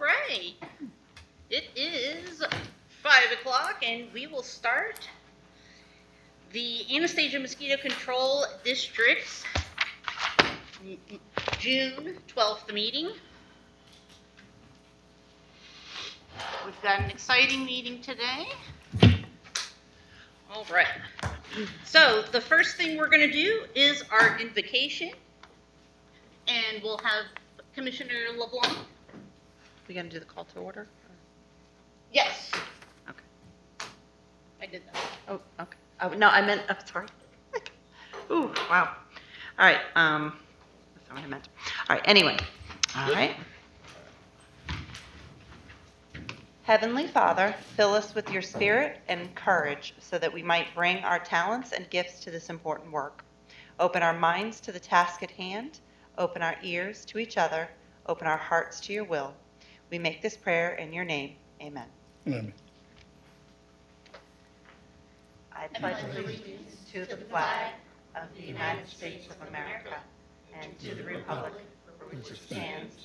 right. It is 5 o'clock and we will start the Anastasia Mosquito Control District's June 12th meeting. We've got an exciting meeting today. All right. So the first thing we're going to do is our invocation, and we'll have Commissioner LeBlanc. We going to do the call to order? Yes. Okay. I did that. Oh, okay. Oh, no, I meant, oh, sorry. Ooh, wow. All right. That's not what I meant. All right. Anyway. All right. Heavenly Father, fill us with your spirit and courage so that we might bring our talents and gifts to this important work. Open our minds to the task at hand. Open our ears to each other. Open our hearts to your will. We make this prayer in your name. Amen. Amen. I pledge allegiance to the flag of the United States of America and to the republic for which it stands,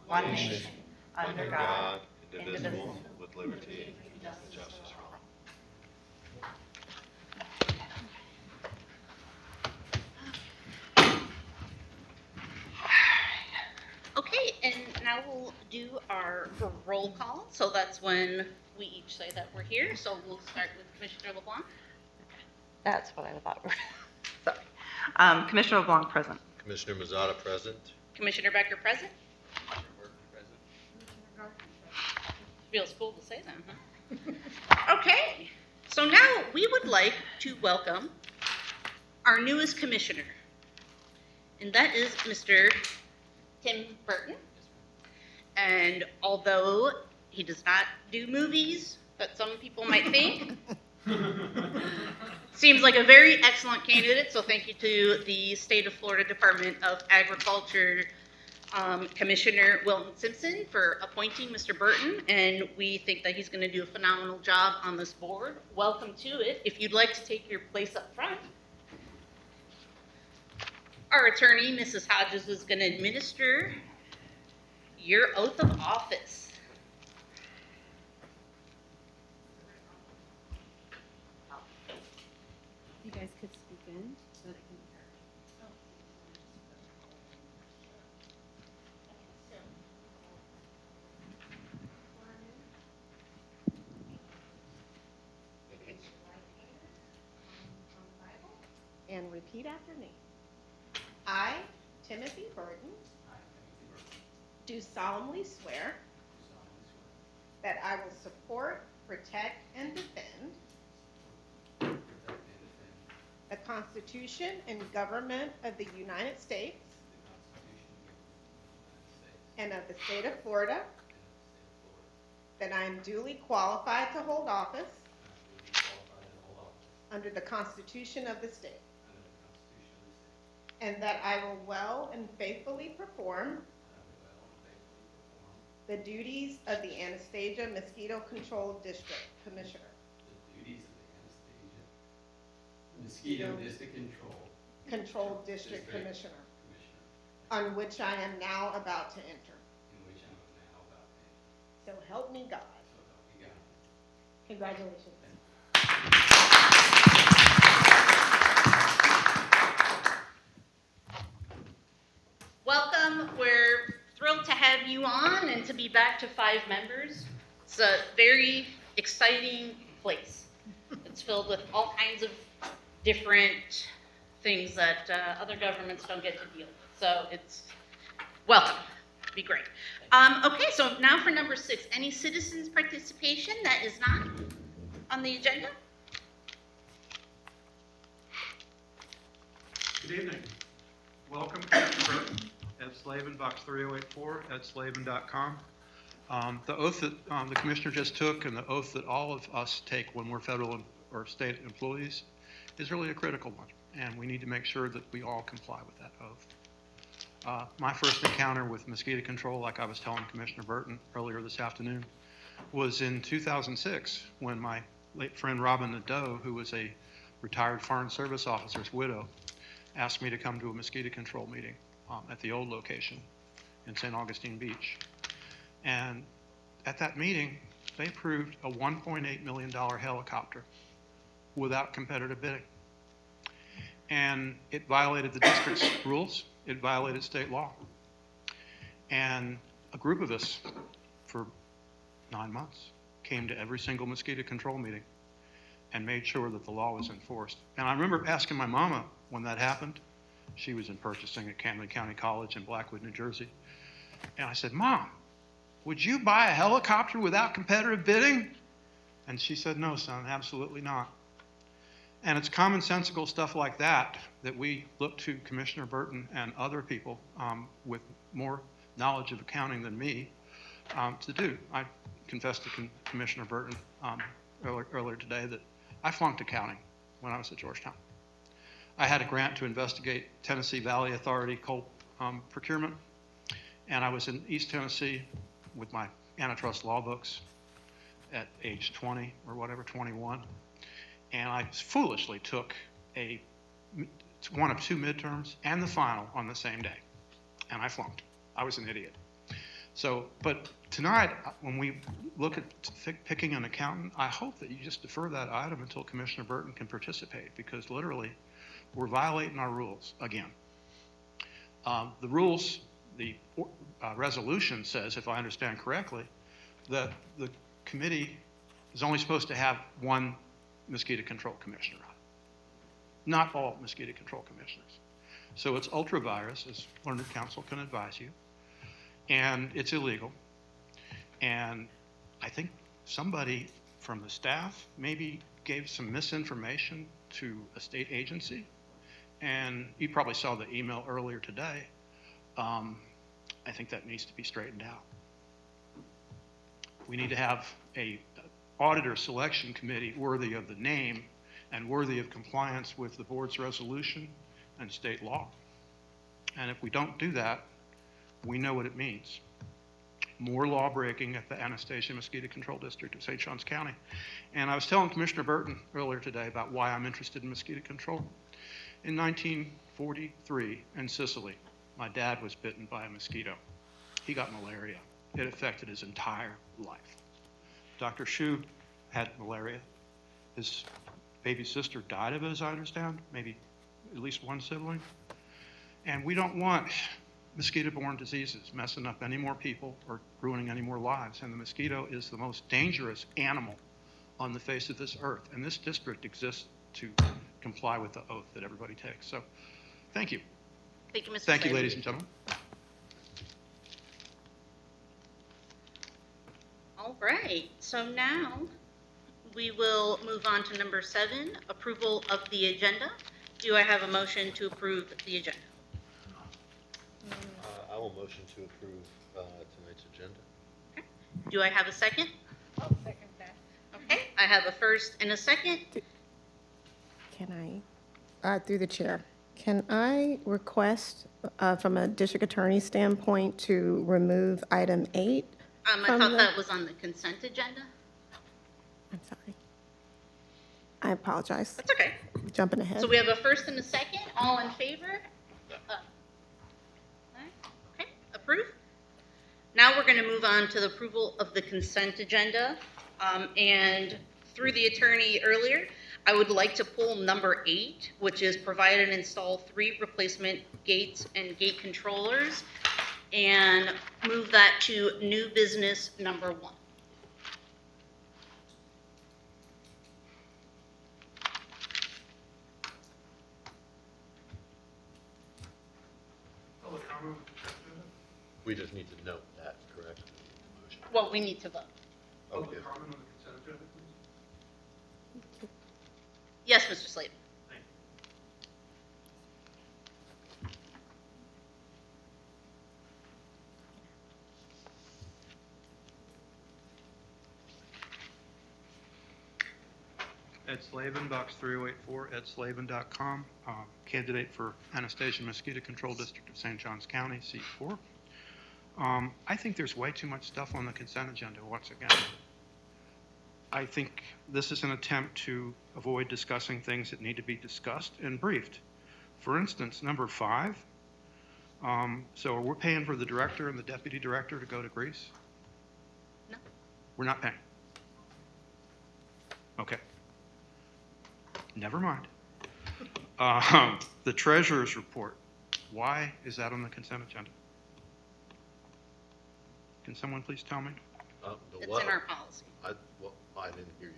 one nation, under God, indivisible, with liberty and justice for all. Okay, and now we'll do our roll call. So that's when we each say that we're here. So we'll start with Commissioner LeBlanc. That's what I thought. Sorry. Commissioner LeBlanc, present. Commissioner Mazzata present. Commissioner Becker present. Feels cool to say that, huh? Okay, so now we would like to welcome our newest commissioner, and that is Mr. Tim Burton. And although he does not do movies, that some people might think, seems like a very excellent candidate, so thank you to the State of Florida Department of Agriculture Commissioner Wilton Simpson for appointing Mr. Burton, and we think that he's going to do a phenomenal job on this board. Welcome to it. If you'd like to take your place up front. Our attorney, Mrs. Hodges, is going to administer your oath of office. You guys could speak in so that I can hear. And repeat after me. I, Timothy Burton, do solemnly swear that I will support, protect, and defend the Constitution and government of the United States and of the state of Florida, that I am duly qualified to hold office under the Constitution of the state, and that I will well and faithfully perform the duties of the Anastasia Mosquito Control District Commissioner. The duties of the Anastasia Mosquito Control District Commissioner, on which I am now about to enter. So help me God. Congratulations. Welcome. We're thrilled to have you on and to be back to 5 members. It's a very exciting place. It's filled with all kinds of different things that other governments don't get to deal with. So it's welcome. Be great. Okay, so now for number 6, any citizens participation that is not on the agenda? Good evening. Welcome, Commissioner Burton. Ed Slavin, box 3084, edslavin.com. The oath that the commissioner just took and the oath that all of us take when we're federal or state employees is really a critical one, and we need to make sure that we all comply with that oath. My first encounter with mosquito control, like I was telling Commissioner Burton earlier this afternoon, was in 2006 when my late friend Robin Nadeau, who was a retired Foreign Service officer's widow, asked me to come to a mosquito control meeting at the old location in St. Augustine Beach. And at that meeting, they approved a $1.8 million helicopter without competitive bidding. And it violated the district's rules. It violated state law. And a group of us, for 9 months, came to every single mosquito control meeting and made sure that the law was enforced. And I remember asking my mama when that happened. She was in purchasing at Camden County College in Blackwood, New Jersey. And I said, Mom, would you buy a helicopter without competitive bidding? And she said, no, son, absolutely not. And it's commonsensical stuff like that that we look to Commissioner Burton and other people with more knowledge of accounting than me to do. I confessed to Commissioner Burton earlier today that I flunked accounting when I was at Georgetown. I had a grant to investigate Tennessee Valley Authority coal procurement, and I was in East Tennessee with my antitrust law books at age 20 or whatever, 21. And I foolishly took one of 2 midterms and the final on the same day. And I flunked. I was an idiot. So, but tonight, when we look at picking an accountant, I hope that you just defer that item until Commissioner Burton can participate, because literally, we're violating our rules again. The rules, the resolution says, if I understand correctly, that the committee is only supposed to have 1 mosquito control commissioner on it. Not all mosquito control commissioners. So it's ultra-virus, as Learned Counsel can advise you, and it's illegal. And I think somebody from the staff maybe gave some misinformation to a state agency, and you probably saw the email earlier today. I think that needs to be straightened out. We need to have a auditor selection committee worthy of the name and worthy of compliance with the board's resolution and state law. And if we don't do that, we know what it means. More law breaking at the Anastasia Mosquito Control District of St. Johns County. And I was telling Commissioner Burton earlier today about why I'm interested in mosquito control. In 1943 in Sicily, my dad was bitten by a mosquito. He got malaria. It affected his entire life. Dr. Shu had malaria. His baby sister died of it, as I understand, maybe at least 1 sibling. And we don't want mosquito-borne diseases messing up any more people or ruining any more lives. And the mosquito is the most dangerous animal on the face of this earth. And this district exists to comply with the oath that everybody takes. So, thank you. Thank you, Mr. Thank you, Slavin. ladies and gentlemen. All right, so now we will move on to number 7, approval of the agenda. Do I have a motion to approve the agenda? I will motion to approve tonight's agenda. Do I have a second? I'll second that. Okay, I have a first and a second. Can I, through the chair, can I request from a district attorney standpoint to remove item 8? I From thought the- that was on the consent agenda. I'm sorry. I apologize, That's okay. jumping ahead. So we have a first and a second. All in favor? Okay, approved. Now we're going to move on to the approval of the consent agenda. And through the attorney earlier, I would like to pull number 8, which is provide and install 3 replacement gates and gate controllers, and move that to new business number 1. We just need to note that, correct? in the motion. Well, we need to vote. Public Okay. comment on the consent agenda, please? Yes, Mr. Slavin. Ed Slavin, box 3084, edslavin.com, candidate for Anastasia Mosquito Control District of St. Johns County, seat 4. I think there's way too much stuff on the consent agenda once again. I think this is an attempt to avoid discussing things that need to be discussed and briefed. For instance, number 5, so we're paying for the director and the deputy director to go to Greece? No. We're not paying. Okay. Never mind. The treasurer's report, why is that on the consent agenda? Can someone please tell me? The It's what? in our policy, I didn't hear you.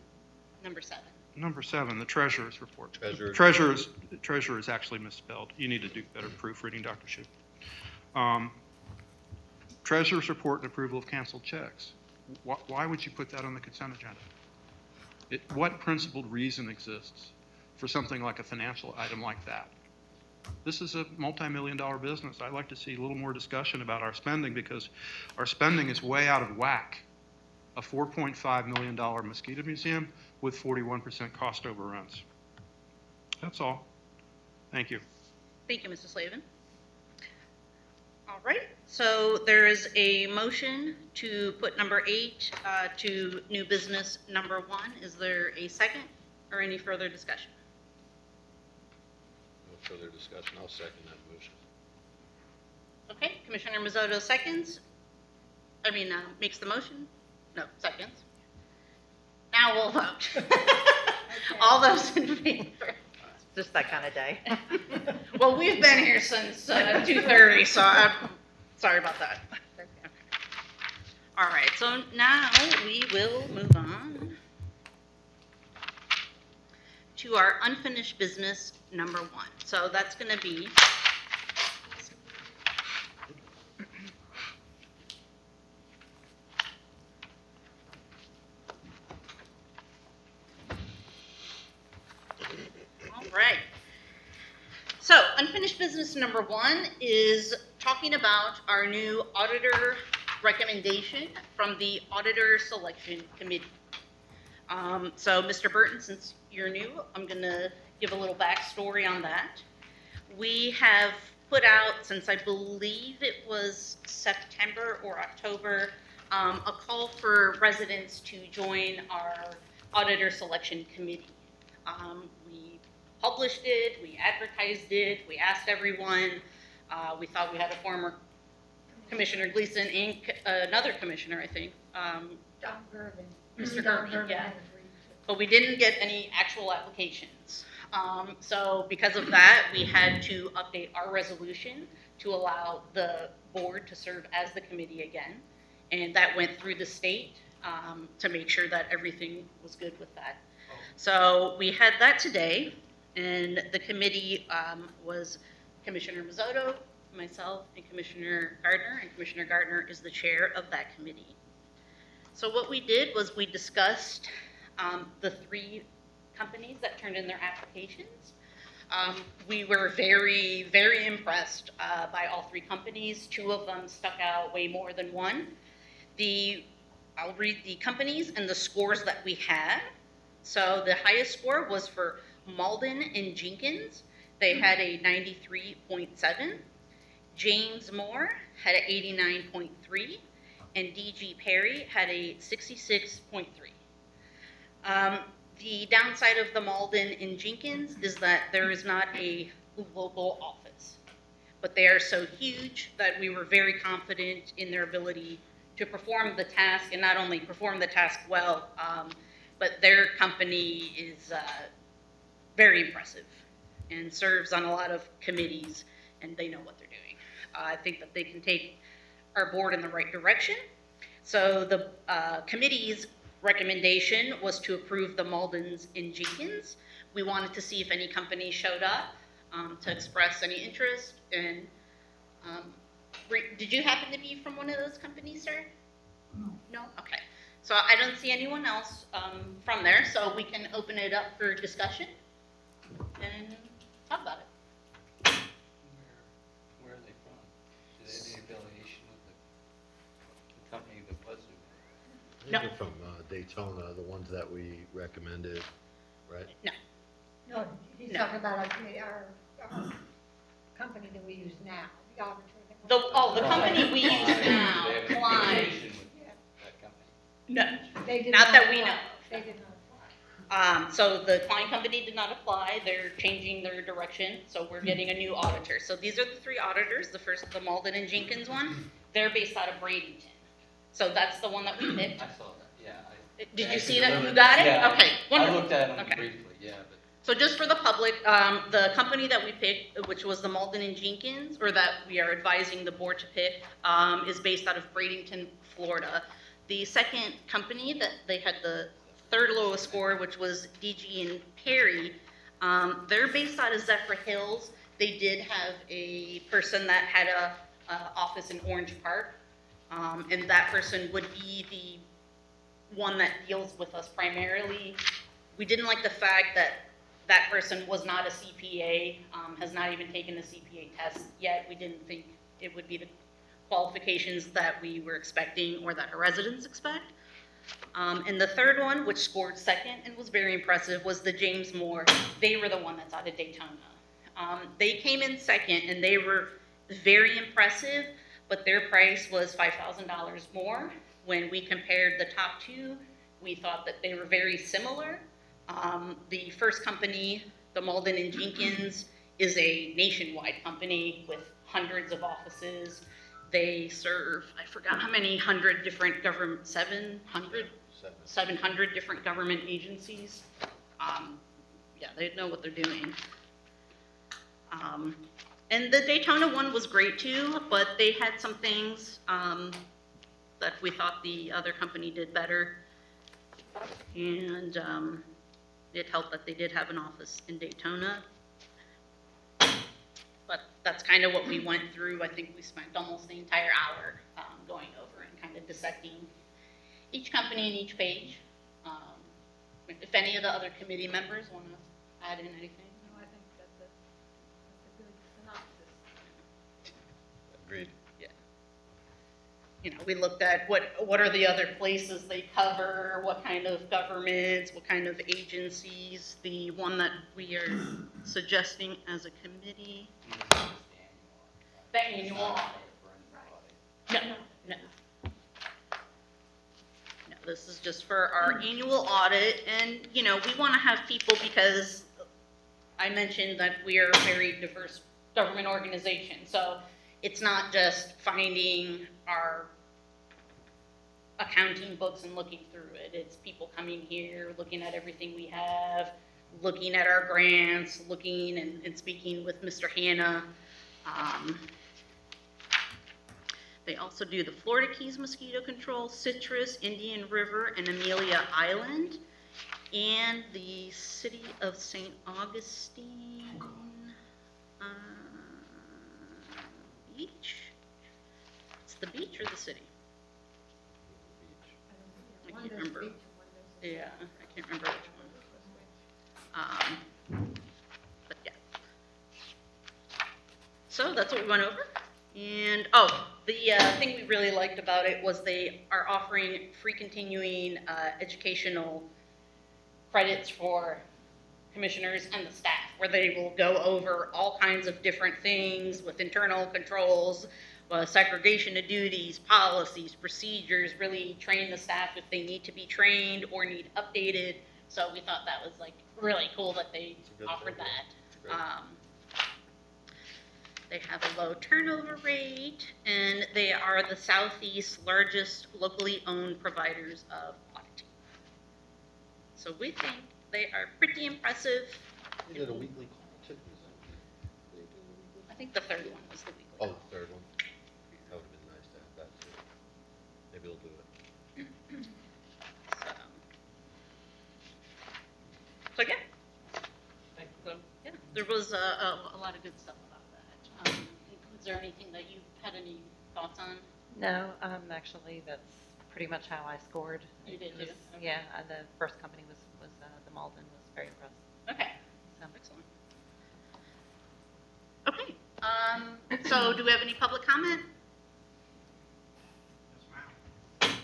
number 7. Number 7, the treasurer's report. Treasurer. Treasurer is actually misspelled. You need to do better proofreading, Dr. Shu. Treasurer's report and approval of canceled checks. Why would you put that on the consent agenda? What principled reason exists for something like a financial item like that? This is a multi-million-dollar business. I'd like to see a little more discussion about our spending because our spending is way out of whack. A $4.5 million mosquito museum with 41% cost overruns. That's all. Thank you. Thank you, Mr. Slavin. All right, so there is a motion to put number 8 to new business number 1. Is there a second or any further discussion? No further discussion. I'll second that motion. Okay, Commissioner Mazzoto makes the motion? No, seconds. Now we'll vote. All those in favor? Just that kind of day. Well, we've been here since 2:30, so I'm sorry about that. Okay. All right, so now we will move on to our unfinished business number 1. So that's going to be right. So, unfinished business number 1 is talking about our new auditor recommendation from the Auditor Selection Committee. So, Mr. Burton, since you're new, I'm going to give a little backstory on that. We have put out, since I believe it was September or October, a call for residents to join our Auditor Selection Committee. We published it, we advertised it, we asked everyone. We thought we had a former Commissioner Gleason and another commissioner, I think. John Gervin. Mr. John Gervin, yeah. had agreed to- But we didn't get any actual applications. So because of that, we had to update our resolution to allow the board to serve as the committee again. And that went through the state to make sure that everything was good with that. So we had that today, and the committee was Commissioner Mazzoto, myself, and Commissioner Gardner is the chair of that committee. So what we did was we discussed the 3 companies that turned in their applications. We were very, very impressed by all 3 companies. 2 of them stuck out way more than one. I'll read the companies and the scores that we had. So the highest score was for Malden and Jenkins. They had a 93.7. James Moore had an 89.3. And DG Perry had a 66.3. The downside of the Malden and Jenkins is that there is not a local office. But they are so huge that we were very confident in their ability to perform the task, and not only perform the task well, but their company is very impressive and serves on a lot of committees, and they know what they're doing. I think that they can take our board in the right direction. So the committee's recommendation was to approve the Maldens and Jenkins. We wanted to see if any companies showed up to express any interest. And did you happen to be from one of those companies, sir? No? Okay. So I don't see anyone else from there, so we can open it up for discussion and talk about it. Where are they from? Do they have any affiliation with the company that was doing No. They're from Daytona, the ones that we recommended, right? No, he's No. talking about our company that we use now, the auditor. that The company we use it? now, They have an Klein. affiliation with that company. No. They did Not that we apply. know. They did not apply. So the Klein company did not apply. They're changing their direction, so we're getting a new auditor. So these are the 3 auditors. The first, the Malden and Jenkins one, they're based out of Bradenton. So that's the one that we picked. I saw that, Yeah. Did you I see that? You delivered- got it? Yeah, Okay, I wonderful. looked at them Okay. briefly, yeah, but So just for the public, the company that we picked, which was the Malden and Jenkins, or that we are advising the board to pick, is based out of Bradenton, Florida. The second company that they had the third lowest score, which was DG and Perry, they're based out of Zephyr Hills. They did have a person that had a office in Orange Park, and that person would be the one that deals with us primarily. We didn't like the fact that that person was not a CPA, has not even taken the CPA test yet. We didn't think it would be the qualifications that we were expecting or that our residents expect. And the third one, which scored second and was very impressive, was the James Moore. They were the one that's out of Daytona. They came in second and they were very impressive, but their price was $5,000 more. When we compared the top two, we thought that they were very similar. The first company, the Malden and Jenkins, is a nationwide company with hundreds of offices. They serve, I forgot how many hundred different government, 700 different government agencies. Yeah, they know what they're doing. And the Daytona one was great too, but they had some things that we thought the other company did better. And it helped that they did have an office in Daytona. But that's kind of what we went through. I think we spent almost the entire hour going over and kind of dissecting each company and each page. If any of the other committee members want to add in anything. No, I think that's a good synopsis. Agreed. You know, we looked at what are the other places they cover, what kind of governments, what kind of agencies. The one that we are suggesting as a committee, the annual audit. No, no. No, this is just for our annual audit, and, you know, we want to have people because I mentioned that we are a very diverse government organization, so it's not just finding our accounting books and looking through it. It's people coming here, looking at everything we have, looking at our grants, looking and speaking with Mr. Hanna. They also do the Florida Keys mosquito control, Citrus, Indian River, and Amelia Island, and the city of St. Augustine beach. It's the beach or the city? I One can't does remember. beach and one does- Yeah, I can't remember which one. But yeah. So that's what we went over. And, the thing we really liked about it was they are offering free continuing educational credits for commissioners and the staff, where they will go over all kinds of different things with internal controls, segregation of duties, policies, procedures, really train the staff if they need to be trained or need updated. So we thought that was like really cool that they It's a good offered program. that. Great. They have a low turnover rate, and they are the Southeast's largest locally owned providers of auditing. So we think they are pretty impressive. They did a weekly call too. They did a weekly- I think the third one was the weekly. Oh, the third one. That would have been nice to have that too. Maybe we'll do it. So yeah. So, yeah, there was a lot of good stuff about that. Is there anything that you had any thoughts on? No, actually, that's pretty much how I scored. You did It was- too? Okay. Yeah, the first company was the Malden, was very impressed. Okay, So, excellent. Okay, so do we have any public comment? Yes, ma'am.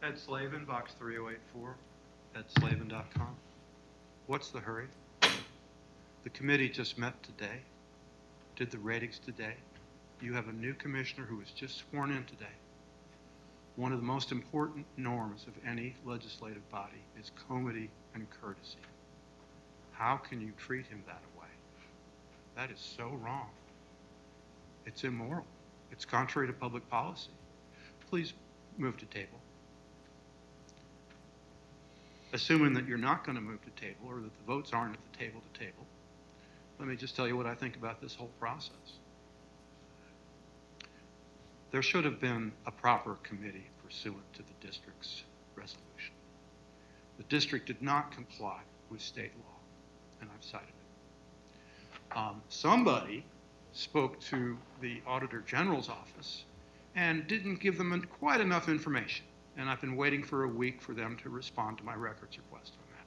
Ed Slavin, box 3084, edslavin.com. What's the hurry? The committee just met today, did the ratings today. You have a new commissioner who was just sworn in today. One of the most important norms of any legislative body is comity and courtesy. How can you treat him that way? That is so wrong. It's immoral. It's contrary to public policy. Please move to table. Assuming that you're not going to move to table, or that the votes aren't at the table to table, let me just tell you what I think about this whole process. There should have been a proper committee pursuant to the district's resolution. The district did not comply with state law, and I've cited it. Somebody spoke to the Auditor General's office and didn't give them quite enough information, and I've been waiting for a week for them to respond to my records request on that,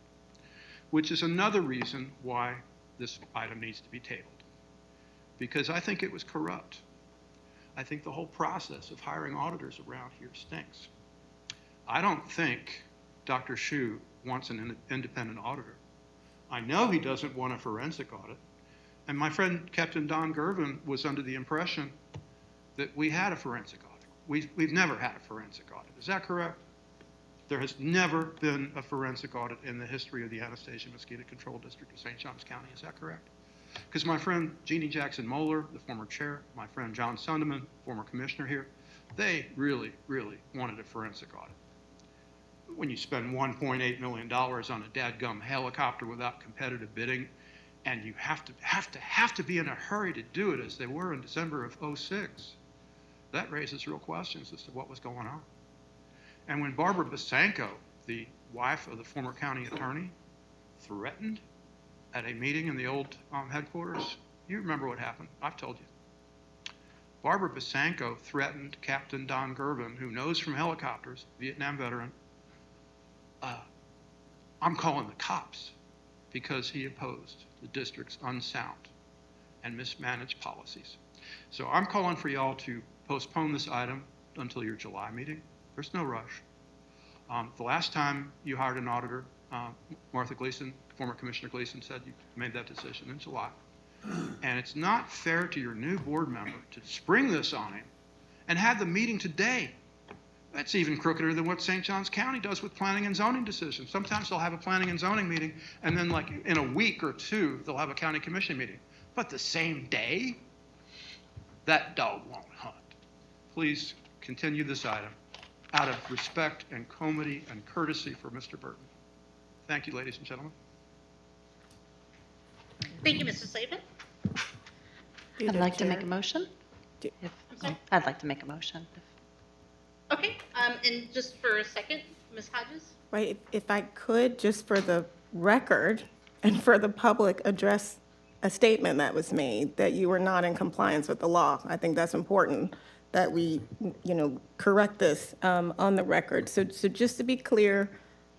which is another reason why this item needs to be tabled, because I think it was corrupt. I think the whole process of hiring auditors around here stinks. I don't think Dr. Hsu wants an independent auditor. I know he doesn't want a forensic audit. And my friend Captain Don Gervin was under the impression that we had a forensic audit. We've never had a forensic audit. Is that correct? There has never been a forensic audit in the history of the Anastasia Mosquito Control District of St. Johns County. Is that correct? Because my friend Jeannie Jackson Moeller, the former chair, my friend John Sundeman, former commissioner here, they really, really wanted a forensic audit. When you spend $1.8 million on a dadgum helicopter without competitive bidding, and you have to be in a hurry to do it, as they were in December of '06, that raises real questions as to what was going on. And when Barbara Basanko, the wife of the former county attorney, threatened at a meeting in the old headquarters, you remember what happened. I've told you. Barbara Basanko threatened Captain Don Gervin, who knows from helicopters, Vietnam veteran, I'm calling the cops, because he opposed the district's unsound and mismanaged policies. So I'm calling for y'all to postpone this item until your July meeting. There's no rush. The last time you hired an auditor, Martha Gleason, former Commissioner Gleason, said you made that decision in July. And it's not fair to your new board member to spring this on him and have the meeting today. That's even crookeder than what St. Johns County does with planning and zoning decisions. Sometimes they'll have a planning and zoning meeting, and then like in a week or two, they'll have a county commission meeting. But the same day, that dog won't hunt. Please continue this item out of respect and comity and courtesy for Mr. Burton. Thank you, ladies and gentlemen. Thank you, Mr. Slavin. I'd like to make a motion. Do- I'm sorry? I'd like to make a motion. Okay, and just for a second, Ms. Hodges? Right, if I could, just for the record and for the public, address a statement that was made that you were not in compliance with the law. I think that's important that we, correct this on the record. So just to be clear,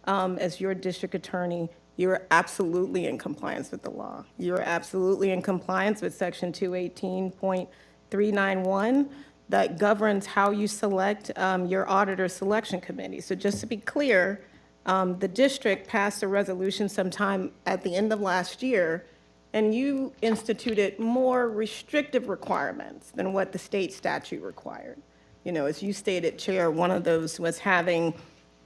as your district attorney, you're absolutely in compliance with the law. You're absolutely in compliance with Section 218.391 that governs how you select your auditor selection committee. So just to be clear, the district passed a resolution sometime at the end of last year, and you instituted more restrictive requirements than what the state statute required. As you stated, Chair, one of those was having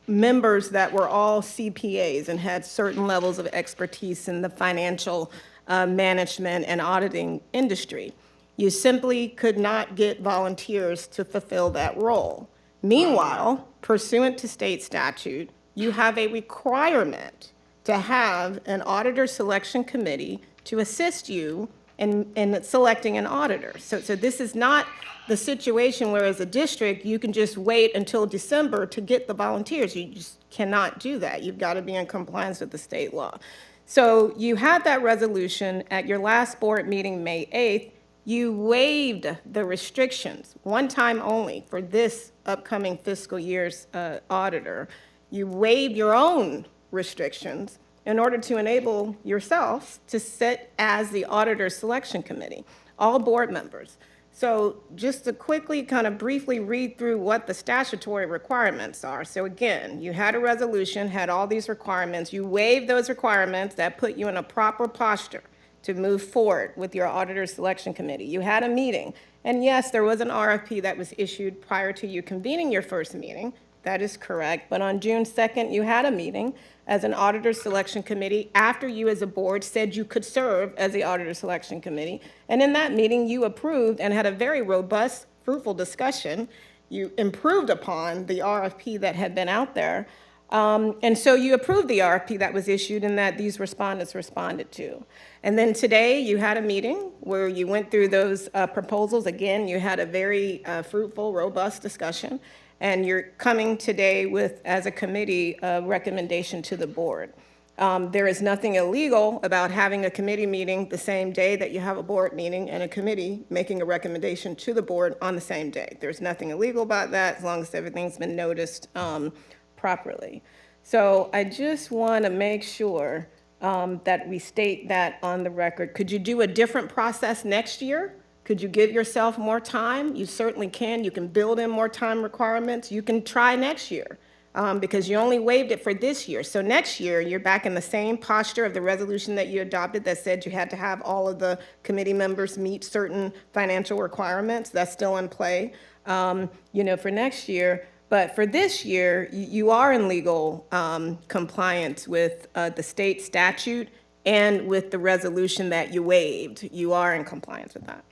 members that were all CPAs and had certain levels of expertise in the financial management and auditing industry. You simply could not get volunteers to fulfill that role. Meanwhile, pursuant to state statute, you have a requirement to have an auditor selection committee to assist you in selecting an auditor. So this is not the situation where as a district, you can just wait until December to get the volunteers. You just cannot do that. You've got to be in compliance with the state law. So you had that resolution at your last board meeting, May 8th. You waived the restrictions, one time only, for this upcoming fiscal year's auditor. You waived your own restrictions in order to enable yourself to sit as the auditor selection committee, all board members. So just to quickly kind of briefly read through what the statutory requirements are. So again, you had a resolution, had all these requirements. You waived those requirements that put you in a proper posture to move forward with your auditor selection committee. You had a meeting, and yes, there was an RFP that was issued prior to you convening your first meeting That is correct. But on June 2nd, you had a meeting as an auditor selection committee after you as a board said you could serve as the auditor selection committee. And in that meeting, you approved and had a very robust, fruitful discussion. You improved upon the RFP that had been out there. And so you approved the RFP that was issued and that these respondents responded to. And then today, you had a meeting where you went through those proposals. Again, you had a very fruitful, robust discussion. And you're coming today with, as a committee, a recommendation to the board. There is nothing illegal about having a committee meeting the same day that you have a board meeting and a committee making a recommendation to the board on the same day. There's nothing illegal about that as long as everything's been noticed properly. So I just want to make sure that we state that on the record. Could you do a different process next year? Could you give yourself more time? You certainly can. You can build in more time requirements. You can try next year because you only waived it for this year. So next year, you're back in the same posture of the resolution that you adopted that said you had to have all of the committee members meet certain financial requirements. That's still in play, for next year. But for this year, you are in legal compliance with the state statute and with the resolution that you waived. You are in compliance with that.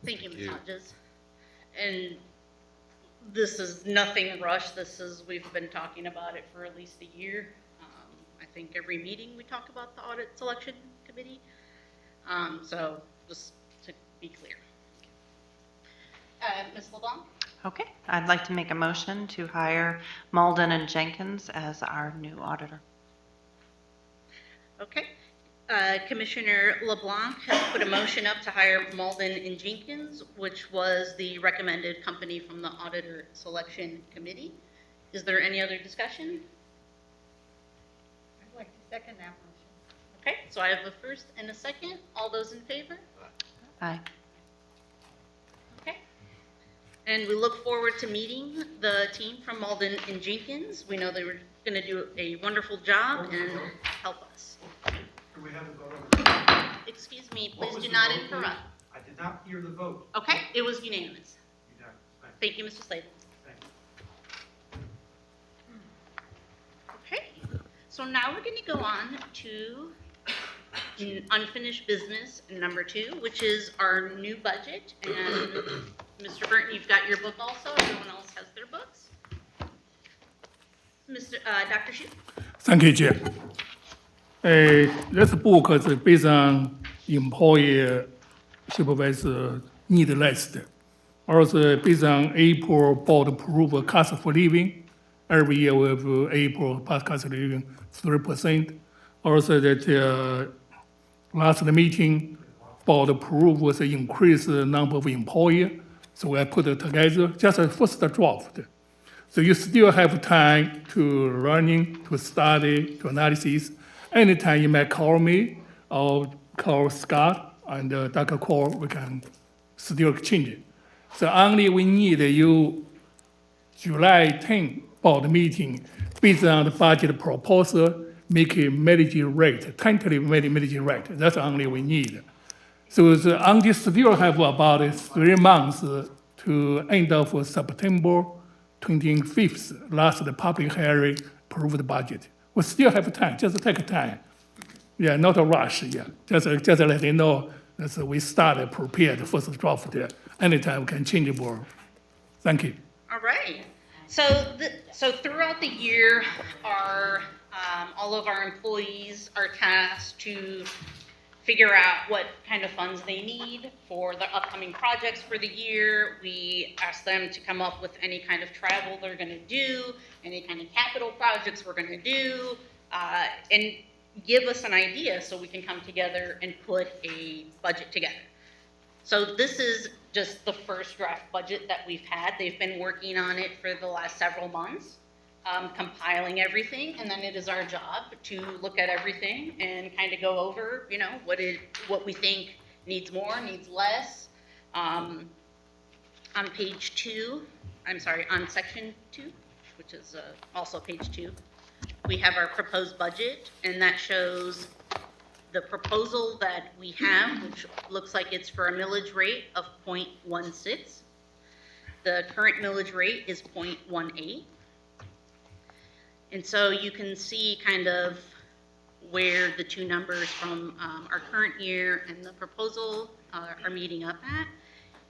Thank you, Ms. Hodges. And this is nothing rushed. We've been talking about it for at least a year. I think every meeting we talk about the audit selection committee. So just to be clear. Ms. LeBlanc? Okay, I'd like to make a motion to hire Malden and Jenkins as our new auditor. Okay. Commissioner LeBlanc has put a motion up to hire Malden and Jenkins, which was the recommended company from the Auditor Selection Committee. Is there any other discussion? I'd like to second that motion. Okay, so I have a first and a second. All those in favor? Aye. Okay. And we look forward to meeting the team from Malden and Jenkins. We know they were going to do a wonderful job and help us. Do we have a vote on this? Excuse me, What please was do the not vote, interrupt. please? I did not hear the vote. Okay, it was unanimous. You got it. Thank you. Thank you, Mr. Slavin. Thank you. Okay, so now we're going to go on to unfinished business number 2, which is our new budget. And Mr. Burton, you've got your book also. Everyone else has their books. Dr. Shu? Thank you, Chair. This book is based on employee supervisor need list. Also based on April board approval cost of living. Every year we have April cost of living 3%. Also that last meeting board approval was increase the number of employee. So I put it together, just a first draft. So you still have time to learning, to study, to analysis. Anytime you may call me or call Scott and Dr. Cole, we can still change it. So only we need you July 10 board meeting based on the budget proposal, make a millage rate, tentative millage rate. That's only we need. So only still have about 3 months to end of September 25th, last the public hearing, approve the budget. We still have time, just take time. Yeah, not a rush, yeah. Just let you know that we started prepared the first draft there. Anytime we can change the board. Thank you. All right. So throughout the year, all of our employees are tasked to figure out what kind of funds they need for the upcoming projects for the year. We ask them to come up with any kind of travel they're going to do, any kind of capital projects we're going to do, and give us an idea so we can come together and put a budget together. So this is just the first draft budget that we've had. They've been working on it for the last several months, compiling everything, and then it is our job to look at everything and kind of go over, what we think needs more, needs less. On page 2, on section 2, which is also page 2, we have our proposed budget, and that shows the proposal that we have, which looks like it's for a millage rate of 0.16. the current millage rate is 0.18. And so you can see kind of where the two numbers from our current year and the proposal are meeting up at.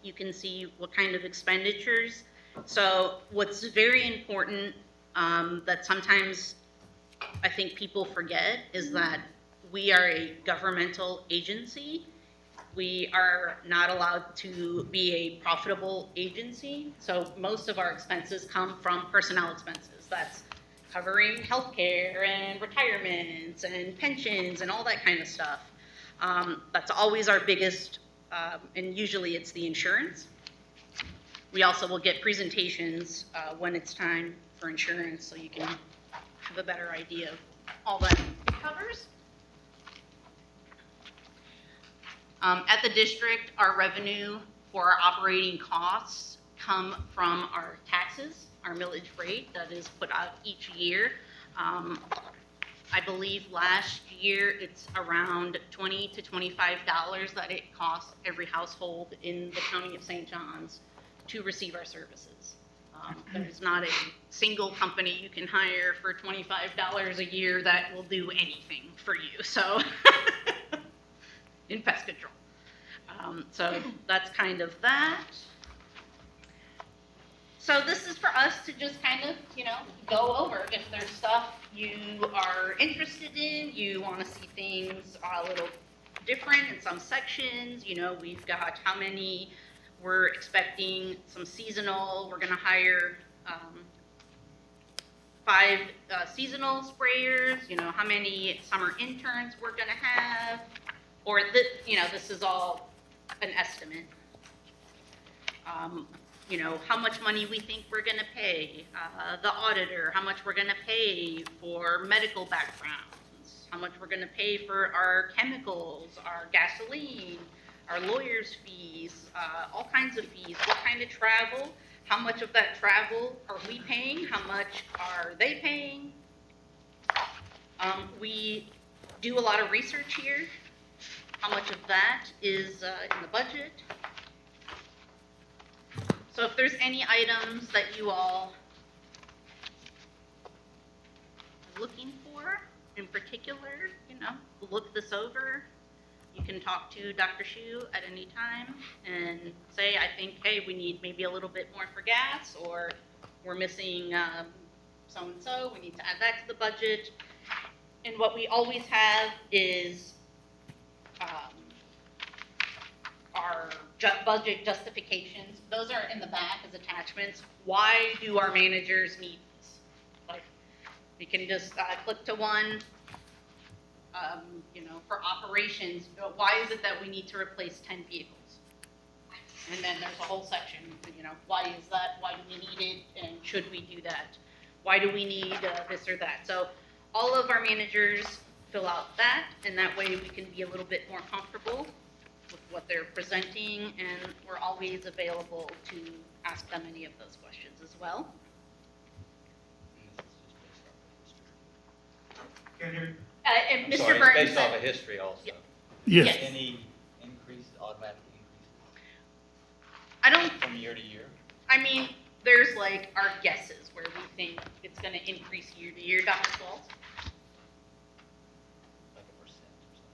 You can see what kind of expenditures. So what's very important that sometimes I think people forget is that we are a governmental agency. We are not allowed to be a profitable agency. So most of our expenses come from personnel expenses. That's covering healthcare and retirements and pensions and all that kind of stuff. That's always our biggest, and usually it's the insurance. We also will get presentations when it's time for insurance, so you can have a better idea of all that it covers. At the district, our revenue for our operating costs come from our taxes, our millage rate that is put out each year. I believe last year it's around $20 to $25 that it costs every household in the county of St. Johns to receive our services. There's not a single company you can hire for $25 a year that will do anything for you. So in pest control. So that's kind of that. So this is for us to just kind of, go over if there's stuff you are interested in, you want to see things a little different in some sections. We've got how many we're expecting, some seasonal. We're going to hire 5 seasonal sprayers. How many summer interns we're going to have, or this is all an estimate. How much money we think we're going to pay the auditor, how much we're going to pay for medical backgrounds, how much we're going to pay for our chemicals, our gasoline, our lawyers' fees, all kinds of fees, what kind of travel, how much of that travel are we paying, how much are they paying. We do a lot of research here. How much of that is in the budget? So if there's any items that you all are looking for in particular, look this over. You can talk to Dr. Shu at any time and say, I think, hey, we need maybe a little bit more for gas, or we're missing so-and-so, we need to add that to the budget. And what we always have is our budget justifications. Those are in the back as attachments. Why do our managers need this? Like, you can just click to one. For operations, why is it that we need to replace 10 vehicles? And then there's a whole section, why is that? Why do we need it? And should we do that? Why do we need this or that? So all of our managers fill out that, and that way we can be a little bit more comfortable with what they're presenting, and we're always available to ask them any of those questions as well. And I'm Mr. sorry, Burns it's based off said, of history also. Yeah. Yes. Yes. Any increase, automatic increase I don't, from year to year? there's like our guesses where we think it's gonna increase year to year. Dr. Schwartz? Like a percent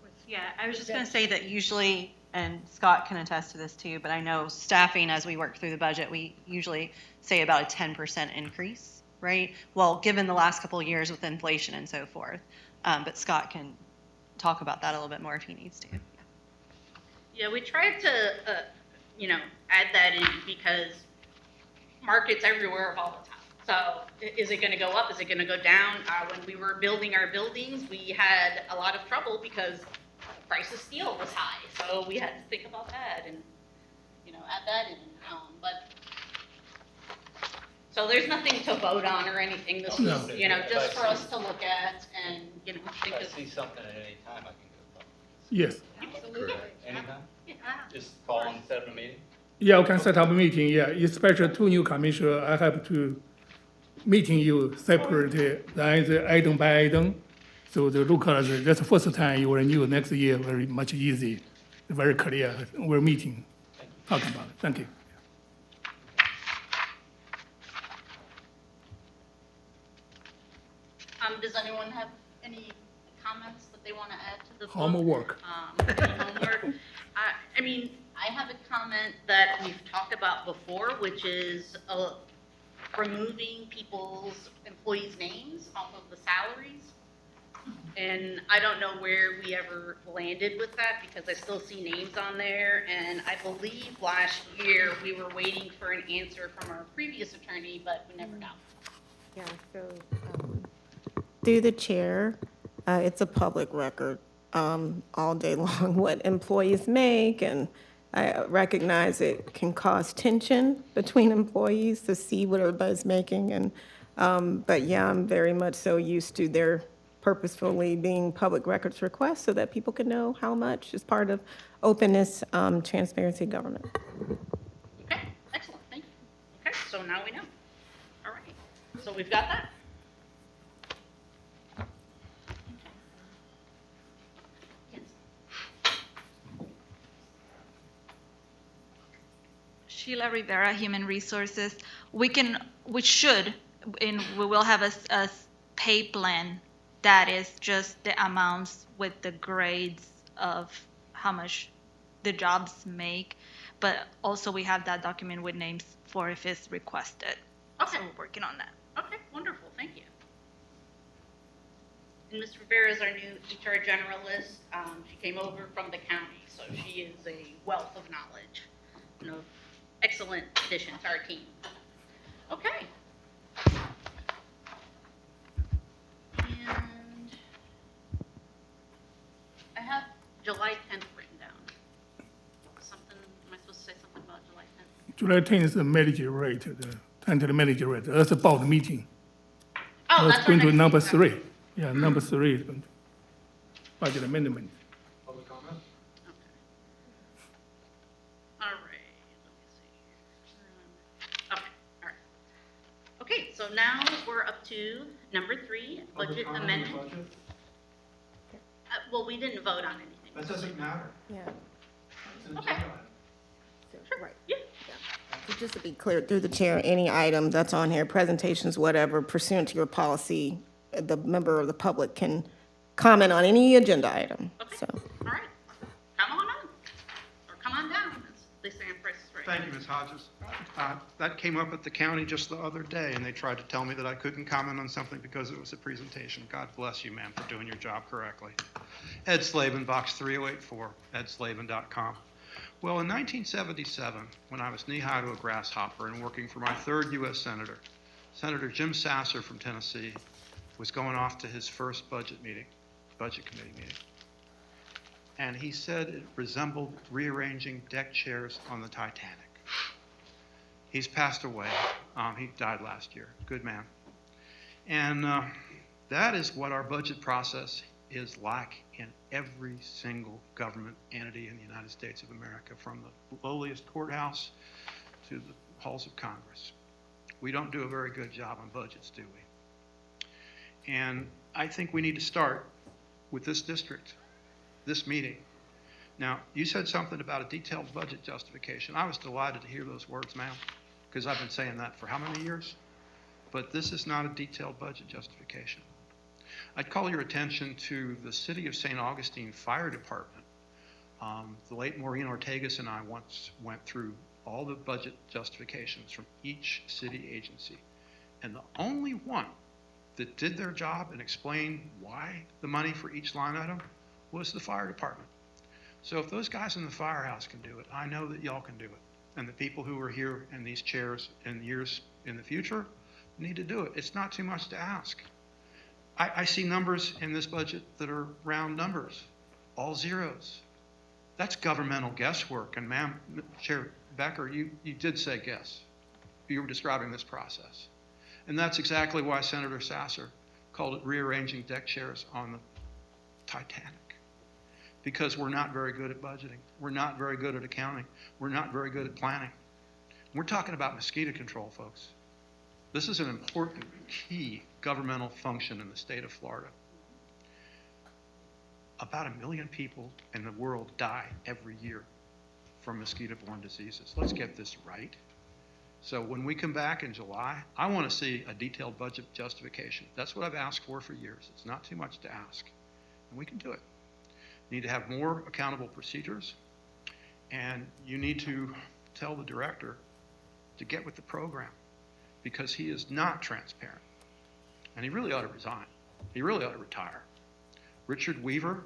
or something? Yeah, I was just going to say that usually, and Scott can attest to this too, but I know staffing, as we work through the budget, we usually say about a 10% increase, right? Well, given the last couple of years with inflation and so forth. But Scott can talk about that a little bit more if he needs to. Yeah, we tried to, add that in because markets everywhere of all the time. So is it gonna go up? Is it gonna go down? When we were building our buildings, we had a lot of trouble because the price of steel was high. So we had to think about that and, add that in. So there's nothing to vote on or anything. This No. was, just for us to look at and, think If I of. see something at any time, I can go. Yes. Absolutely. Anytime? Yeah. Just call and set up a meeting? Yeah, we can set up a meeting, yeah, especially 2 new commissioners, I have to meeting you separately, then the item by item. So the look at it, that's the first time you will new next year, very much easy, very clear, we're meeting, talking about it, thank you. Does anyone have any comments that they want to add to the book? Homework. Any homework? I mean, I have a comment that we've talked about before, which is removing people's employees' names off of the salaries. And I don't know where we ever landed with that because I still see names on there. And I believe last year we were waiting for an answer from our previous attorney, but we never got one. Yeah, so, through the chair, it's a public record, all day long, what employees make, and I recognize it can cause tension between employees to see what everybody's making, and, but yeah, I'm very much so used to their purposefully being public records requests so that people can know how much is part of openness, transparency, government. Okay, excellent, thank you. Okay, so now we know. All right, so we've got that. Yes. Sheila Rivera, Human Resources. We should, and we will have a pay plan that is just the amounts with the grades of how much the jobs make. But also we have that document with names for if it's requested. Okay. So we're working on that. Okay, wonderful, thank you. And Ms. Rivera is our new HR generalist. She came over from the county, so she is a wealth of knowledge. And an excellent addition to our team. Okay. And I have July 10th written down. Something, am I supposed to say something about July 10th? July 10th is the manager rate, the tentative manager rate. That's about the meeting. Oh, Let's that's go our into next number meeting. 3. Yeah, number 3 is going to budget amendment. Public comment? All right, let me see. Okay, all right. Okay, so now we're up to number 3, budget amendment. Well, we didn't vote on anything. That doesn't matter. Yeah. It's an Okay. agenda item. Right. Yeah. So just to be clear, through the chair, any item that's on here, presentations, whatever, pursuant to your policy, the member of the public can comment on any agenda item, Okay. so. All right, come on up, or come on down, as they say on Price is Right. Thank you, Ms. Hodges. That came up at the county just the other day, and they tried to tell me that I couldn't comment on something because it was a presentation. God bless you, ma'am, for doing your job correctly. Ed Slavin, box 3084, edslavin.com. Well, in 1977, when I was knee-high to a grasshopper and working for my third U.S. Senator, Senator Jim Sasser from Tennessee was going off to his first budget committee meeting. And he said it resembled rearranging deck chairs on the Titanic. He's passed away. He died last year. Good man. And that is what our budget process is like in every single government entity in the United States of America, from the lowliest courthouse to the halls of Congress. We don't do a very good job on budgets, do we? And I think we need to start with this district, this meeting. Now, you said something about a detailed budget justification. I was delighted to hear those words, ma'am, because I've been saying that for how many years? But this is not a detailed budget justification. I'd call your attention to the City of St. Augustine Fire Department. The late Maureen Ortegas and I once went through all the budget justifications from each city agency. And the only one that did their job and explained why the money for each line item was the fire department. So if those guys in the firehouse can do it, I know that y'all can do it. And the people who are here in these chairs in years in the future need to do it. It's not too much to ask. I see numbers in this budget that are round numbers, all zeros. That's governmental guesswork. And ma'am, Chair Becker, you did say guess. You were describing this process. And that's exactly why Senator Sasser called it rearranging deck chairs on the Titanic. Because we're not very good at budgeting. We're not very good at accounting. We're not very good at planning. We're talking about mosquito control, folks. This is an important, key governmental function in the state of Florida. About 1 million people in the world die every year from mosquito-borne diseases. Let's get this right. So when we come back in July, I want to see a detailed budget justification. That's what I've asked for years. It's not too much to ask, and we can do it. You need to have more accountable procedures, and you need to tell the director to get with the program, because he is not transparent, and he really ought to resign. He really ought to retire. Richard Weaver,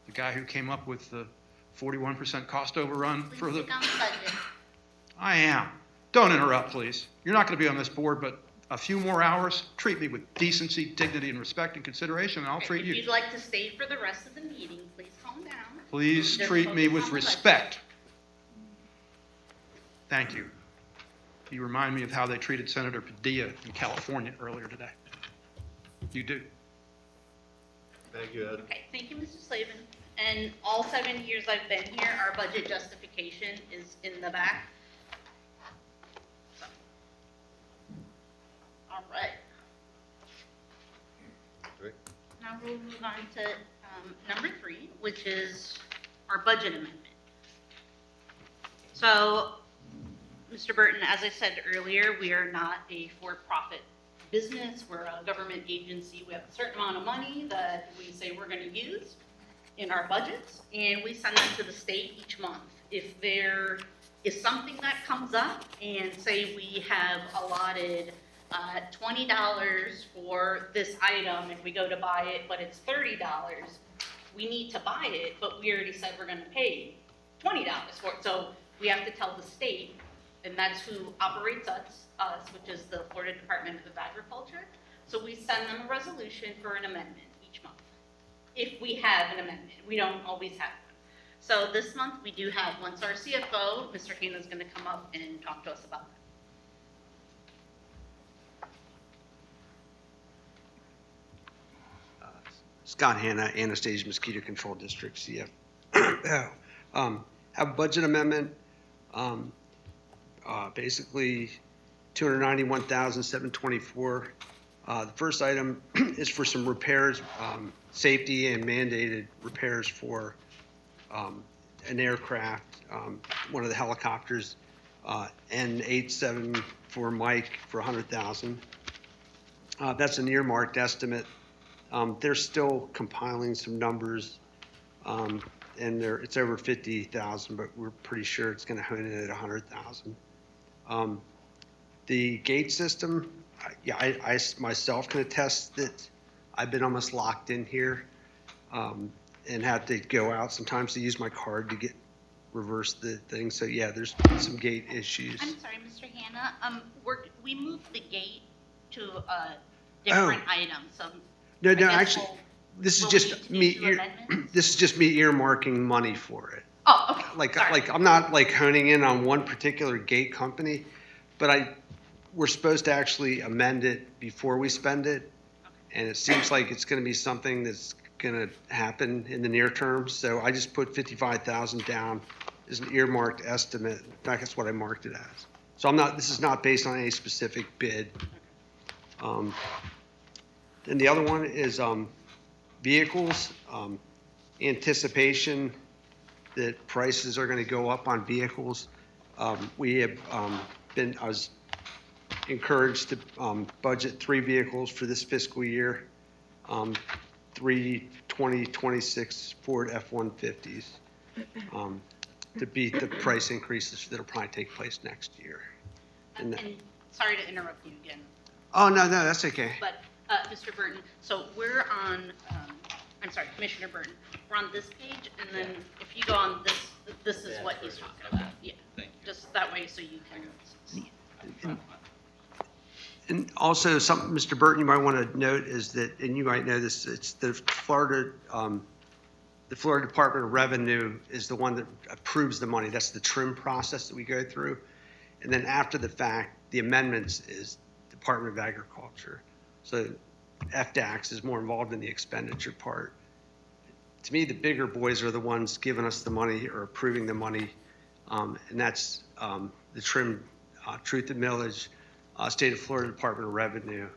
the guy who came up with the 41% cost overrun for the... Please stick on the budget. I am. Don't interrupt, please. You're not going to be on this board, but a few more hours, treat me with decency, dignity, and respect and consideration, and I'll treat If you. you'd like to stay for the rest of the meeting, please calm down. Please Just treat me focus with on the budget. respect. Thank you. You remind me of how they treated Senator Padilla in California earlier today. You do. Thank you, Ed. Okay, thank you, Mr. Slavin. And all 7 years I've been here, our budget justification is in the back. So. All right. Great. Now we'll move on to number 3, which is our budget amendment. So, Mr. Burton, as I said earlier, we are not a for-profit business. We're a government agency. We have a certain amount of money that we say we're going to use in our budgets, and we send them to the state each month. If there is something that comes up, and say we have allotted $20 for this item, and we go to buy it, but it's $30, we need to buy it, but we already said we're going to pay $20 for it. So we have to tell the state, and that's who operates us, which is the Florida Department of Agriculture. So we send them a resolution for an amendment each month. If we have an amendment, we don't always have one. So this month we do have one. So our CFO, Mr. Hanna, is going to come up and talk to us about that. Scott Hanna, Anastasia Mosquito Control District, CF. Have a budget amendment, basically $291,724. The first item is for some repairs, safety and mandated repairs for an aircraft, one of the helicopters, N87 for Mike for $100,000. That's an earmarked estimate. They're still compiling some numbers, and it's over 50,000, but we're pretty sure it's going to hone in at 100,000. The gate system, I myself can attest that I've been almost locked in here, and had to go out sometimes to use my card to reverse the thing. So yeah, there's some gate issues. I'm sorry, Mr. Hanna. We moved the gate to a different item. So No, I no, guess actually, this is will just we me. need to do amendments? This is just me earmarking money for it. Oh, okay. Sorry. Like I'm not like honing in on one particular gate company, but we're supposed to actually amend it before we spend it, and it seems like it's going to be something that's going to happen in the near term. So I just put 55,000 down as an earmarked estimate. In fact, that's what I marked it as. So this is not based on any specific bid. And the other one is vehicles, anticipation that prices are going to go up on vehicles. We have I was encouraged to budget 3 vehicles for this fiscal year, 3 2026 Ford F-150s, to beat the price increases that'll probably take place next year. And sorry to interrupt you again, Oh, no, that's okay. but Mr. Burton, so we're on, I'm sorry, Commissioner Burton, we're on this page, and then if you go on this is what he's talking about. Yeah, Thank you. just that way so you can see it. And also, something, Mr. Burton, you might want to note is that, and you might know this, it's the Florida Department of Revenue is the one that approves the money. That's the trim process that we go through. And then after the fact, the amendments is Department of Agriculture. So FDAX is more involved in the expenditure part. To me, the bigger boys are the ones giving us the money or approving the money. And that's the trim, truth and millage, State of Florida Department of Revenue.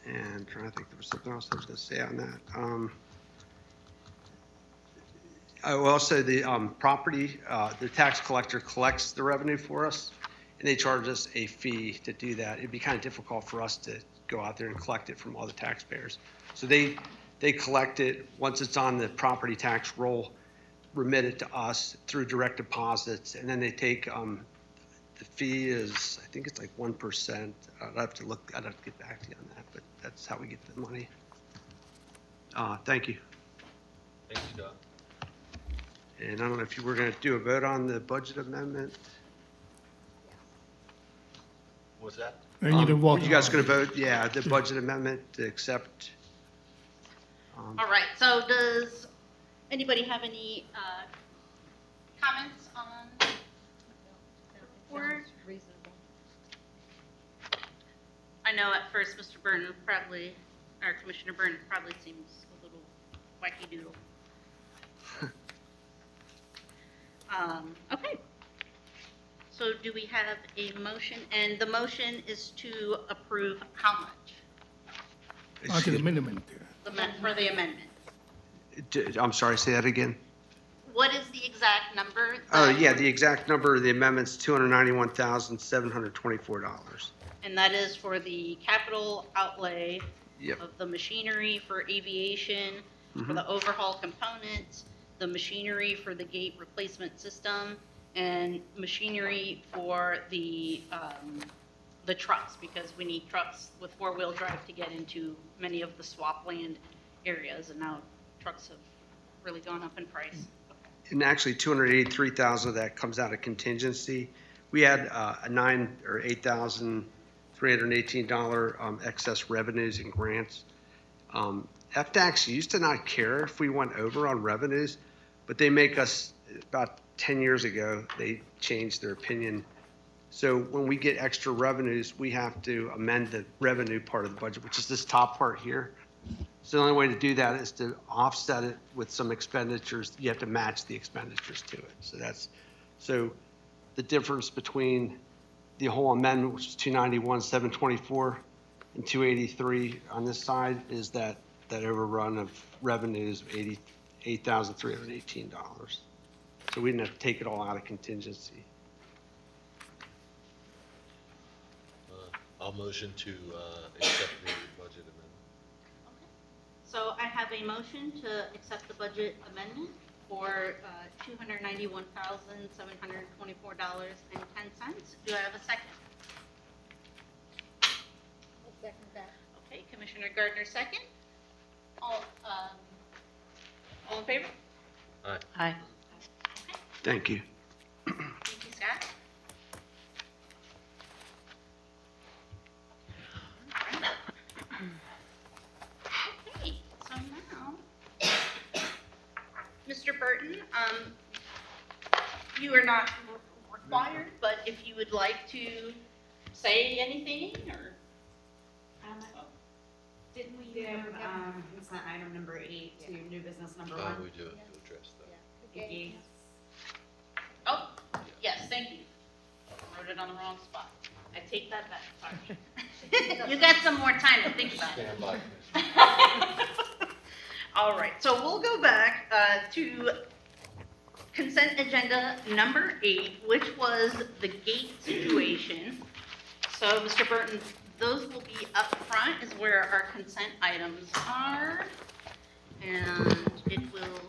And trying to think there was something else I was going to say on that. Also, the property, the tax collector collects the revenue for us, and they charge us a fee to do that. It'd be kind of difficult for us to go out there and collect it from all the taxpayers. So they collect it, once it's on the property tax roll, remit it to us through direct deposits, and then they take, the fee is, I think it's like 1%. I'd have to get back to you on that, but that's how we get the money. Thank you. Thanks, Scott. And I don't know if you were going to do a vote on the budget amendment. What's that? I need to vote. You guys going to vote? Yeah, the budget amendment to accept. All right, so does anybody have any comments on the report? Sounds reasonable. I know at first Mr. Burton probably, or Commissioner Burton probably seems a little wacky doodle. Okay. So do we have a motion? And the motion is to approve how much? Okay, the amendment. For the amendment. I'm sorry, say that again. What is the exact number? Oh, yeah, the exact number of the amendment's $291,724. And that is for the capital outlay Yep. of the machinery for aviation, for the overhaul components, the machinery for the gate replacement system, and machinery for the trucks, because we need trucks with four-wheel drive to get into many of the swampland areas, and now trucks have really gone up in price. And actually, 283,000 of that comes out of contingency. We had a $9,000 or $8,318 excess revenues and grants. FDAX used to not care if we went over on revenues, but they make us, about 10 years ago, they changed their opinion. So when we get extra revenues, we have to amend the revenue part of the budget, which is this top part here. So the only way to do that is to offset it with some expenditures. You have to match the expenditures to it. So the difference between the whole amendment, which is 291,724 and 283 on this side, is that overrun of revenues of $88,318. So we didn't have to take it all out of contingency. I'll motion to accept the budget amendment. So I have a motion to accept the budget amendment for $291,724.10. Do I have a second? I'll second that. Okay, Commissioner Gardner, second. All in favor? Aye. Thank you. Thank you, Scott. Okay, so now, Mr. Burton, you are not required, but if you would like to say anything, or? Didn't we move, consent item number 8 to new business number 1? We do it to address that. Gates. Oh, yes, thank you. I wrote it on the wrong spot. I take that back, sorry. You got some more time to think about it. Stand by. All right, so we'll go back to consent agenda number 8, which was the gate situation. So, Mr. Burton, those will be up front is where our consent items are. And it will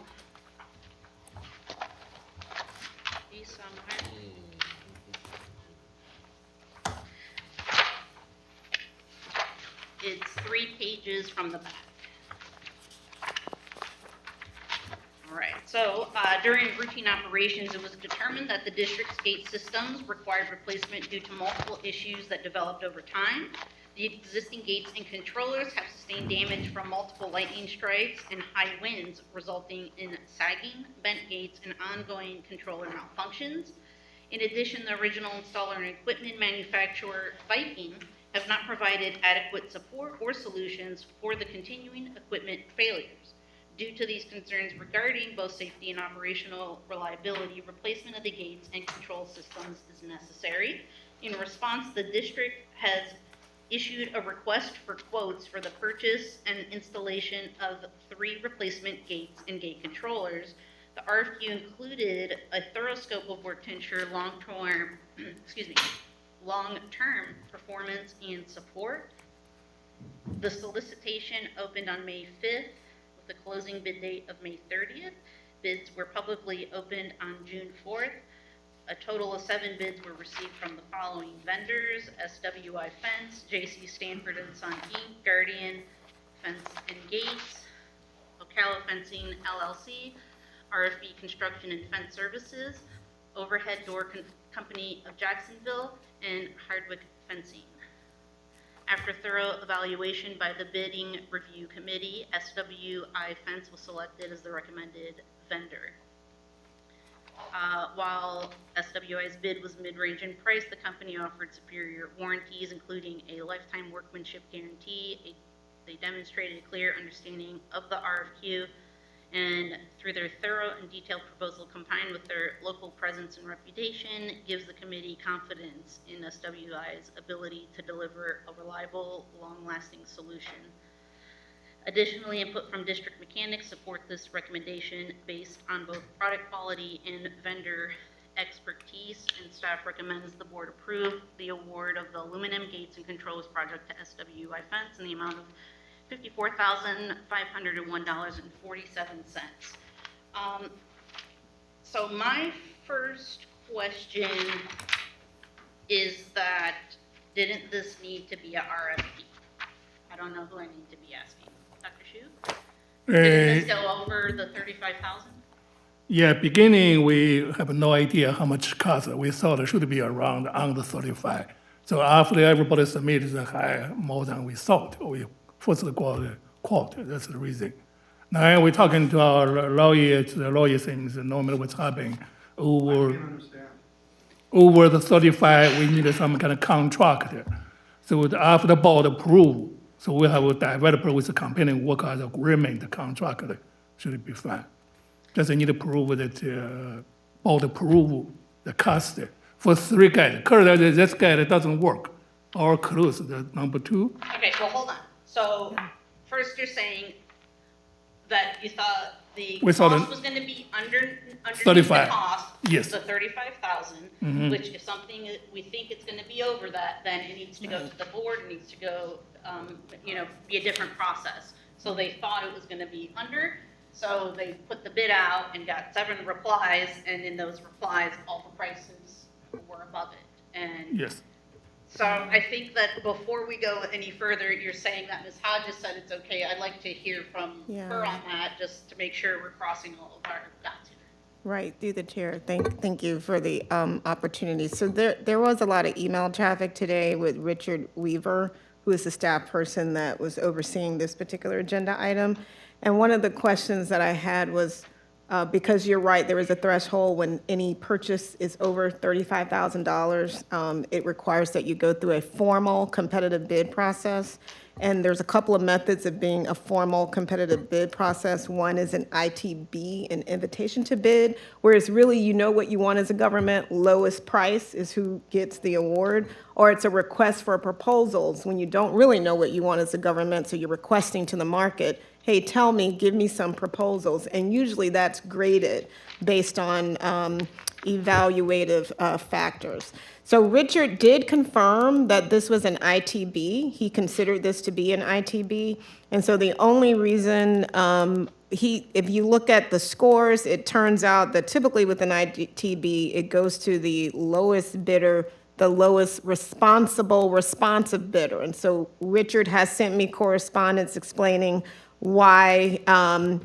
be somewhere. It's 3 pages from the back. All right, so during routine operations, it was determined that the district's gate systems required replacement due to multiple issues that developed over time. The existing gates and controllers have sustained damage from multiple lightning strikes and high winds, resulting in sagging, bent gates, and ongoing controller malfunctions. In addition, the original installer and equipment manufacturer, Viking, have not provided adequate support or solutions for the continuing equipment failures. Due to these concerns regarding both safety and operational reliability, replacement of the gates and control systems is necessary. In response, the district has issued a request for quotes for the purchase and installation of 3 replacement gates and gate controllers. The RFQ included a thorough scope of work to ensure long-term, long-term performance and support. The solicitation opened on May 5th with a closing bid date of May 30th. Bids were publicly opened on June 4th. A total of 7 bids were received from the following vendors: SWI Fence, JC Stanford and Son Inc., Guardian Fence and Gates, Ocala Fencing LLC, RFB Construction and Fence Services, Overhead Door Company of Jacksonville, and Hardwick Fencing. After thorough evaluation by the bidding review committee, SWI Fence was selected as the recommended vendor. While SWI's bid was mid-range in price, the company offered superior warranties, including a lifetime workmanship guarantee. They demonstrated a clear understanding of the RFQ, and through their thorough and detailed proposal combined with their local presence and reputation, gives the committee confidence in SWI's ability to deliver a reliable, long-lasting solution. Additionally, input from district mechanics support this recommendation based on both product quality and vendor expertise, and staff recommends the board approve the award of the aluminum gates and controls project to SWI Fence in the amount of $54,501.47. So my first question is that, didn't this need to be a RFP? I don't know who I need to be asking. Dr. Shu? Did this go over the 35,000? Yeah, beginning, we have no idea how much cost. We thought it should be around under 35. So after everybody submitted the high, more than we thought, we first got the quote. That's the reason. Now we're talking to our lawyers. The lawyer thinks normally what's happening over the 35, we need some kind of contract. So after the board approval, so we have a developer with a company work out agreement, the contract should be fine. Just need to prove that board approval, the cost for 3 guys. Currently, this guy doesn't work or close, the number 2. Okay, well, hold on. So first you're saying that you thought the We thought cost was going to be underneath 35. the cost, Yes. the 35,000, which if something we think it's going to be over that, then it needs to go to the board, it needs to go, be a different process. So they thought it was going to be under, so they put the bid out and got 7 replies, and in those replies, all the prices were above it. And Yes. so I think that before we go any further, you're saying that Ms. Hodges said it's okay. I'd like to hear from her on that, just to make sure we're crossing all of our dots here. Right, through the chair. Thank you for the opportunity. So there was a lot of email traffic today with Richard Weaver, who is the staff person that was overseeing this particular agenda item. And one of the questions that I had was, because you're right, there is a threshold when any purchase is over $35,000. It requires that you go through a formal competitive bid process. And there's a couple of methods of being a formal competitive bid process. One is an ITB, an invitation to bid, whereas really you know what you want as a government, lowest price is who gets the award. Or it's a request for proposals when you don't really know what you want as a government, so you're requesting to the market, hey, tell me, give me some proposals. And usually that's graded based on evaluative factors. So Richard did confirm that this was an ITB. He considered this to be an ITB. And so the only reason if you look at the scores, it turns out that typically with an ITB, it goes to the lowest bidder, the lowest responsive bidder. And so Richard has sent me correspondence explaining why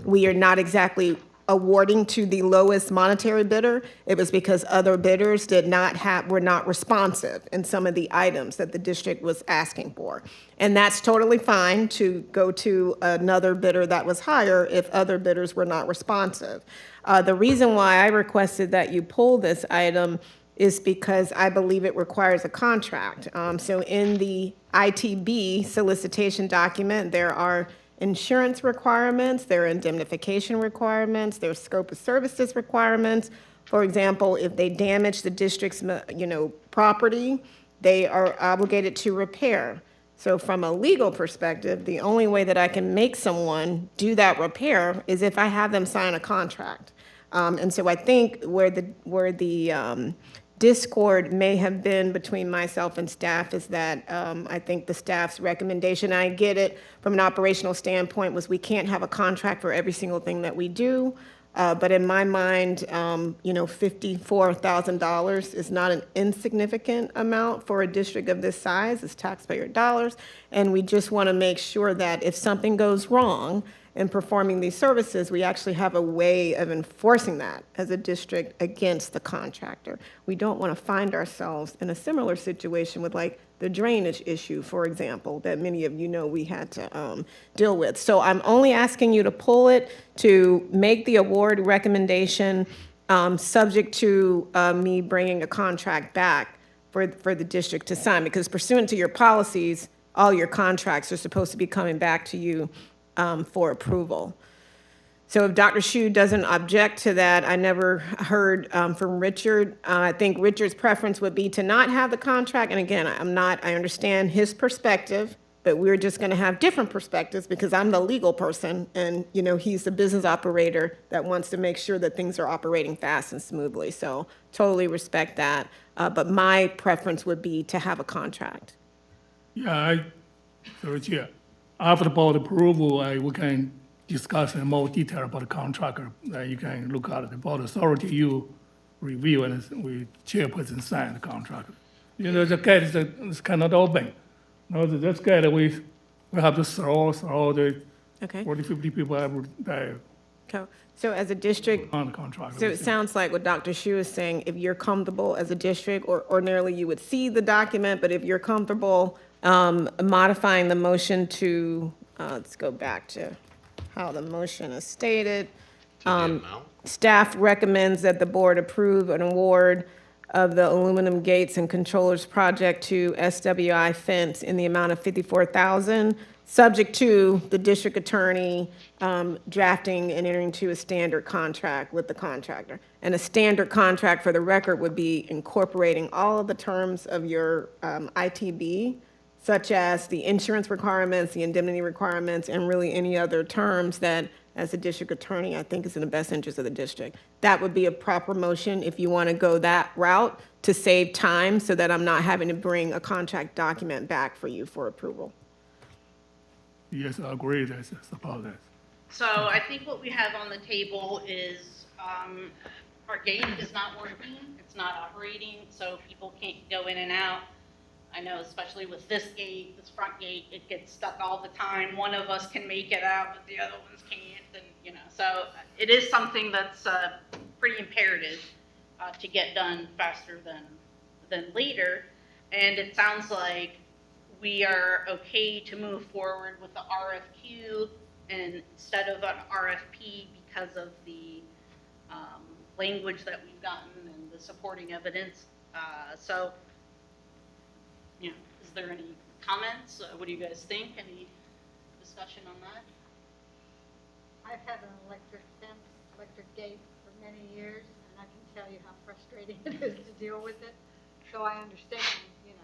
we are not exactly awarding to the lowest monetary bidder. It was because other bidders were not responsive in some of the items that the district was asking for. And that's totally fine to go to another bidder that was higher if other bidders were not responsive. The reason why I requested that you pull this item is because I believe it requires a contract. So in the ITB solicitation document, there are insurance requirements, there are indemnification requirements, there's scope of services requirements. For example, if they damage the district's, property, they are obligated to repair. So from a legal perspective, the only way that I can make someone do that repair is if I have them sign a contract. And so I think where the discord may have been between myself and staff is that I think the staff's recommendation, I get it from an operational standpoint, was we can't have a contract for every single thing that we do. But in my mind, $54,000 is not an insignificant amount for a district of this size. It's taxpayer dollars. And we just want to make sure that if something goes wrong in performing these services, we actually have a way of enforcing that as a district against the contractor. We don't want to find ourselves in a similar situation with like the drainage issue, for example, that many of you know we had to deal with. So I'm only asking you to pull it to make the award recommendation subject to me bringing a contract back for the district to sign, because pursuant to your policies, all your contracts are supposed to be coming back to you for approval. So if Dr. Shu doesn't object to that, I never heard from Richard. I think Richard's preference would be to not have the contract. And again, I understand his perspective, but we're just going to have different perspectives because I'm the legal person and, he's the business operator that wants to make sure that things are operating fast and smoothly. So totally respect that. But my preference would be to have a contract. Yeah, Chair, after the board approval, we can discuss in more detail about the contract. You can look at the board authority, you review, and we chairperson sign the contract. The gate is cannot open. This gate, we have to throw the Okay. 40, 50 people every day So as a district, on the contract. so it sounds like what Dr. Shu is saying, if you're comfortable as a district, or ordinarily you would see the document, but if you're comfortable modifying the motion to, let's go back to how the motion is stated. To the amount? Staff recommends that the board approve an award of the aluminum gates and controllers project to SWI Fence in the amount of $54,000, subject to the district attorney drafting and entering into a standard contract with the contractor. And a standard contract, for the record, would be incorporating all of the terms of your ITB, such as the insurance requirements, the indemnity requirements, and really any other terms that, as a district attorney, I think is in the best interest of the district. That would be a proper motion if you want to go that route to save time so that I'm not having to bring a contract document back for you for approval. Yes, I agree, that's about that. So I think what we have on the table is our gate is not working, it's not operating, so people can't go in and out. I know especially with this gate, this front gate, it gets stuck all the time. One of us can make it out, but the other ones can't, and so it is something that's pretty imperative to get done faster than later. And it sounds like we are okay to move forward with the RFQ instead of an RFP because of the language that we've gotten and the supporting evidence. So, is there any comments? What do you guys think? Any discussion on that? I've had an electric gate for many years, and I can tell you how frustrating it is to deal with it. So I understand, you're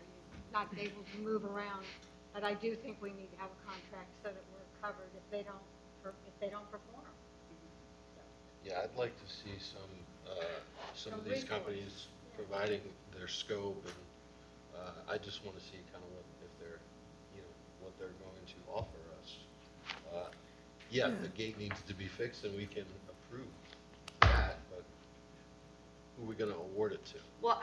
not able to move around, but I do think we need to have a contract so that we're covered if they don't perform. Yeah, I'd like to see some of these companies providing their scope, and I just want to see kind of what they're going to offer us. The gate needs to be fixed, and we can approve that, but who are we going to award it to? Well,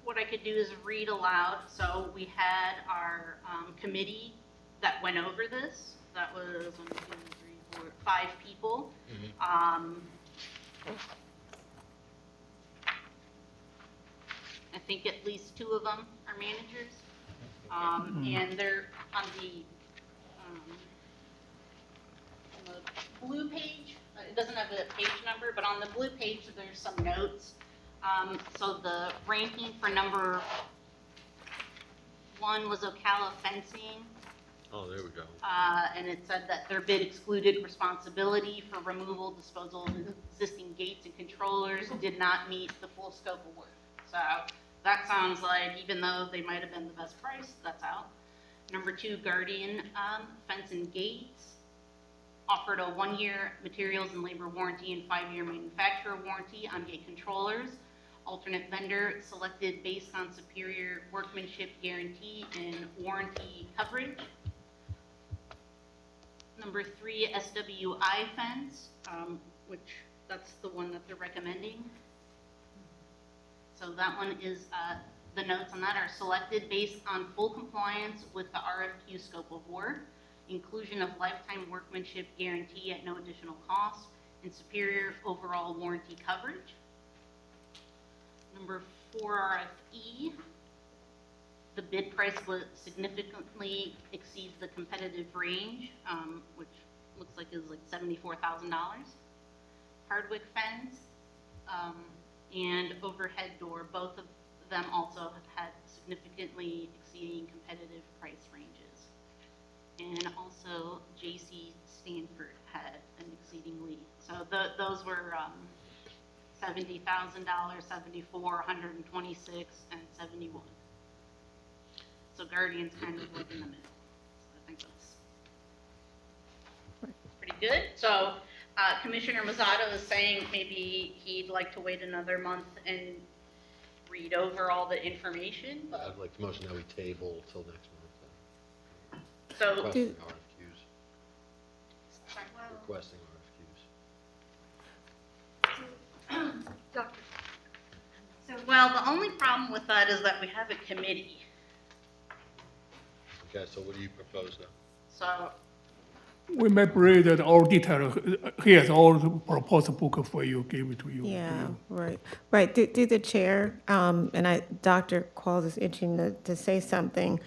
what I could do is read aloud. So we had our committee that went over this. That was 1, 2, 3, 4, 5 people. I think at least 2 of them are managers. And they're on the blue page. It doesn't have a page number, but on the blue page, there's some notes. So the ranking for number 1 was Ocala Fencing. Oh, there we go. And it said that their bid excluded responsibility for removal, disposal of existing gates and controllers, did not meet the full scope of work. So that sounds like, even though they might have been the best price, that's out. Number 2, Guardian Fence and Gates. offered a 1-year materials and labor warranty and 5-year manufacturer warranty on gate controllers. Alternate vendor selected based on superior workmanship guarantee and warranty coverage. Number 3, SWI fence, which that's the one that they're recommending. So that one is, the notes on that are selected based on full compliance with the RFQ scope of work, inclusion of lifetime workmanship guarantee at no additional cost, and superior overall warranty coverage. Number 4, RFE, the bid price was significantly exceeds the competitive range, which looks like is like $74,000. Hardwick fence and overhead door, both of them also have had significantly exceeding competitive price ranges. And also J.C. Stanford had an exceedingly, so those were $70,000, $74,000, $126,000, and $71,000. So Guardian's kind of like in the middle. So I think that's pretty good. So Commissioner Mazzato is saying maybe he'd like to wait another month and read over all the information. I'd like to motion that we table till next month. So Requesting RFQs. Requesting RFQs. Doctor, well, the only problem with that is that we have a committee. Okay, so what do you propose now? So We may bring that all detail, he has all the proposal book for you, give it to you. Yeah, right, right, through the chair, and Dr. Qualls is itching to say something.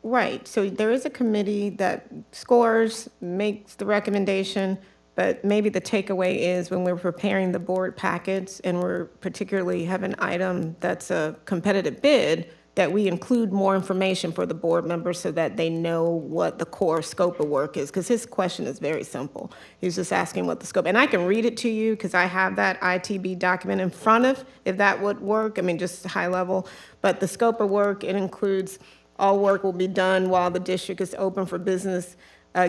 Right, so there is a committee that scores, makes the recommendation, but maybe the takeaway is when we're preparing the board packets and we're particularly have an item that's a competitive bid, that we include more information for the board members so that they know what the core scope of work is, because his question is very simple. He's just asking what the scope, and I can read it to you because I have that ITB document in front of, if that would work, I mean, just high level. But the scope of work, it includes all work will be done while the district is open for business,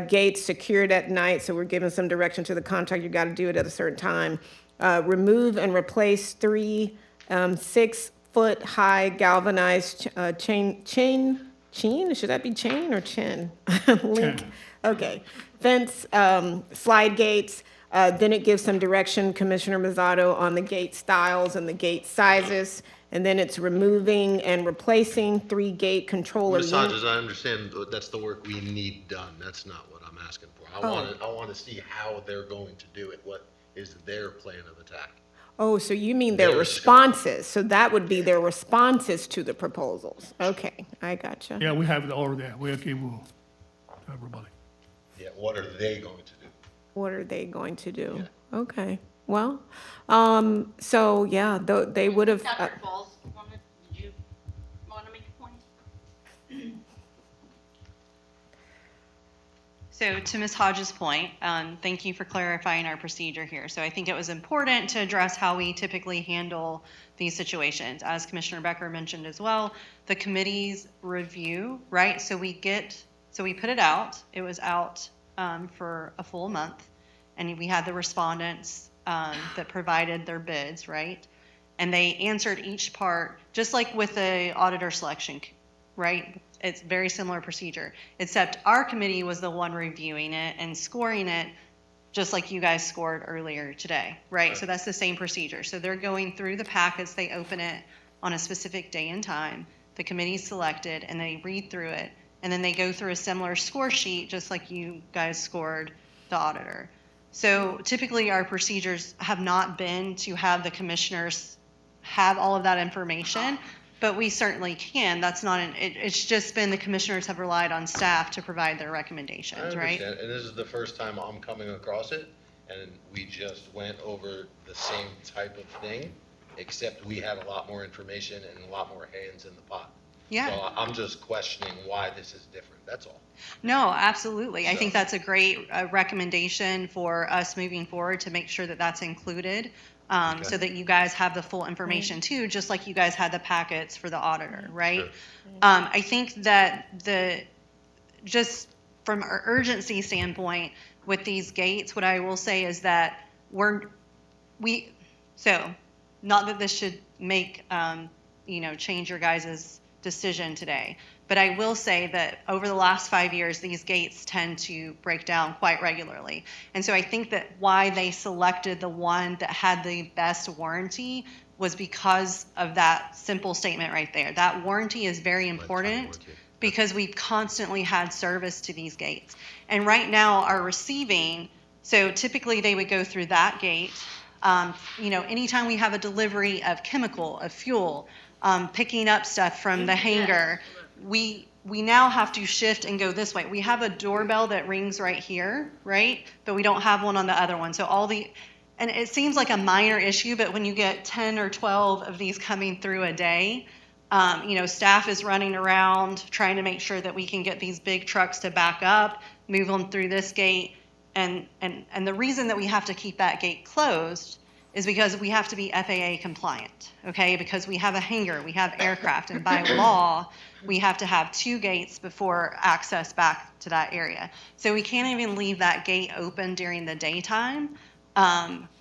gates secured at night, so we're giving some direction to the contractor, you gotta do it at a certain time. Remove and replace 3 6-foot-high galvanized chain, should that be chain or chin? Link, okay. Fence, slide gates, then it gives some direction, Commissioner Mazzato, on the gate styles and the gate sizes. And then it's removing and replacing 3 gate controller Ms. units. Hodges, I understand that's the work we need done. That's not what I'm asking for. I want to see how they're going to do it. What is their plan of attack? Oh, so you mean their Their responses, so that would be their responses to the proposals. Okay, I gotcha. Yeah, we have it all there, we'll give to everybody. Yeah, what are they going to do? What are they going to do? Yeah. Okay, well, so, yeah, they would have, Dr. Falls, did you want to make a point? So to Ms. Hodges' point, thank you for clarifying our procedure here. So I think it was important to address how we typically handle these situations. As Commissioner Becker mentioned as well, the committee's review, right? So we put it out. It was out for a full month, and we had the respondents that provided their bids, right? And they answered each part, just like with the auditor selection, right? It's very similar procedure, except our committee was the one reviewing it and scoring it, just like you guys scored earlier today, right? So that's the same procedure. So they're going through the packets, they open it on a specific day and time, the committee's selected, and they read through it, and then they go through a similar score sheet, just like you guys scored the auditor. So typically our procedures have not been to have the commissioners have all of that information, but we certainly can. That's not it's just been the commissioners have relied on staff to provide their recommendations, I right? understand, and this is the first time I'm coming across it, and we just went over the same type of thing, except we had a lot more information and a lot more hands in the pot. Yeah. So I'm just questioning why this is different, that's all. No, absolutely. I think So- that's a great recommendation for us moving forward to make sure that that's included, so that you guys have the full information too, just like you guys had the packets for the auditor, right? Sure. I think that just from an urgency standpoint with these gates, what I will say is that so not that this should make, change your guys' decision today, but I will say that over the last 5 years, these gates tend to break down quite regularly. And so I think that why they selected the one that had the best warranty was because of that simple statement right there. That warranty is very important because we've constantly had service to these gates. And right now, our receiving, so typically they would go through that gate. Anytime we have a delivery of chemical, of fuel, picking up stuff from the hangar, we now have to shift and go this way. We have a doorbell that rings right here, right? But we don't have one on the other one. So and it seems like a minor issue, but when you get 10 or 12 of these coming through a day, staff is running around trying to make sure that we can get these big trucks to back up, move them through this gate. And the reason that we have to keep that gate closed is because we have to be FAA compliant, okay? Because we have a hangar, we have aircraft, and by law, we have to have 2 gates before access back to that area. So we can't even leave that gate open during the daytime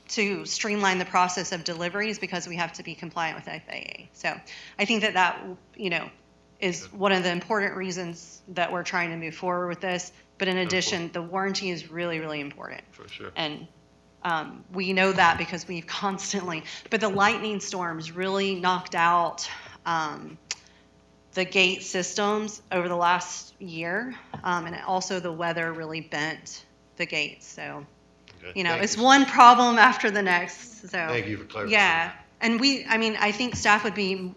to streamline the process of deliveries because we have to be compliant with FAA. So I think that is one of the important reasons that we're trying to move forward with this. But in addition, the warranty is really, really important. For sure. And we know that because we've but the lightning storms really knocked out the gate systems over the last year. And also the weather really bent the gates. So, Okay. Thank it's you. one problem after the next. So, Thank you for clarifying. yeah. And I think staff would be,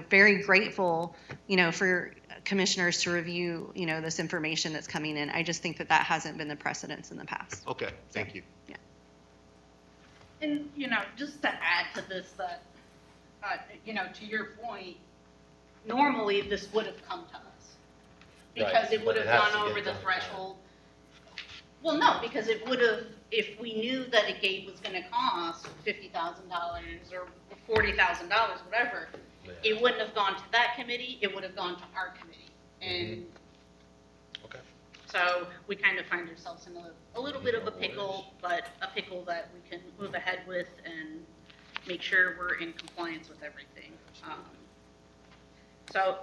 very grateful, for commissioners to review, this information that's coming in. I just think that hasn't been the precedence in the past. Okay, thank you. Yeah. And, just to add to this, that, to your point, normally this would have come to us. Because Right, it would but have it has to gone get over the done. threshold. Well, no, because it would have, if we knew that a gate was gonna cost $50,000 or $40,000, whatever, it wouldn't have gone to that committee, it would have gone to our committee. And Okay. so we kind of find ourselves in a little bit of a pickle, but a pickle that we can move ahead with and make sure we're in compliance with everything. So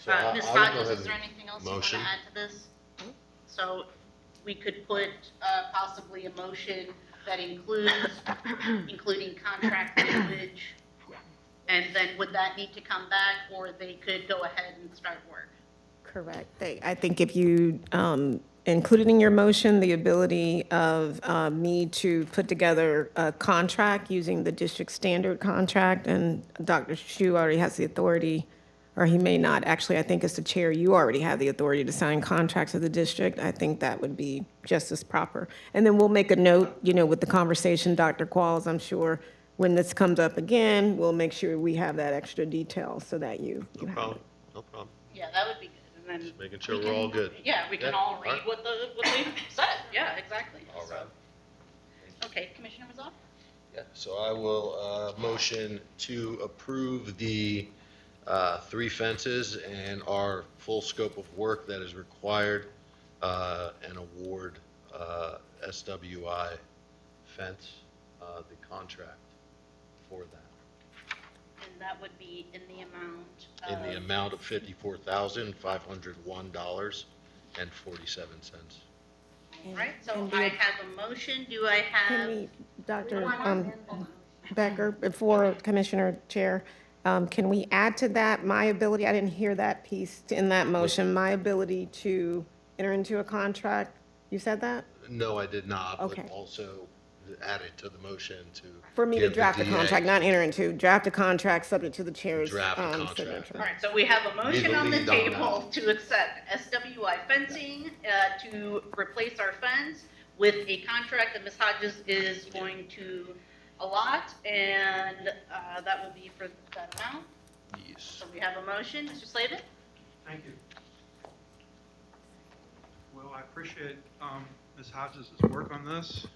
Ms. I would go Hodges, ahead is there and anything else you want to motion. add to this? So we could put possibly a motion that including contract language, and then would that need to come back, or they could go ahead and start work? Correct. I think if you included in your motion the ability of me to put together a contract using the district standard contract, and Dr. Shu already has the authority, or he may not. Actually, I think as the chair, you already have the authority to sign contracts with the district. I think that would be just as proper. And then we'll make a note, with the conversation, Dr. Qualls, I'm sure, when this comes up again, we'll make sure we have that extra detail so that you No have problem, it. no problem. Yeah, that would be good, and then. Just making sure we we're can- all good. Yeah, we can Yeah, all all read right. what they said, yeah, exactly. All So- right. Okay, Commissioner Mazzal? Yeah, so I will motion to approve the 3 fences and our full scope of work that is required, and award SWI fence, the contract for that, And that would be in the amount of. in the amount of $54,501.47. All right, so And I have a motion, do I Can have? we, Dr. Why not amend the motion? Becker, before Commissioner Chair, can we add to that my ability, I didn't hear that piece in that motion, my ability to enter into a contract? You said that? No, I did not, but Okay. also added to the motion to. For me to give the draft a DA contract, not enter into, draft a contract subject to the chair's Draft a contract. signature. All right, so we have a motion on the Lead on table that. to accept SWI fencing, to replace our fence with a contract that Ms. Hodges is going to allot, and that will be for that amount. Yes. So we have a motion, Mr. Slavin? Thank you. Well, I appreciate Ms. Hodges' work on this.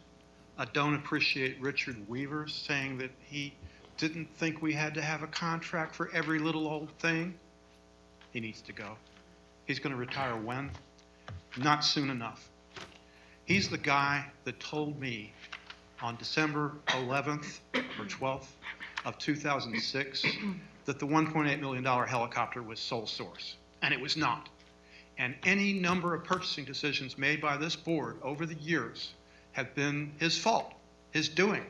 I don't appreciate Richard Weaver saying that he didn't think we had to have a contract for every little old thing. He needs to go. He's going to retire when? not soon enough. He's the guy that told me on December 11th or 12th of 2006 that the $1.8 million helicopter was sole source, and it was not. And any number of purchasing decisions made by this board over the years have been his fault, his doing,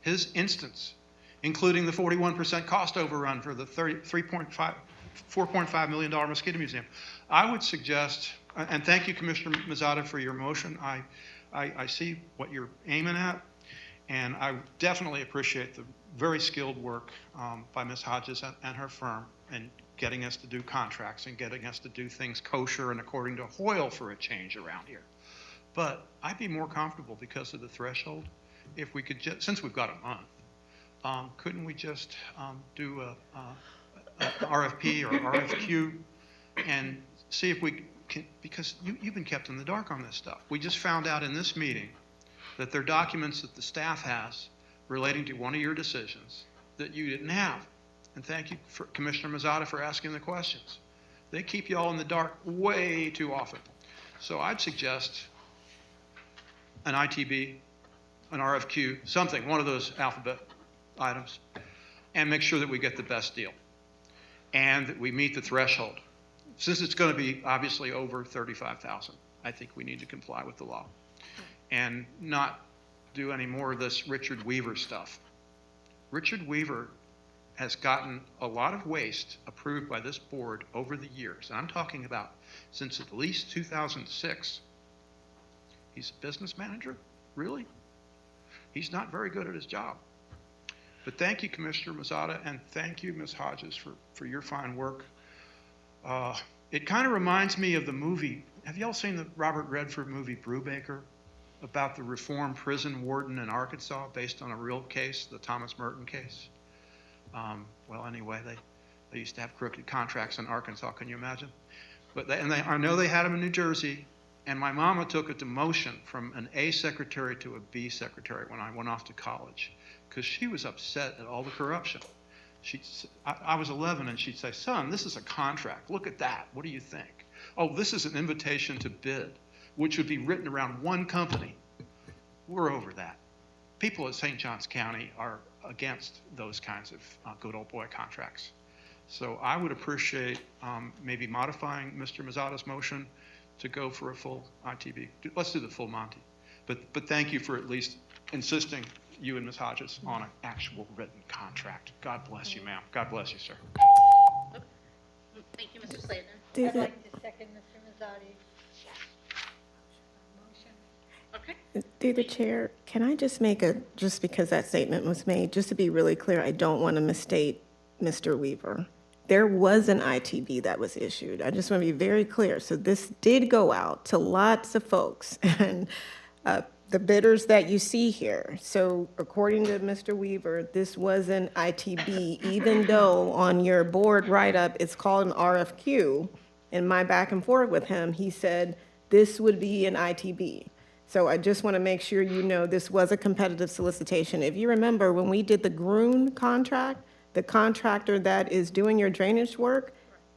his instance, including the 41% cost overrun for the $4.5 million mosquito museum. I would suggest, and thank you, Commissioner Mazzata, for your motion. I see what you're aiming at, and I definitely appreciate the very skilled work by Ms. Hodges and her firm in getting us to do contracts and getting us to do things kosher and according to Hoyle for a change around here. But I'd be more comfortable because of the threshold if we could just, since we've got a month, couldn't we just do a RFP or RFQ and see if we can, because you've been kept in the dark on this stuff. We just found out in this meeting that there are documents that the staff has relating to one of your decisions that you didn't have. And thank you, Commissioner Mazzata, for asking the questions. They keep you all in the dark way too often. So I'd suggest an ITB, an RFQ, something, one of those alphabet items, and make sure that we get the best deal and that we meet the threshold. Since it's going to be obviously over 35,000, I think we need to comply with the law and not do any more of this Richard Weaver stuff. Richard Weaver has gotten a lot of waste approved by this board over the years. And I'm talking about since at least 2006. He's a business manager? Really? He's not very good at his job. But thank you, Commissioner Mazzata, and thank you, Ms. Hodges, for your fine work. It kind of reminds me of the movie. Have y'all seen the Robert Redford movie Brubaker about the reformed prison warden in Arkansas based on a real case, the Thomas Merton case? Well, anyway, they used to have crooked contracts in Arkansas. Can you imagine? I know they had them in New Jersey, and my mama took a demotion from an A secretary to a B secretary when I went off to college because she was upset at all the corruption. I was 11, and she'd say, "Son, this is a contract. Look at that. What do you think? Oh, this is an invitation to bid, which would be written around one company." We're over that. People at St. Johns County are against those kinds of good old boy contracts. So I would appreciate maybe modifying Mr. Mazzata's motion to go for a full ITB. Let's do the full Monty. But thank you for at least insisting, you and Ms. Hodges, on an actual written contract. God bless you, ma'am. God bless you, sir. Thank you, Mr. Slavin. I'd like to second Mr. Mazzotti's motion. Okay. Through the chair, can I just make just because that statement was made, just to be really clear, I don't want to misstate Mr. Weaver. There was an ITB that was issued. I just want to be very clear. So this did go out to lots of folks and the bidders that you see here. So according to Mr. Weaver, this was an ITB, even though on your board write-up, it's called an RFQ. In my back and forth with him, he said this would be an ITB. So I just want to make sure you know this was a competitive solicitation. If you remember, when we did the Groon contract, the contractor that is doing your drainage work,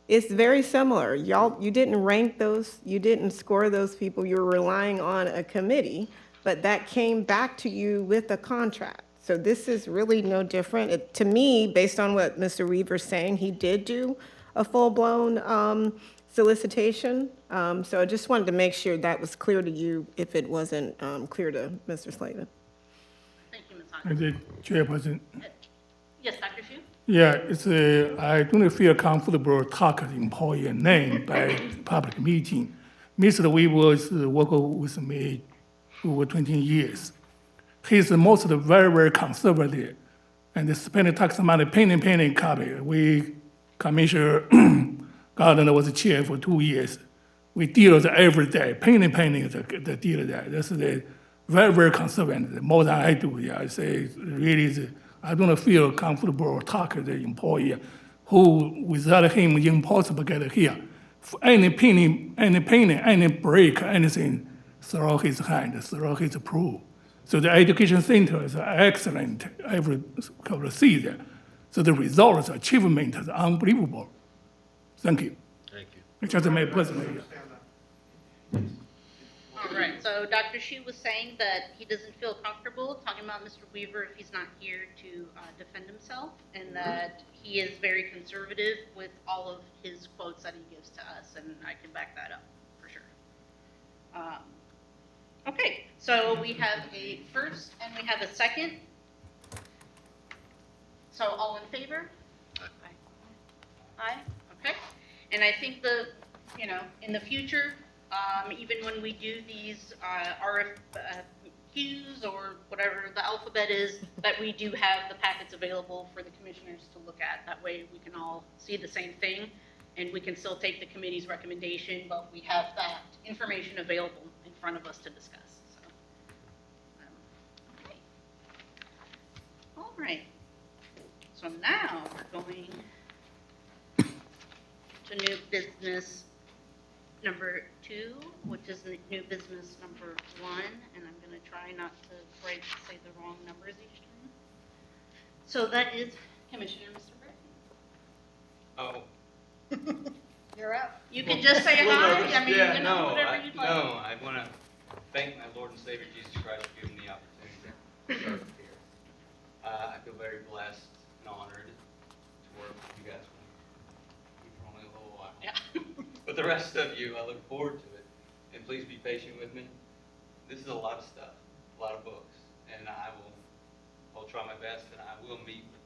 it's very similar. You didn't rank those, you didn't score those people, you were relying on a committee, but that came back to you with a contract. So this is really no different. To me, based on what Mr. Weaver's saying, he did do a full-blown solicitation. So I just wanted to make sure that was clear to you if it wasn't clear to Mr. Slavin. Thank you, Ms. And Hodges. the chairperson. Yes, Dr. Hsu? Yeah, I don't feel comfortable talking employee name by public meeting. Mr. Weaver is working with me over 20 years. He's mostly very, very conservative and spending tax money, penny copy. We, Commissioner Gardner was chair for 2 years. We deal with it every day, penny the deal there. That's the very, very conservative, more than I do. Yeah, I say really, I don't feel comfortable talking to the employee who, without him, impossible get here. For any penny, any break, anything, throw his hand, throw his approval. So the education center is excellent, every couple of see there. So the results, achievement is unbelievable. Thank you. Thank you. It's just my personal. All right, so Dr. Shu was saying that he doesn't feel comfortable talking about Mr. Weaver if he's not here to defend himself, and that he is very conservative with all of his quotes that he gives to us, and I can back that up for sure. Okay, so we have a first and we have a second. So all in favor? Aye, okay. And I think in the future, even when we do these RFQs or whatever the alphabet is, that we do have the packets available for the commissioners to look at. That way we can all see the same thing, and we can still take the committee's recommendation, but we have that information available in front of us to discuss. So, okay. All right. So now we're going to new business number 2, which is new business number 1, and I'm going to try not to say the wrong numbers each time. So that is Commissioner Mr. Britton. Oh. You're up. You can just say hi. I mean, Yeah, you know, no, whatever you'd like. No, I want to thank my Lord and Savior Jesus Christ for giving me the opportunity to serve here. I feel very blessed and honored to work with you guys for only a little while. Yeah. But the rest of you, I look forward to it. And please be patient with me. This is a lot of stuff, a lot of books, and I'll try my best, and I will meet with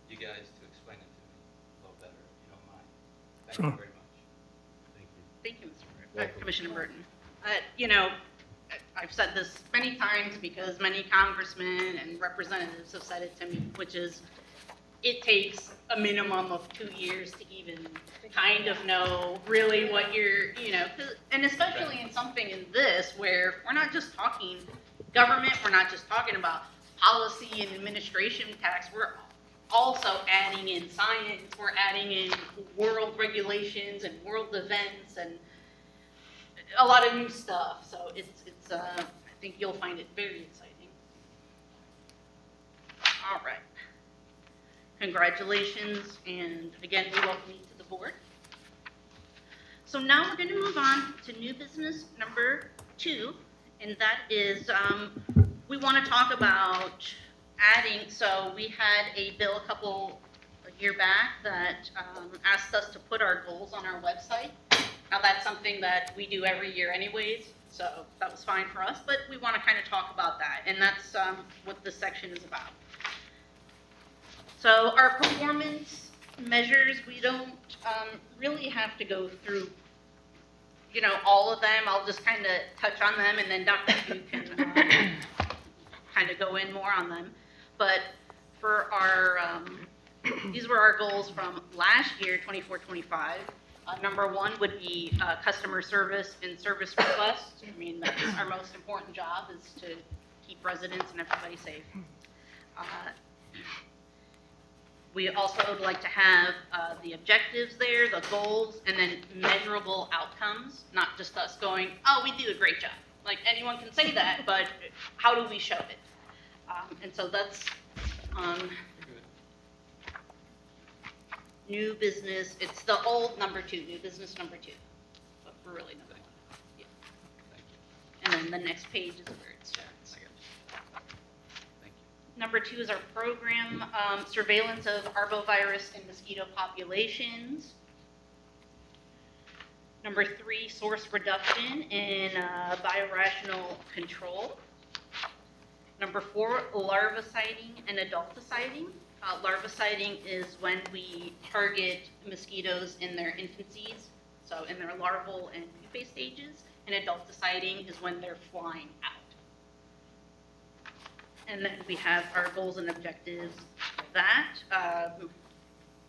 you guys to explain it to me a little better, if you don't mind. Thank you very much. Thank you, Mr. Burton. Commissioner Burton. You know, I've said this many times because many congressmen and representatives have said it to me, which is it takes a minimum of 2 years to even kind of know really what you're, and especially in something in this where we're not just talking government, we're not just talking about policy and administration tax, we're also adding in science, we're adding in world regulations and world events and a lot of new stuff. So it's I think you'll find it very exciting. All right. Congratulations, and again, we welcome you to the board. So now we're going to move on to new business number 2, and that is we want to talk about adding, so we had a bill a year back that asked us to put our goals on our website. Now that's something that we do every year anyways, so that was fine for us, but we want to kind of talk about that, and that's what this section is about. So our performance measures, we don't really have to go through, all of them. I'll just kind of touch on them, and then Dr. Yu can kind of go in more on them. But for our, these were our goals from last year, 24-25. Number 1 would be customer service and service requests. I mean, that's our most important job, is to keep residents and everybody safe. We also would like to have the objectives there, the goals, and then measurable outcomes, not just us going, oh, we do a great job. Like, anyone can say that, but how do we show it? And so that's new business. It's the old number 2, new business number 2, but we're really number 1. Yeah. And then the next page is where it starts. Number 2 is our program, surveillance of arbovirus and mosquito populations. Number 3, source reduction in biorational control. Number 4, larviciding and adulticiding. Larviciding is when we target mosquitoes in their infancies, so in their larval and pupae stages, and adulticiding is when they're flying out. And then we have our goals and objectives for that.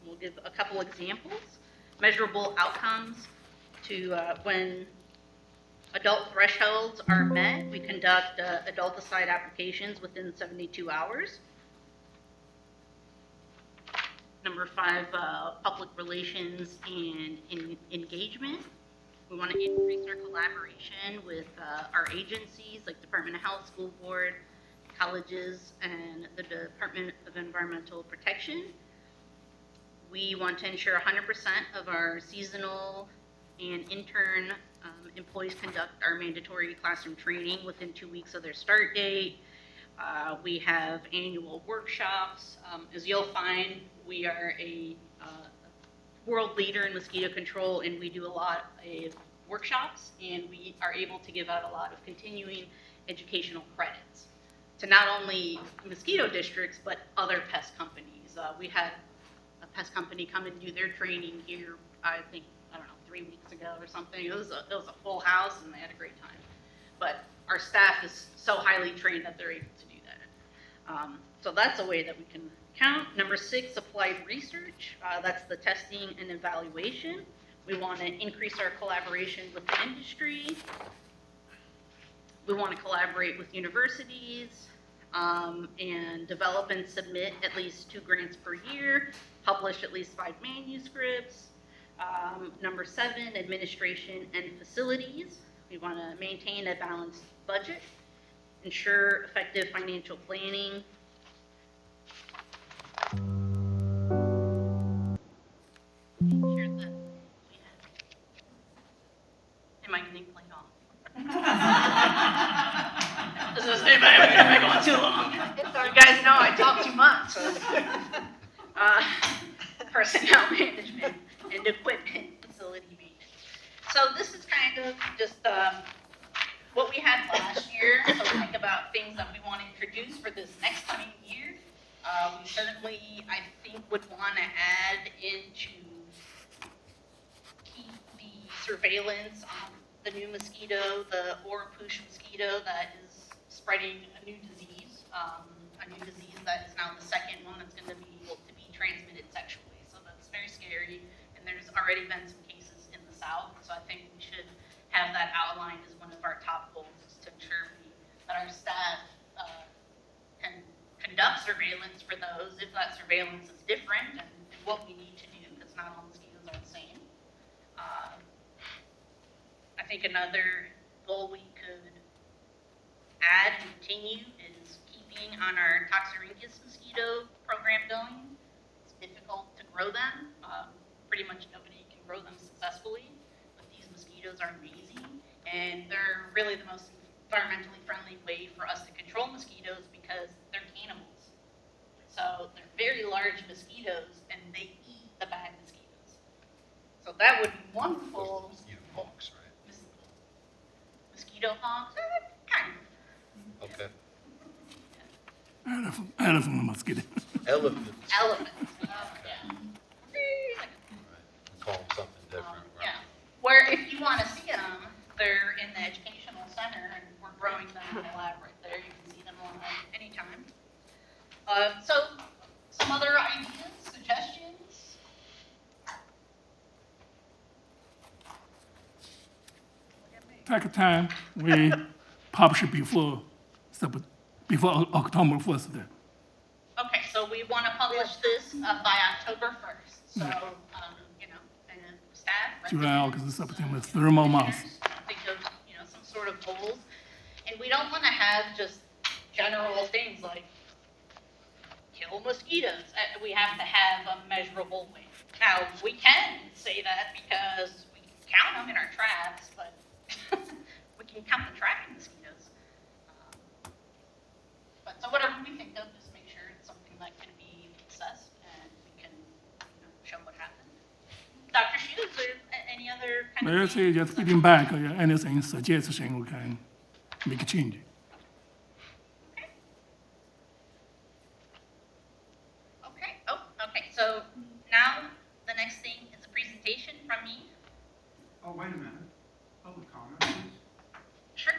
We'll give a couple examples. Measurable outcomes to when adult thresholds are met, we conduct adulticide applications within 72 hours. Number 5, public relations and engagement. We want to increase our collaboration with our agencies like Department of Health, School Board, colleges, and the Department of Environmental Protection. We want to ensure 100% of our seasonal and intern Employees conduct our mandatory classroom training within 2 weeks of their start date. We have annual workshops. As you'll find, we are a world leader in mosquito control, and we do a lot of workshops, and we are able to give out a lot of continuing educational credits to not only mosquito districts, but other pest companies. We had a pest company come and do their training here, I think, 3 weeks ago or something. It was a full house, and they had a great time. But our staff is so highly trained that they're able to do that. So that's a way that we can count. Number 6, applied research. That's the testing and evaluation. We want to increase our collaboration with the industry. We want to collaborate with universities and develop and submit at least 2 grants per year, publish at least 5 manuscripts. Number 7, administration and facilities. We want to maintain a balanced budget, ensure effective financial planning. Hear the, am I getting played off? This is am I going too long? You guys know I talk too much. Personnel management and equipment facility maintenance. So this is kind of just what we had last year. So think about things that we want to introduce for this next coming year. We certainly, I think, would want to add into keep the surveillance on the new mosquito, the Oropouche mosquito that is spreading a new disease that is now the second one that's going to be able to be transmitted sexually. So that's very scary. And there's already been some cases in the South, so I think we should have that outlined as one of our top goals, is to ensure that our staff can conduct surveillance for those, if that surveillance is different, and what we need to do, because not all mosquitoes are the same. I think another goal we could add and continue is keeping on our Toxorhynchus mosquito program going. It's difficult to grow them. Pretty much nobody can grow them successfully, but these mosquitoes are amazing, and they're really the most environmentally friendly way for us to control mosquitoes because they're cannibals. So they're very large mosquitoes, and they eat the bad mosquitoes. So that would be wonderful. Mosquito hawks, right? Mosquito hawks, kind of. Okay. Elephant mosquito. Elephants. Elephants. Yeah. Right. We call them something different, right? Yeah. Where if you want to see them, they're in the educational center, and we're growing them in the lab right there. You can see them live anytime. So some other ideas, suggestions? Take a time, we publish before October 1st. Okay, so we want to publish this by October 1st. So, and staff. July, August, September, 3 more months. Think of, some sort of goals. And we don't want to have just general things like kill mosquitoes. We have to have a measurable way. Now, we can say that because we can count them in our traps, but we can count the trapping mosquitoes. But so whatever we think of, just make sure it's something that can be assessed and we can show what happened. Dr. Shields, or any other kind of Let's say just feedback, anything, suggestion, we can make a change. Okay. So now the next thing is a presentation from me. Oh, wait a minute. Public comment, please. Sure.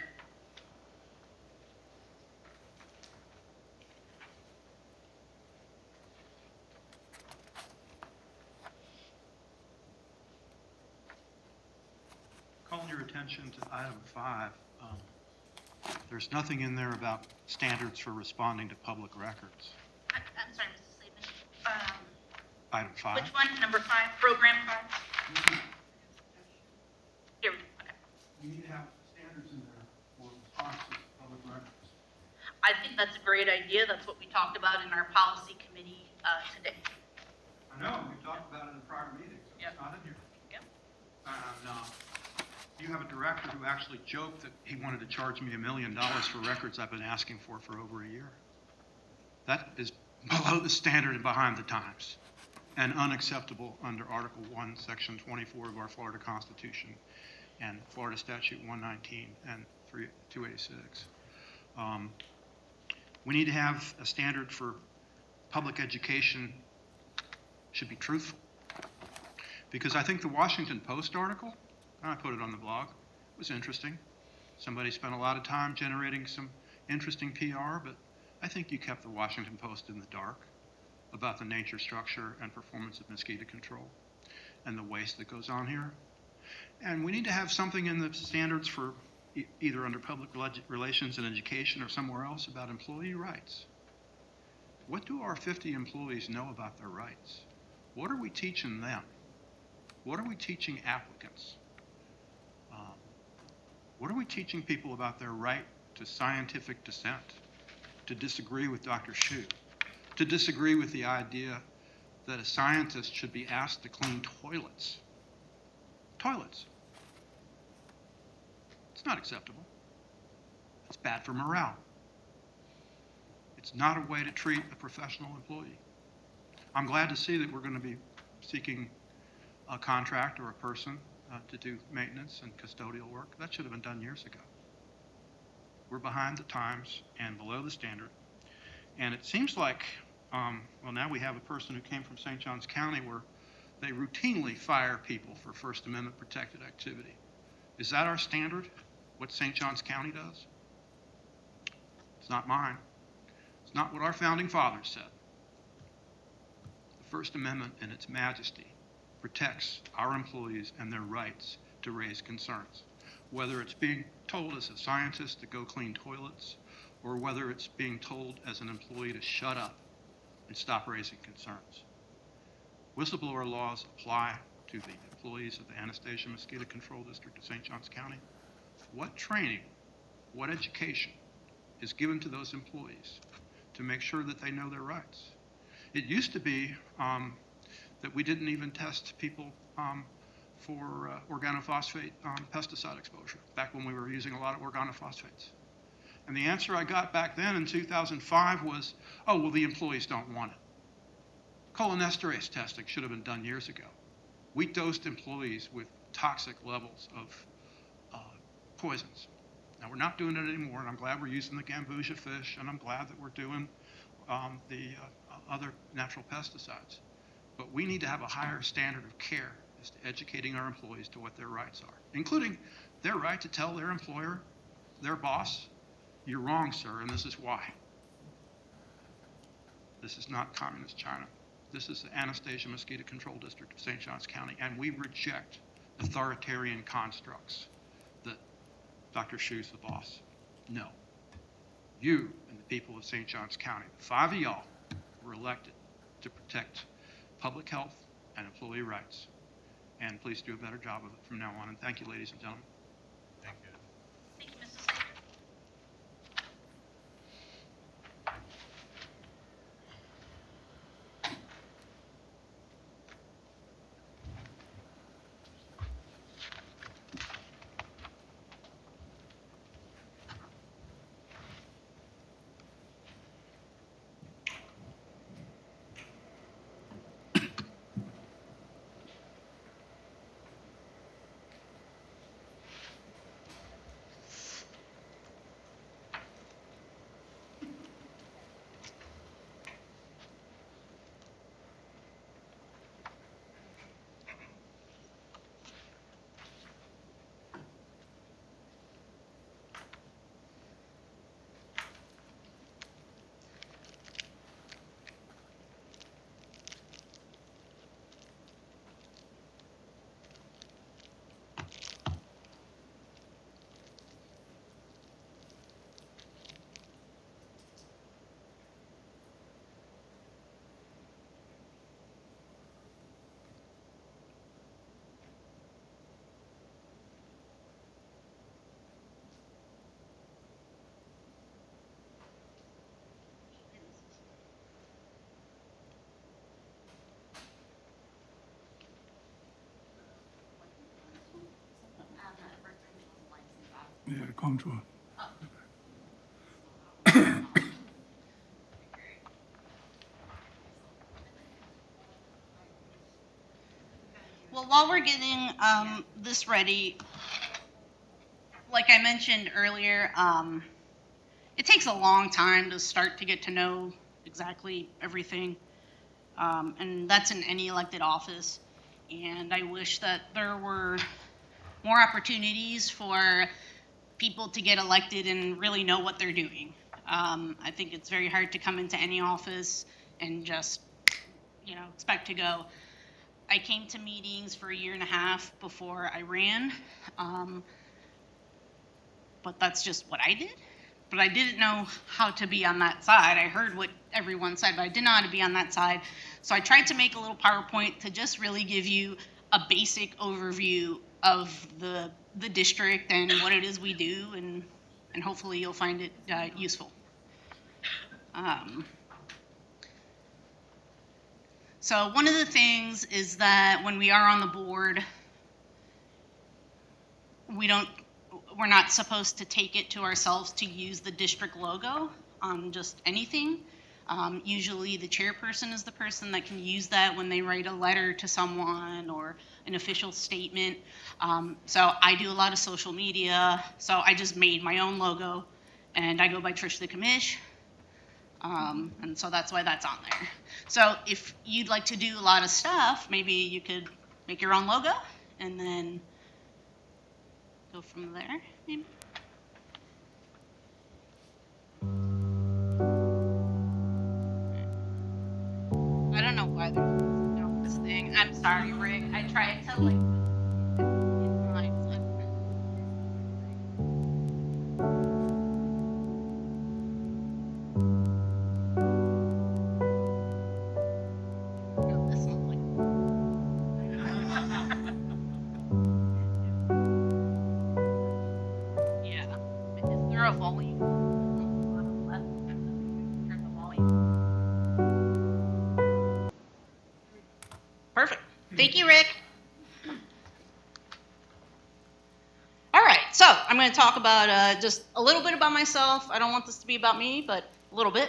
Calling your attention to item 5. There's nothing in there about standards for responding to public records. I'm sorry, Mrs. Saban. Item 5. Which one? Number 5, program 5? Here we go. Okay. We need to have standards in there for responses to public records. I think that's a great idea. That's what we talked about in our policy committee today. I know, we talked about it in prior meetings. Yep. It's not in here. Yep. No. You have a director who actually joked that he wanted to charge me $1 million for records I've been asking for over a year. That is below the standard and behind the times, and unacceptable under Article 1, Section 24 of our Florida Constitution and Florida Statute 119 and 286. We need to have a standard for public education should be truthful. Because I think the Washington Post article, and I put it on the blog, was interesting. Somebody spent a lot of time generating some interesting PR, but I think you kept the Washington Post in the dark about the nature, structure, and performance of mosquito control and the waste that goes on here. And we need to have something in the standards for either under public relations and education or somewhere else about employee rights. What do our 50 employees know about their rights? What are we teaching them? What are we teaching applicants? What are we teaching people about their right to scientific dissent, to disagree with Dr. Hsu, to disagree with the idea that a scientist should be asked to clean toilets? Toilets. It's not acceptable. It's bad for morale. It's not a way to treat a professional employee. I'm glad to see that we're going to be seeking a contract or a person to do maintenance and custodial work. That should have been done years ago. We're behind the times and below the standard. And it seems like, well, now we have a person who came from St. Johns County where they routinely fire people for First Amendment protected activity. Is that our standard, what St. Johns County does? It's not mine. It's not what our founding fathers said. The First Amendment in its majesty protects our employees and their rights to raise concerns, whether it's being told as a scientist to go clean toilets or whether it's being told as an employee to shut up and stop raising concerns. Whistleblower laws apply to the employees of the Anastasia Mosquito Control District of St. Johns County. What training, what education is given to those employees to make sure that they know their rights? It used to be that we didn't even test people for organophosphate pesticide exposure, back when we were using a lot of organophosphates. And the answer I got back then in 2005 was, oh, well, the employees don't want it. Cholinesterase testing should have been done years ago. We dosed employees with toxic levels of poisons. Now, we're not doing it anymore, and I'm glad we're using the gambusia fish, and I'm glad that we're doing the other natural pesticides. But we need to have a higher standard of care as to educating our employees to what their rights are, including their right to tell their employer, their boss, you're wrong, sir, and this is why. This is not communist China. This is the Anastasia Mosquito Control District of St. Johns County, and we reject authoritarian constructs that Dr. Hsu's the boss. No. You and the people of St. Johns County, the 5 of y'all, were elected to protect public health and employee rights. And please do a better job of it from now on. And thank you, ladies and gentlemen. Thank you. Thank you, Mrs. Slater. Yeah, control. Well, while we're getting this ready, like I mentioned earlier, it takes a long time to start to get to know exactly everything, and that's in any elected office. And I wish that there were more opportunities for people to get elected and really know what they're doing. I think it's very hard to come into any office and just, expect to go. I came to meetings for a year and a half before I ran, but that's just what I did. But I didn't know how to be on that side. I heard what everyone said, but I didn't know how to be on that side. So I tried to make a little PowerPoint to just really give you a basic overview of the district and what it is we do, and hopefully you'll find it useful. So one of the things is that when we are on the board, we're not supposed to take it to ourselves to use the district logo on just anything. Usually the chairperson is the person that can use that when they write a letter to someone or an official statement. So I do a lot of social media, so I just made my own logo, and I go by Trish the Commish. And so that's why that's on there. So if you'd like to do a lot of stuff, maybe you could make your own logo and then go from there, maybe. I don't know why there's no this thing. I'm sorry, Rick. I tried to like. Yeah. Is there a volume? Turn the volume. Perfect. Thank you, Rick. All right, so I'm going to talk about just a little bit about myself. I don't want this to be about me, but a little bit.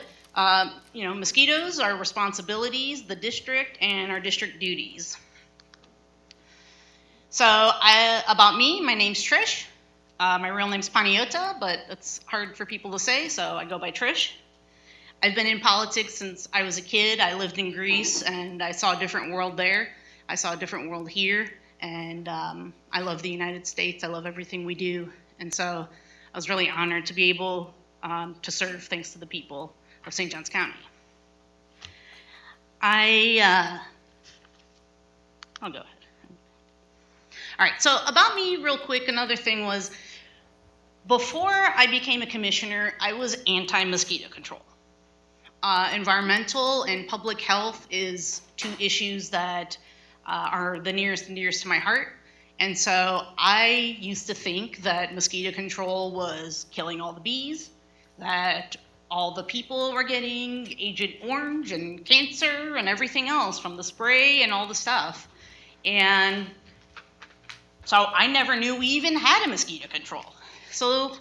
Mosquitoes, our responsibilities, the district, and our district duties. So about me, my name's Trish. My real name's Paniota, but it's hard for people to say, so I go by Trish. I've been in politics since I was a kid. I lived in Greece, and I saw a different world there. I saw a different world here, and I love the United States. I love everything we do, and so I was really honored to be able to serve thanks to the people of St. Johns County. I'll go ahead. All right, so about me real quick, another thing was, before I became a commissioner, I was anti-mosquito control. Environmental and public health is two issues that are the nearest and dearest to my heart. And so I used to think that mosquito control was killing all the bees, that all the people were getting Agent Orange and cancer and everything else from the spray and all the stuff. And so I never knew we even had a mosquito control. So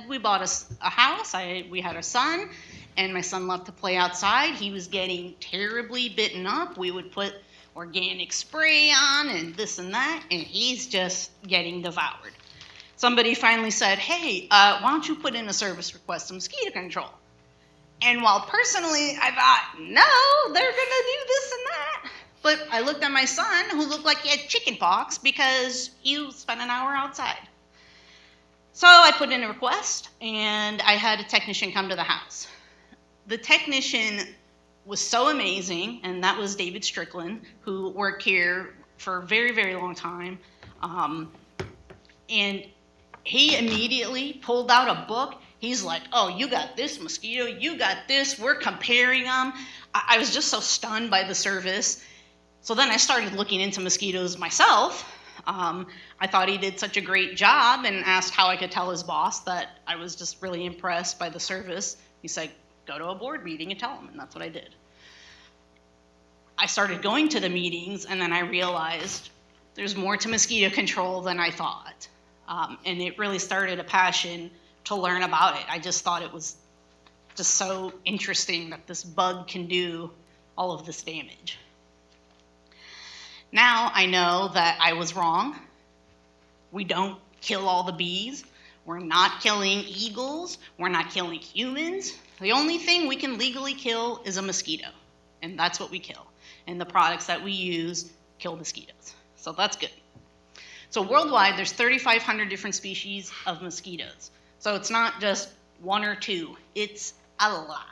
we bought a house, we had a son, and my son loved to play outside. He was getting terribly bitten up. We would put organic spray on and this and that, and he's just getting devoured. Somebody finally said, hey, why don't you put in a service request to mosquito control? And while personally I thought, no, they're gonna do this and that. But I looked at my son, who looked like he had chicken pox because he spent an hour outside. So I put in a request, and I had a technician come to the house. The technician was so amazing, and that was David Strickland, who worked here for a very, very long time. And he immediately pulled out a book. He's like, oh, you got this mosquito, you got this, we're comparing them. I was just so stunned by the service. So then I started looking into mosquitoes myself. I thought he did such a great job and asked how I could tell his boss that I was just really impressed by the service. He said, go to a board meeting and tell him, and that's what I did. I started going to the meetings, and then I realized there's more to mosquito control than I thought. And it really started a passion to learn about it. I just thought it was just so interesting that this bug can do all of this damage. Now I know that I was wrong. We don't kill all the bees. We're not killing eagles. We're not killing humans. The only thing we can legally kill is a mosquito, and that's what we kill. And the products that we use kill mosquitoes. So that's good. So worldwide, there's 3,500 different species of mosquitoes. So it's not just one or two. It's a lot.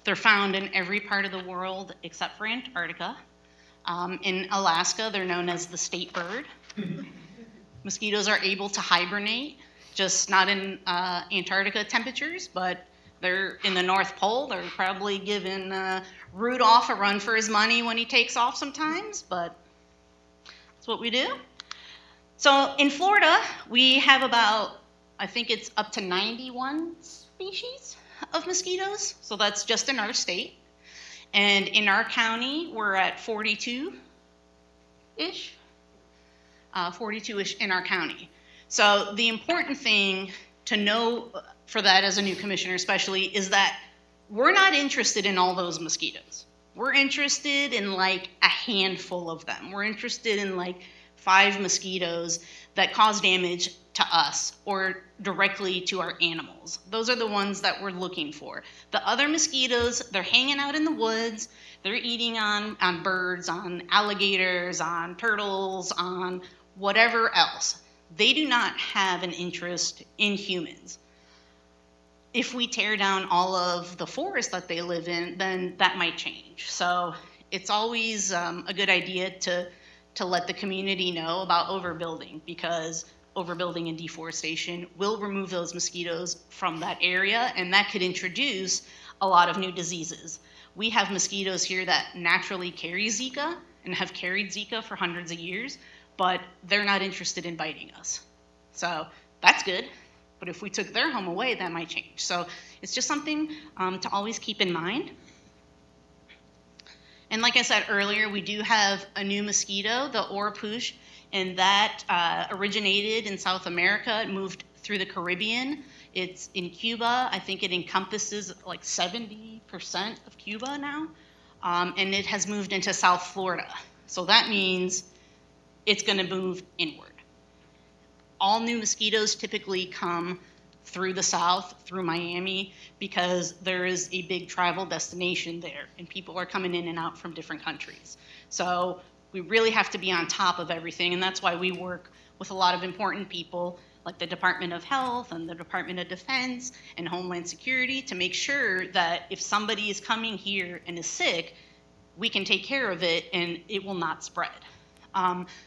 They're found in every part of the world except for Antarctica. In Alaska, they're known as the state bird. Mosquitoes are able to hibernate, just not in Antarctica temperatures, but they're in the North Pole. They're probably giving Rudolph a run for his money when he takes off sometimes, but that's what we do. So in Florida, we have about, I think it's up to 91 species of mosquitoes. So that's just in our state. And in our county, we're at 42-ish. 42-ish in our county. So the important thing to know for that as a new commissioner especially is that we're not interested in all those mosquitoes. We're interested in like a handful of them. We're interested in like 5 mosquitoes that cause damage to us or directly to our animals. Those are the ones that we're looking for. The other mosquitoes, they're hanging out in the woods. They're eating on birds, on alligators, on turtles, on whatever else. They do not have an interest in humans. If we tear down all of the forest that they live in, then that might change. So it's always a good idea to let the community know about overbuilding, because overbuilding and deforestation will remove those mosquitoes from that area, and that could introduce a lot of new diseases. We have mosquitoes here that naturally carry Zika and have carried Zika for hundreds of years, but they're not interested in biting us. So that's good, but if we took their home away, that might change. So it's just something to always keep in mind. And like I said earlier, we do have a new mosquito, the Oropouche, and that originated in South America. It moved through the Caribbean. It's in Cuba. I think it encompasses like 70% of Cuba now. And it has moved into South Florida. So that means it's going to move inward. All new mosquitoes typically come through the South, through Miami, because there is a big travel destination there, and people are coming in and out from different countries. So we really have to be on top of everything, and that's why we work with a lot of important people, like the Department of Health and the Department of Defense and Homeland Security, to make sure that if somebody is coming here and is sick, we can take care of it and it will not spread.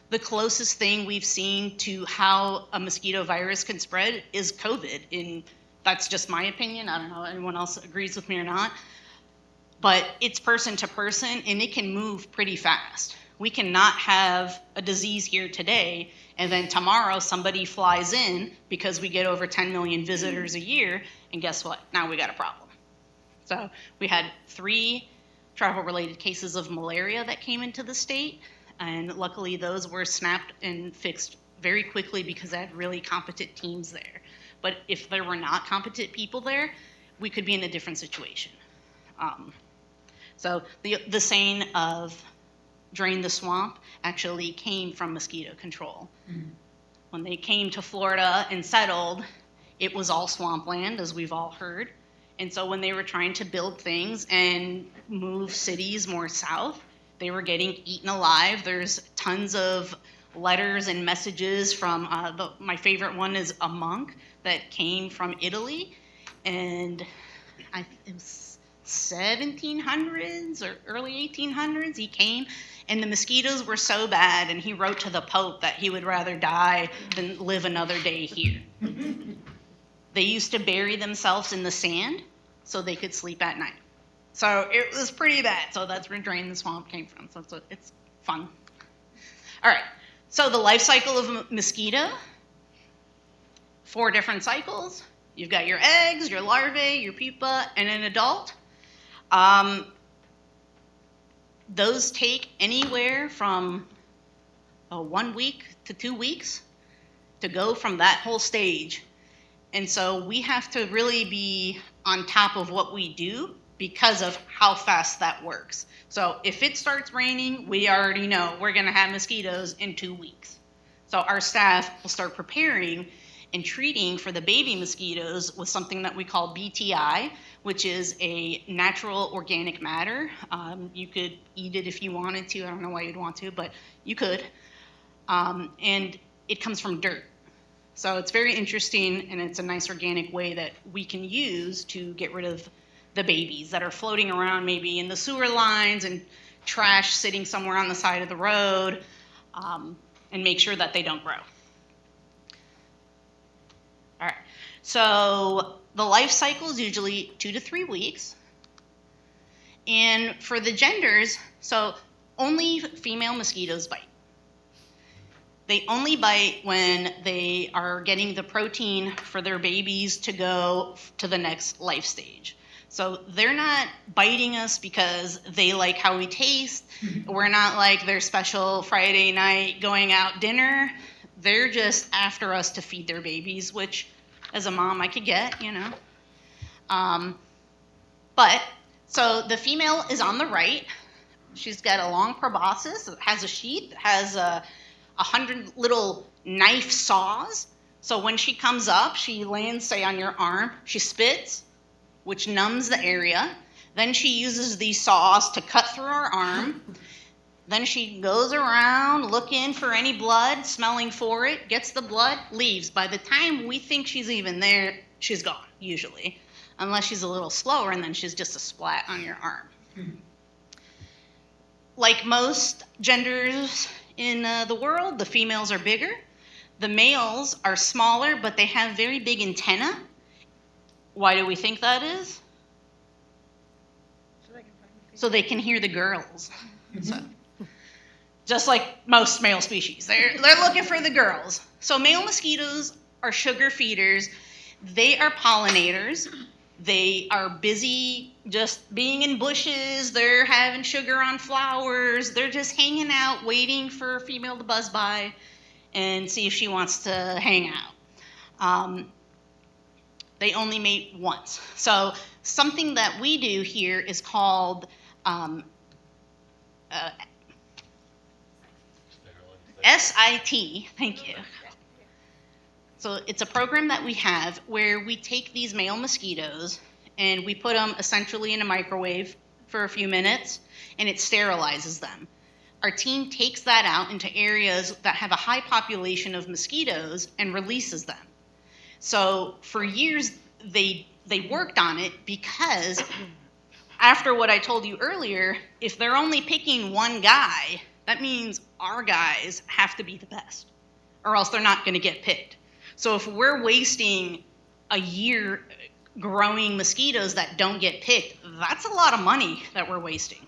The closest thing we've seen to how a mosquito virus can spread is COVID. And that's just my opinion. I don't know if anyone else agrees with me or not. But it's person to person, and it can move pretty fast. We cannot have a disease here today, and then tomorrow somebody flies in because we get over 10 million visitors a year, and guess what? Now we got a problem. So we had 3 travel-related cases of malaria that came into the state. And luckily, those were snapped and fixed very quickly because I had really competent teams there. But if there were not competent people there, we could be in a different situation. So the saying of drain the swamp actually came from mosquito control. Mm-hmm. When they came to Florida and settled, it was all swampland, as we've all heard. And so when they were trying to build things and move cities more south, they were getting eaten alive. There's tons of letters and messages from, my favorite one is a monk that came from Italy, and it was 1700s or early 1800s, he came, and the mosquitoes were so bad, and he wrote to the Pope that he would rather die than live another day here. They used to bury themselves in the sand so they could sleep at night. So it was pretty bad. So that's where Drain the Swamp came from. So it's fun. All right. So the life cycle of a mosquito, 4 different cycles. You've got your eggs, your larvae, your pupa, and an adult. Those take anywhere from 1 week to 2 weeks to go from that whole stage. And so we have to really be on top of what we do because of how fast that works. So if it starts raining, we already know we're going to have mosquitoes in 2 weeks. So our staff will start preparing and treating for the baby mosquitoes with something that we call BTI, which is a natural organic matter. You could eat it if you wanted to. I don't know why you'd want to, but you could. And it comes from dirt. So it's very interesting, and it's a nice organic way that we can use to get rid of the babies that are floating around maybe in the sewer lines and trash sitting somewhere on the side of the road, and make sure that they don't grow. All right, so the life cycle is usually 2 to 3 weeks. And for the genders, so only female mosquitoes bite. They only bite when they are getting the protein for their babies to go to the next life stage. So they're not biting us because they like how we taste. We're not like their special Friday night going out dinner. They're just after us to feed their babies, which as a mom I could get, you know. But so the female is on the right. She's got a long proboscis. It has a sheath. It has 100 little knife saws. So when she comes up, she lands, say, on your arm. She spits, which numbs the area. Then she uses these saws to cut through her arm. Then she goes around looking for any blood, smelling for it, gets the blood, leaves. By the time we think she's even there, she's gone, usually. Unless she's a little slower, and then she's just a splat on your arm. Like most genders in the world, the females are bigger. The males are smaller, but they have very big antennae. Why do we think that is? So they can hear the girls. So, just like most male species, they're looking for the girls. So male mosquitoes are sugar feeders. They are pollinators. They are busy just being in bushes. They're having sugar on flowers. They're just hanging out, waiting for a female to buzz by and see if she wants to hang out. They only mate once. So something that we do here is called SIT. Thank you. So it's a program that we have where we take these male mosquitoes and we put them essentially in a microwave for a few minutes, and it sterilizes them. Our team takes that out into areas that have a high population of mosquitoes and releases them. So for years, they worked on it because after what I told you earlier, if they're only picking one guy, that means our guys have to be the best, or else they're not going to get picked. So if we're wasting a year growing mosquitoes that don't get picked, that's a lot of money that we're wasting.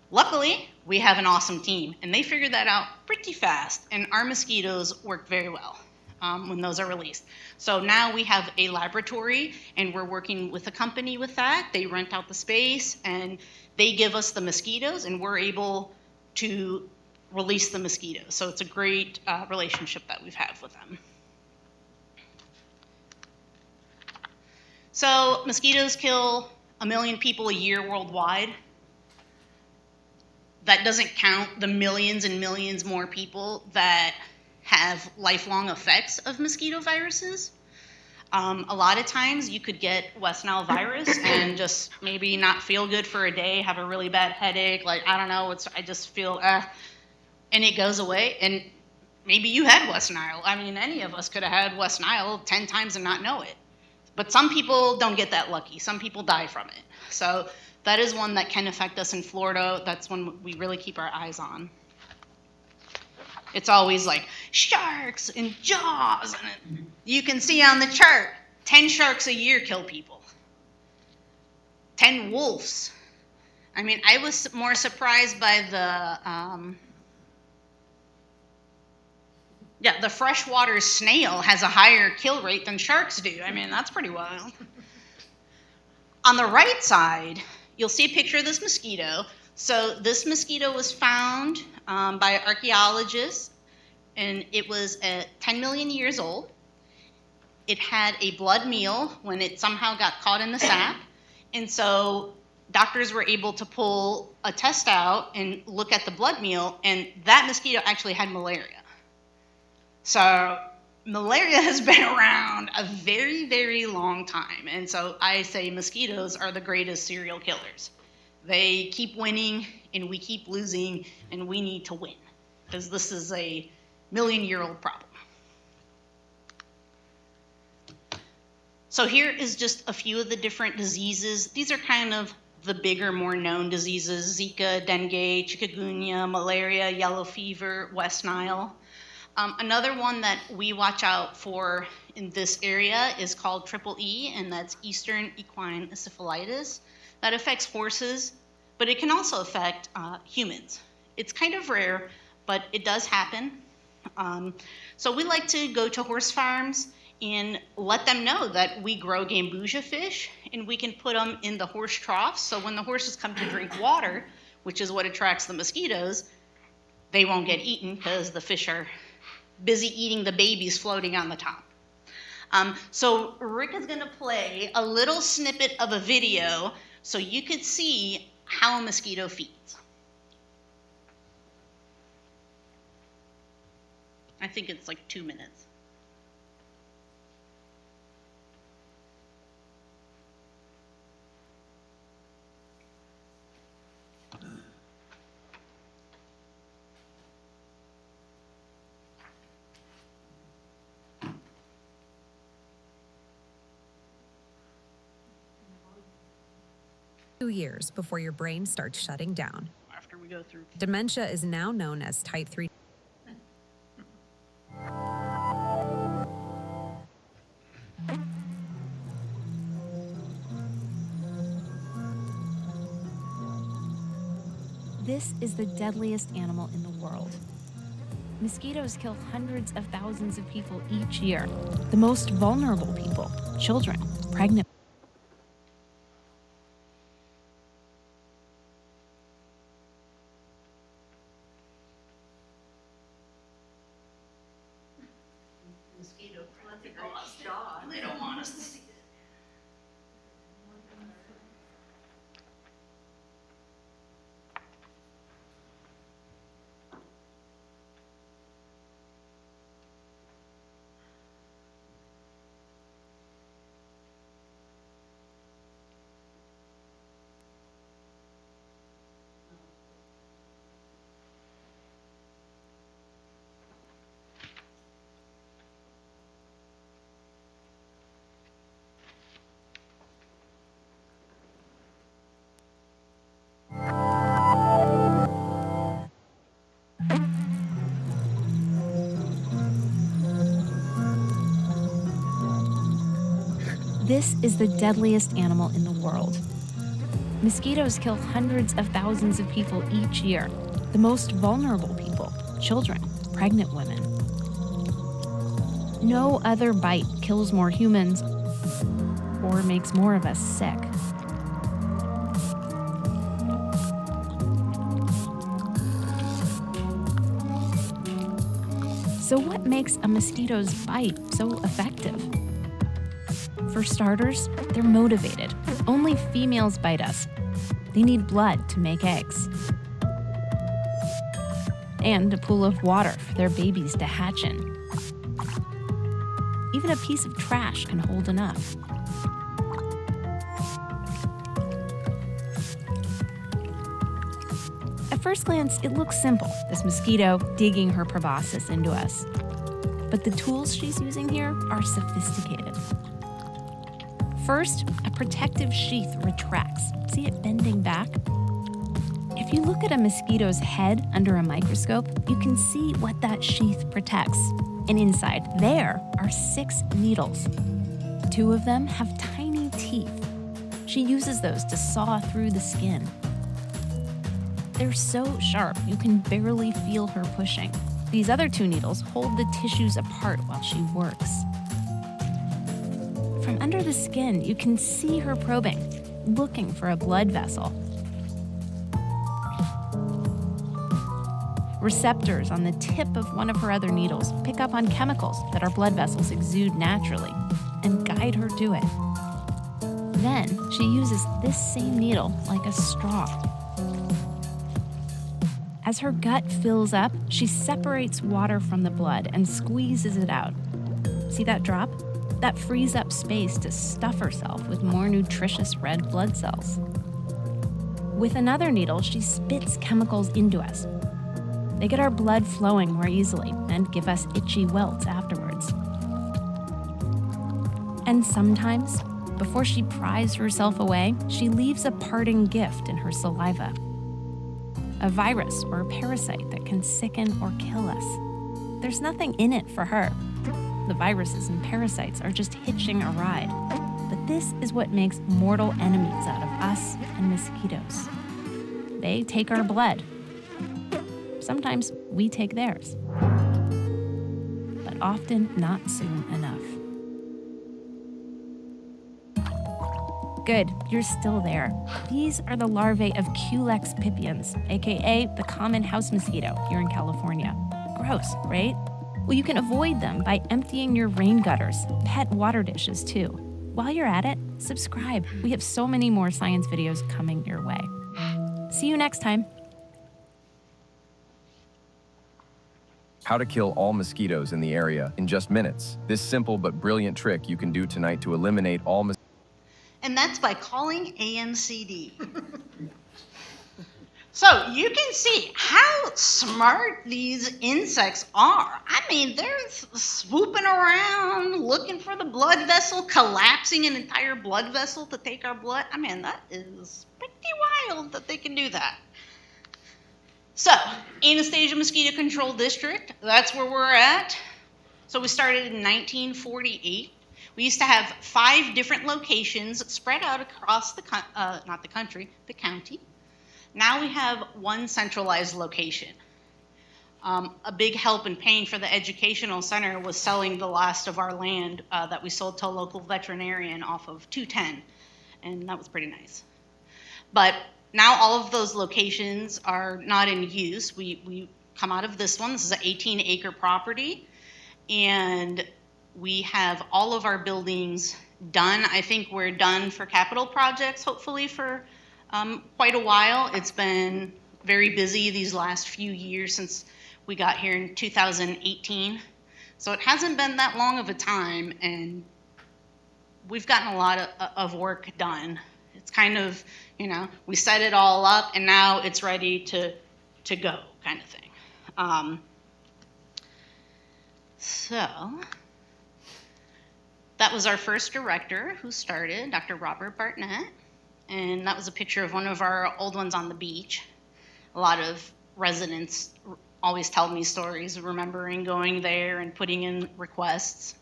Luckily, we have an awesome team, and they figured that out pretty fast, and our mosquitoes work very well when those are released. So now we have a laboratory, and we're working with a company with that. They rent out the space, and they give us the mosquitoes, and we're able to release the mosquitoes. So it's a great relationship that we've had with them. So mosquitoes kill 1 million people a year worldwide. That doesn't count the millions and millions more people that have lifelong effects of mosquito viruses. A lot of times you could get West Nile virus and just maybe not feel good for a day, have a really bad headache, like, I don't know, I just feel, and it goes away. And maybe you had West Nile. I mean, any of us could have had West Nile 10 times and not know it. But some people don't get that lucky. Some people die from it. So that is one that can affect us in Florida. That's one we really keep our eyes on. It's always like sharks and jaws. And you can see on the chart, 10 sharks a year kill people. 10 wolves. I mean, I was more surprised by the freshwater snail has a higher kill rate than sharks do. I mean, that's pretty wild. On the right side, you'll see a picture of this mosquito. So this mosquito was found by archaeologists, and it was 10 million years old. It had a blood meal when it somehow got caught in the sap, and so doctors were able to pull a test out and look at the blood meal, and that mosquito actually had malaria. So malaria has been around a very, very long time, and so I say mosquitoes are the greatest serial killers. They keep winning, and we keep losing, and we need to win, because this is a million-year-old problem. So here is just a few of the different diseases. These are kind of the bigger, more known diseases: Zika, dengue, chikungunya, malaria, yellow fever, West Nile. Another one that we watch out for in this area is called triple E, and that's Eastern equine encephalitis. That affects horses, but it can also affect humans. It's kind of rare, but it does happen. So we like to go to horse farms and let them know that we grow gambusia fish, and we can put them in the horse troughs, so when the horses come to drink water, which is what attracts the mosquitoes, they won't get eaten because the fish are busy eating the babies floating on the top. So Rick is gonna play a little snippet of a video so you could see how a mosquito feeds. I think it's like 2 minutes. Years before your brain starts shutting down. After we go through. Dementia is now known as type 3. This is the deadliest animal in the world. Mosquitoes kill hundreds of thousands of people each year. The most vulnerable people, children, pregnant. Mosquito lost dog. They don't want us to see it. This is the deadliest animal in the world. Mosquitoes kill hundreds of thousands of people each year. The most vulnerable people, children, pregnant women. No other bite kills more humans or makes more of us sick. So what makes a mosquito's bite so effective? For starters, they're motivated. Only females bite us. They need blood to make eggs. And a pool of water for their babies to hatch in. Even a piece of trash can hold enough. At first glance, it looks simple, this mosquito digging her proboscis into us. But the tools she's using here are sophisticated. First, a protective sheath retracts. See it bending back? If you look at a mosquito's head under a microscope, you can see what that sheath protects. And inside there are 6 needles. 2 of them have tiny teeth. She uses those to saw through the skin. They're so sharp, you can barely feel her pushing. These other 2 needles hold the tissues apart while she works. From under the skin, you can see her probing, looking for a blood vessel. Receptors on the tip of one of her other needles pick up on chemicals that our blood vessels exude naturally and guide her to it. Then she uses this same needle like a straw. As her gut fills up, she separates water from the blood and squeezes it out. See that drop? That frees up space to stuff herself with more nutritious red blood cells. With another needle, she spits chemicals into us. They get our blood flowing more easily and give us itchy welts afterwards. And sometimes, before she pries herself away, she leaves a parting gift in her saliva. A virus or a parasite that can sicken or kill us. There's nothing in it for her. The viruses and parasites are just hitching a ride. But this is what makes mortal enemies out of us and mosquitoes. They take our blood. Sometimes we take theirs. But often not soon enough. Good, you're still there. These are the larvae of Culex pipiens, aka the common house mosquito here in California. Gross, right? Well, you can avoid them by emptying your rain gutters, pet water dishes too. While you're at it, subscribe. We have so many more science videos coming your way. See you next time. How to kill all mosquitoes in the area in just minutes. This simple but brilliant trick you can do tonight to eliminate all mosquitoes. And that's by calling AMCD. So you can see how smart these insects are. I mean, they're swooping around, looking for the blood vessel, collapsing an entire blood vessel to take our blood. I mean, that is pretty wild that they can do that. So, Anastasia Mosquito Control District, that's where we're at. So we started in 1948. We used to have 5 different locations spread out across the county. Now we have one centralized location. A big help and pain for the educational center was selling the last of our land that we sold to a local veterinarian off of 210, and that was pretty nice. But now all of those locations are not in use. We come out of this one. This is an 18-acre property, and we have all of our buildings done. I think we're done for capital projects, hopefully for quite a while. It's been very busy these last few years since we got here in 2018. So it hasn't been that long of a time, and we've gotten a lot of work done. It's kind of, we set it all up, and now it's ready to go kind of thing. So that was our first director who started, Dr. Robert Bartnett. And that was a picture of one of our old ones on the beach. A lot of residents always tell me stories of remembering going there and putting in requests.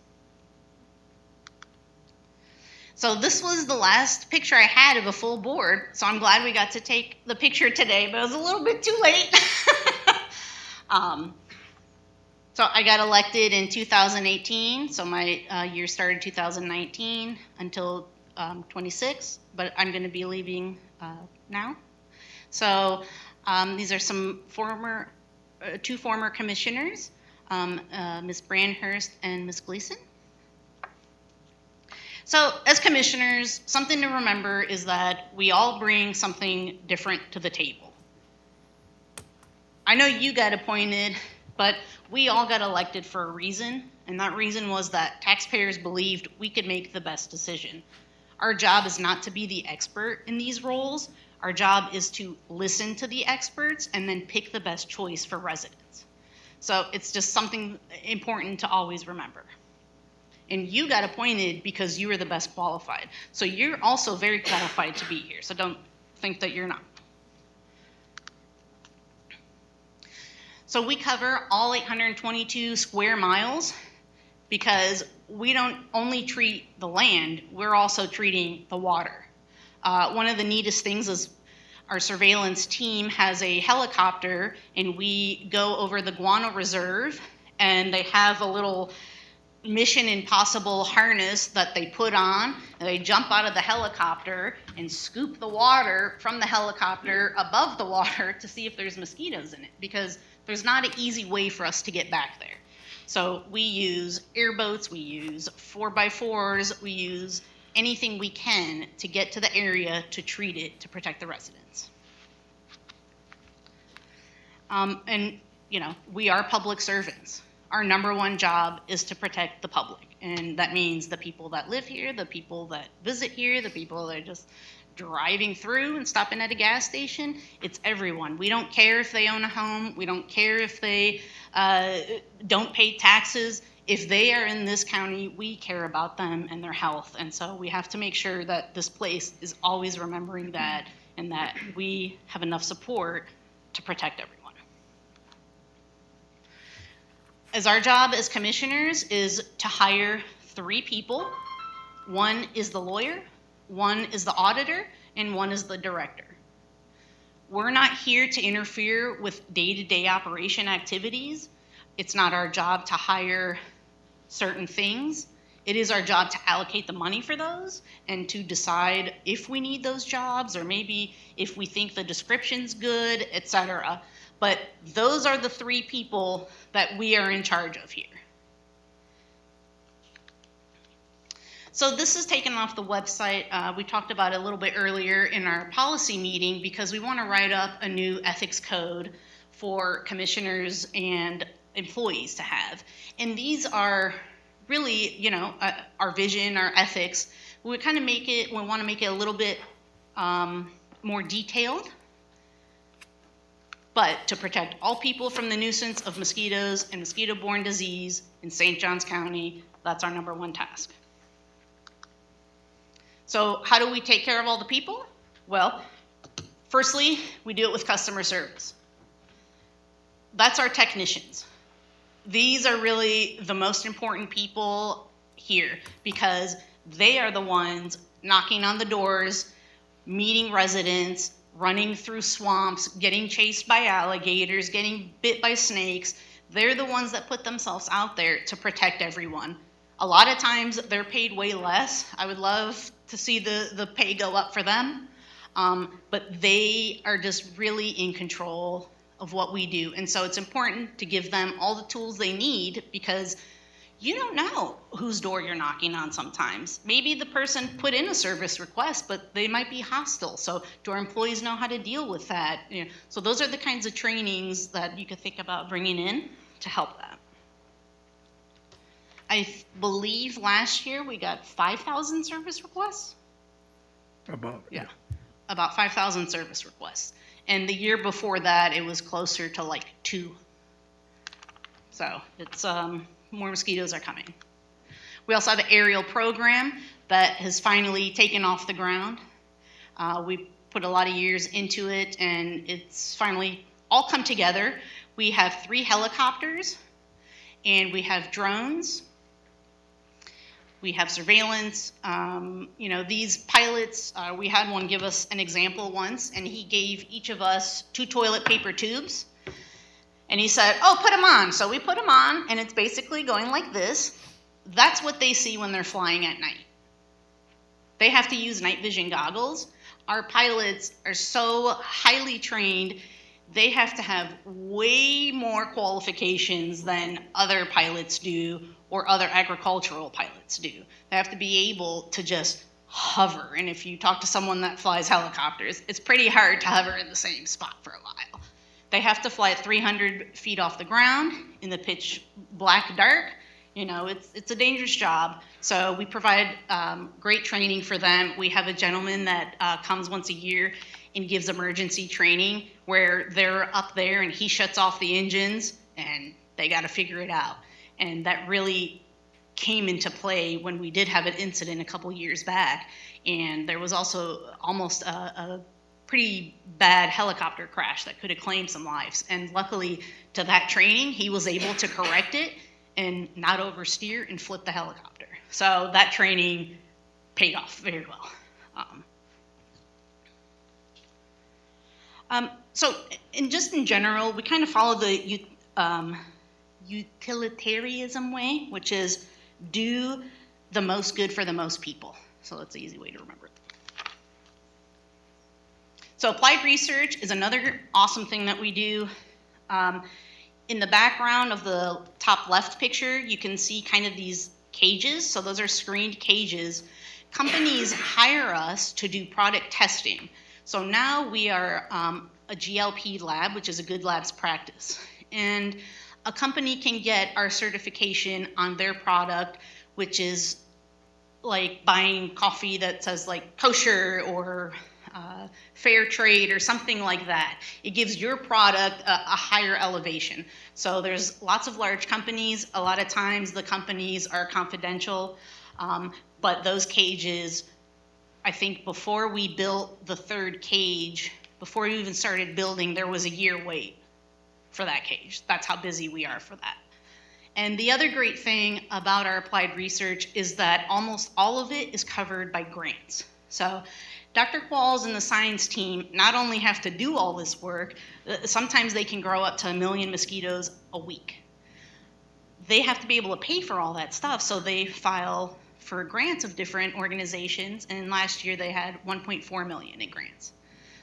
So this was the last picture I had of a full board, so I'm glad we got to take the picture today, but it was a little bit too late. So I got elected in 2018, so my year started 2019 until 26, but I'm going to be leaving now. So these are some two former commissioners, Ms. Brandhurst and Ms. Gleason. So as commissioners, something to remember is that we all bring something different to the table. I know you got appointed, but we all got elected for a reason, and that reason was that taxpayers believed we could make the best decision. Our job is not to be the expert in these roles. Our job is to listen to the experts and then pick the best choice for residents. So it's just something important to always remember. And you got appointed because you were the best qualified. So you're also very qualified to be here. So don't think that you're not. So we cover all 822 square miles because we don't only treat the land, we're also treating the water. One of the neatest things is our surveillance team has a helicopter, and we go over the Guano Reserve, and they have a little Mission Impossible harness that they put on, and they jump out of the helicopter and scoop the water from the helicopter above the water to see if there's mosquitoes in it, because there's not an easy way for us to get back there. So we use airboats, we use 4x4s, we use anything we can to get to the area to treat it to protect the residents. And, you know, we are public servants. Our number one job is to protect the public. And that means the people that live here, the people that visit here, the people that are just driving through and stopping at a gas station. It's everyone. We don't care if they own a home. We don't care if they don't pay taxes. If they are in this county, we care about them and their health. And so we have to make sure that this place is always remembering that, and that we have enough support to protect everyone. As our job as commissioners is to hire 3 people. 1 is the lawyer, 1 is the auditor, and 1 is the director. We're not here to interfere with day-to-day operation activities. It's not our job to hire certain things. It is our job to allocate the money for those and to decide if we need those jobs, or maybe if we think the description's good, etc. But those are the 3 people that we are in charge of here. So this is taken off the website. We talked about it a little bit earlier in our policy meeting, because we want to write up a new ethics code for commissioners and employees to have. And these are really, you know, our vision, our ethics. We kind of make it, we want to make it a little bit more detailed, but to protect all people from the nuisance of mosquitoes and mosquito-borne disease in St. Johns County. That's our number 1 task. So how do we take care of all the people? Well, firstly, we do it with customer service. That's our technicians. These are really the most important people here, because they are the ones knocking on the doors, meeting residents, running through swamps, getting chased by alligators, getting bit by snakes. They're the ones that put themselves out there to protect everyone. A lot of times they're paid way less. I would love to see the pay go up for them. But they are just really in control of what we do. And so it's important to give them all the tools they need, because you don't know whose door you're knocking on sometimes. Maybe the person put in a service request, but they might be hostile. So do our employees know how to deal with that? You know, so those are the kinds of trainings that you could think about bringing in to help that. I believe last year we got 5,000 service requests. About 5,000 service requests. And the year before that, it was closer to like 2. So it's more mosquitoes are coming. We also have an aerial program that has finally taken off the ground. We put a lot of years into it, and it's finally all come together. We have 3 helicopters, and we have drones. We have surveillance. You know, these pilots, we had one give us an example once, and he gave each of us 2 toilet paper tubes. And he said, oh, put them on. So we put them on, and it's basically going like this. That's what they see when they're flying at night. They have to use night vision goggles. Our pilots are so highly trained, they have to have way more qualifications than other pilots do or other agricultural pilots do. They have to be able to just hover. And if you talk to someone that flies helicopters, it's pretty hard to hover in the same spot for a while. They have to fly at 300 feet off the ground in the pitch black dark. You know, it's a dangerous job. So we provide great training for them. We have a gentleman that comes once a year and gives emergency training where they're up there and he shuts off the engines and they got to figure it out. And that really came into play when we did have an incident a couple years back. And there was also almost a pretty bad helicopter crash that could have claimed some lives. And luckily to that training, he was able to correct it and not oversteer and flip the helicopter. So that training paid off very well. So just in general, we kind of follow the utilitarianism way, which is do the most good for the most people. So that's an easy way to remember it. So applied research is another awesome thing that we do. In the background of the top left picture, you can see kind of these cages. So those are screened cages. Companies hire us to do product testing. So now we are a GLP lab, which is a good labs practice. And a company can get our certification on their product, which is like buying coffee that says like kosher or fair trade or something like that. It gives your product a higher elevation. So there's lots of large companies. A lot of times the companies are confidential, but those cages, I think before we built the third cage, before we even started building, there was a year wait for that cage. That's how busy we are for that. And the other great thing about our applied research is that almost all of it is covered by grants. So Dr. Qualls and the science team not only have to do all this work, sometimes they can grow up to 1 million mosquitoes a week. They have to be able to pay for all that stuff, so they file for grants of different organizations, and last year they had 1.4 million in grants.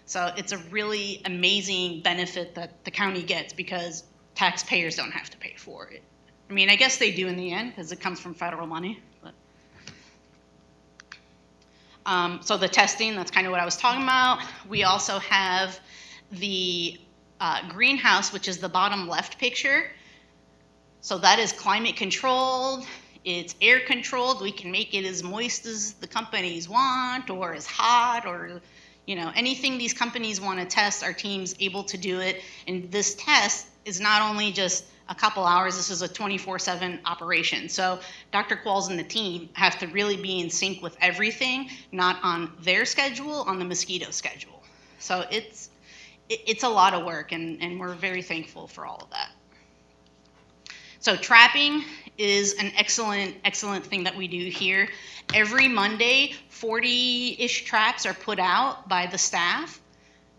So it's a really amazing benefit that the county gets because taxpayers don't have to pay for it. I mean, I guess they do in the end because it comes from federal money. But. So the testing, that's kind of what I was talking about. We also have the greenhouse, which is the bottom left picture. So that is climate controlled. It's air controlled. We can make it as moist as the companies want or as hot or anything these companies want to test, our team's able to do it. And this test is not only just a couple hours, this is a 24/7 operation. So Dr. Qualls and the team have to really be in sync with everything, not on their schedule, on the mosquito schedule. So it's a lot of work, and we're very thankful for all of that. So trapping is an excellent thing that we do here. Every Monday, 40-ish traps are put out by the staff.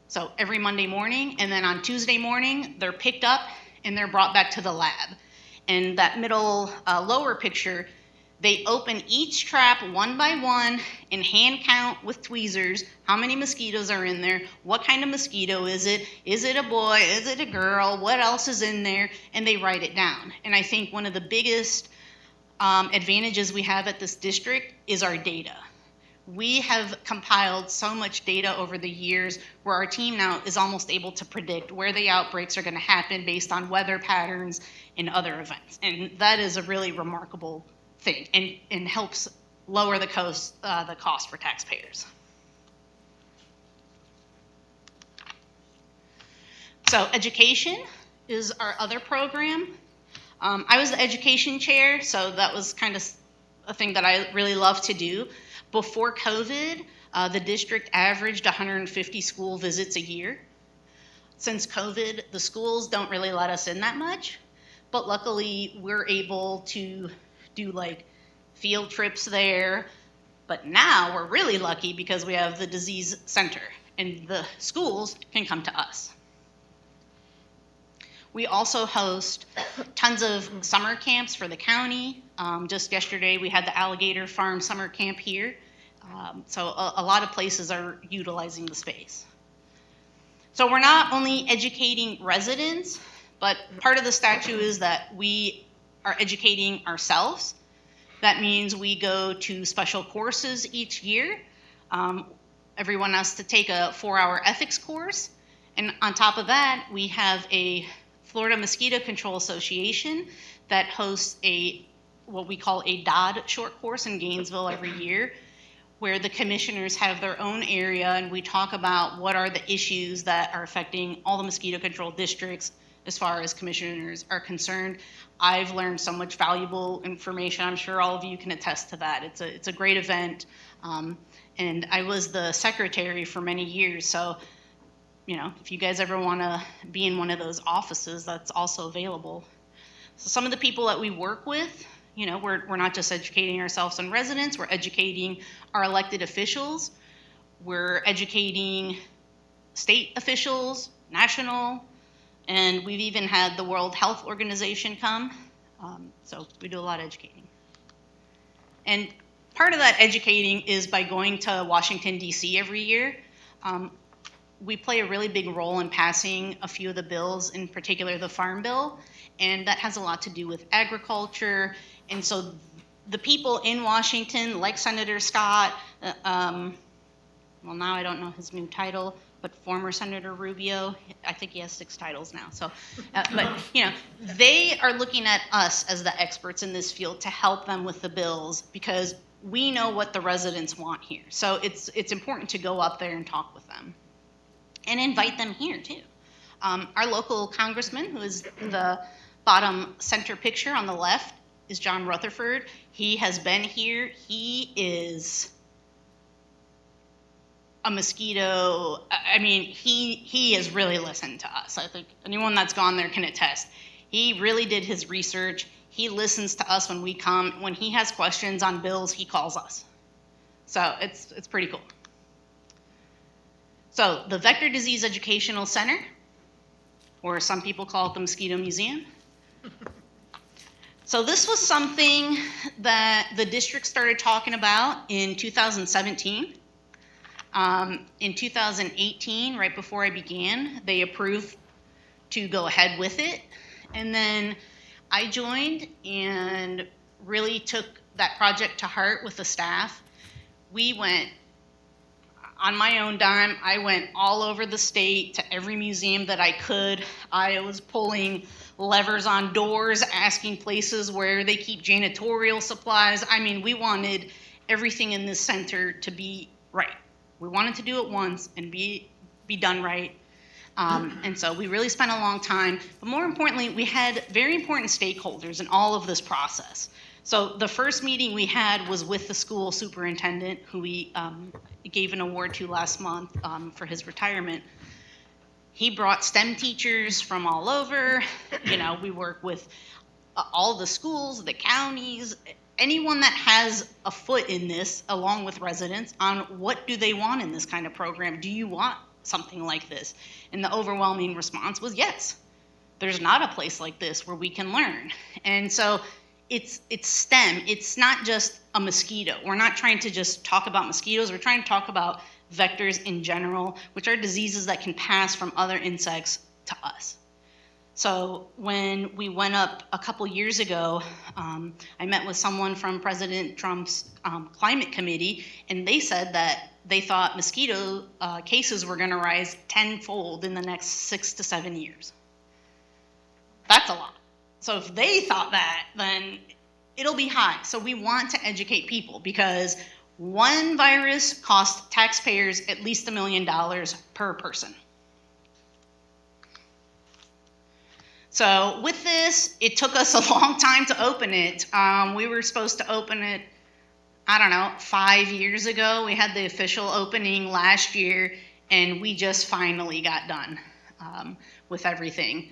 So every Monday morning, and then on Tuesday morning, they're picked up and they're brought back to the lab. And that middle lower picture, they open each trap one by one and hand count with tweezers how many mosquitoes are in there, what kind of mosquito is it a boy, is it a girl, what else is in there, and they write it down. And I think one of the biggest advantages we have at this district is our data. We have compiled so much data over the years where our team now is almost able to predict where the outbreaks are going to happen based on weather patterns and other events. And that is a really remarkable thing and helps lower the cost for taxpayers. So education is our other program. I was the education chair, so that was kind of a thing that I really love to do. Before COVID, the district averaged 150 school visits a year. Since COVID, the schools don't really let us in that much, but luckily we're able to do like field trips there. But now we're really lucky because we have the disease center and the schools can come to us. We also host tons of summer camps for the county. Just yesterday, we had the Alligator Farm Summer Camp here. So a lot of places are utilizing the space. So we're not only educating residents, but part of the statute is that we are educating ourselves. That means we go to special courses each year. Everyone has to take a 4-hour ethics course. And on top of that, we have a Florida Mosquito Control Association that hosts what we call a DOD short course in Gainesville every year, where the commissioners have their own area and we talk about what are the issues that are affecting all the mosquito control districts as far as commissioners are concerned. I've learned so much valuable information. I'm sure all of you can attest to that. It's a great event. And I was the secretary for many years, so if you guys ever want to be in one of those offices, that's also available. So some of the people that we work with, we're not just educating ourselves and residents, we're educating our elected officials, we're educating state officials, national, and we've even had the World Health Organization come. So we do a lot of educating. And part of that educating is by going to Washington, D.C. every year. We play a really big role in passing a few of the bills, in particular the Farm Bill, and that has a lot to do with agriculture. And so the people in Washington, like Senator Scott, well, now I don't know his new title, but former Senator Rubio, I think he has 6 titles now. So, but you know, they are looking at us as the experts in this field to help them with the bills because we know what the residents want here. So it's important to go up there and talk with them and invite them here too. Our local congressman, who is the bottom center picture on the left, is John Rutherford. He has been here. He is a mosquito. I mean, he has really listened to us. I think anyone that's gone there can attest. He really did his research. He listens to us when we come. When he has questions on bills, he calls us. So it's pretty cool. So the Vector Disease Educational Center, or some people call it the Mosquito Museum. So this was something that the district started talking about in 2017. In 2018, right before I began, they approved to go ahead with it. And then I joined and really took that project to heart with the staff. We went on my own dime. I went all over the state to every museum that I could. I was pulling levers on doors, asking places where they keep janitorial supplies. I mean, we wanted everything in this center to be right. We wanted to do it once and be done right. And so we really spent a long time. But more importantly, we had very important stakeholders in all of this process. So the first meeting we had was with the school superintendent, who we gave an award to last month for his retirement. He brought STEM teachers from all over. You know, we work with all the schools, the counties, anyone that has a foot in this, along with residents, on what do they want in this kind of program. Do you want something like this? And the overwhelming response was yes. There's not a place like this where we can learn. And so it's STEM. It's not just a mosquito. We're not trying to just talk about mosquitoes. We're trying to talk about vectors in general, which are diseases that can pass from other insects to us. So when we went up a couple years ago, I met with someone from President Trump's climate committee, and they said that they thought mosquito cases were going to rise tenfold in the next 6 to 7 years. That's a lot. So if they thought that, then it'll be high. So we want to educate people because one virus costs taxpayers at least $1 million per person. So with this, it took us a long time to open it. We were supposed to open it, 5 years ago. We had the official opening last year, and we just finally got done with everything.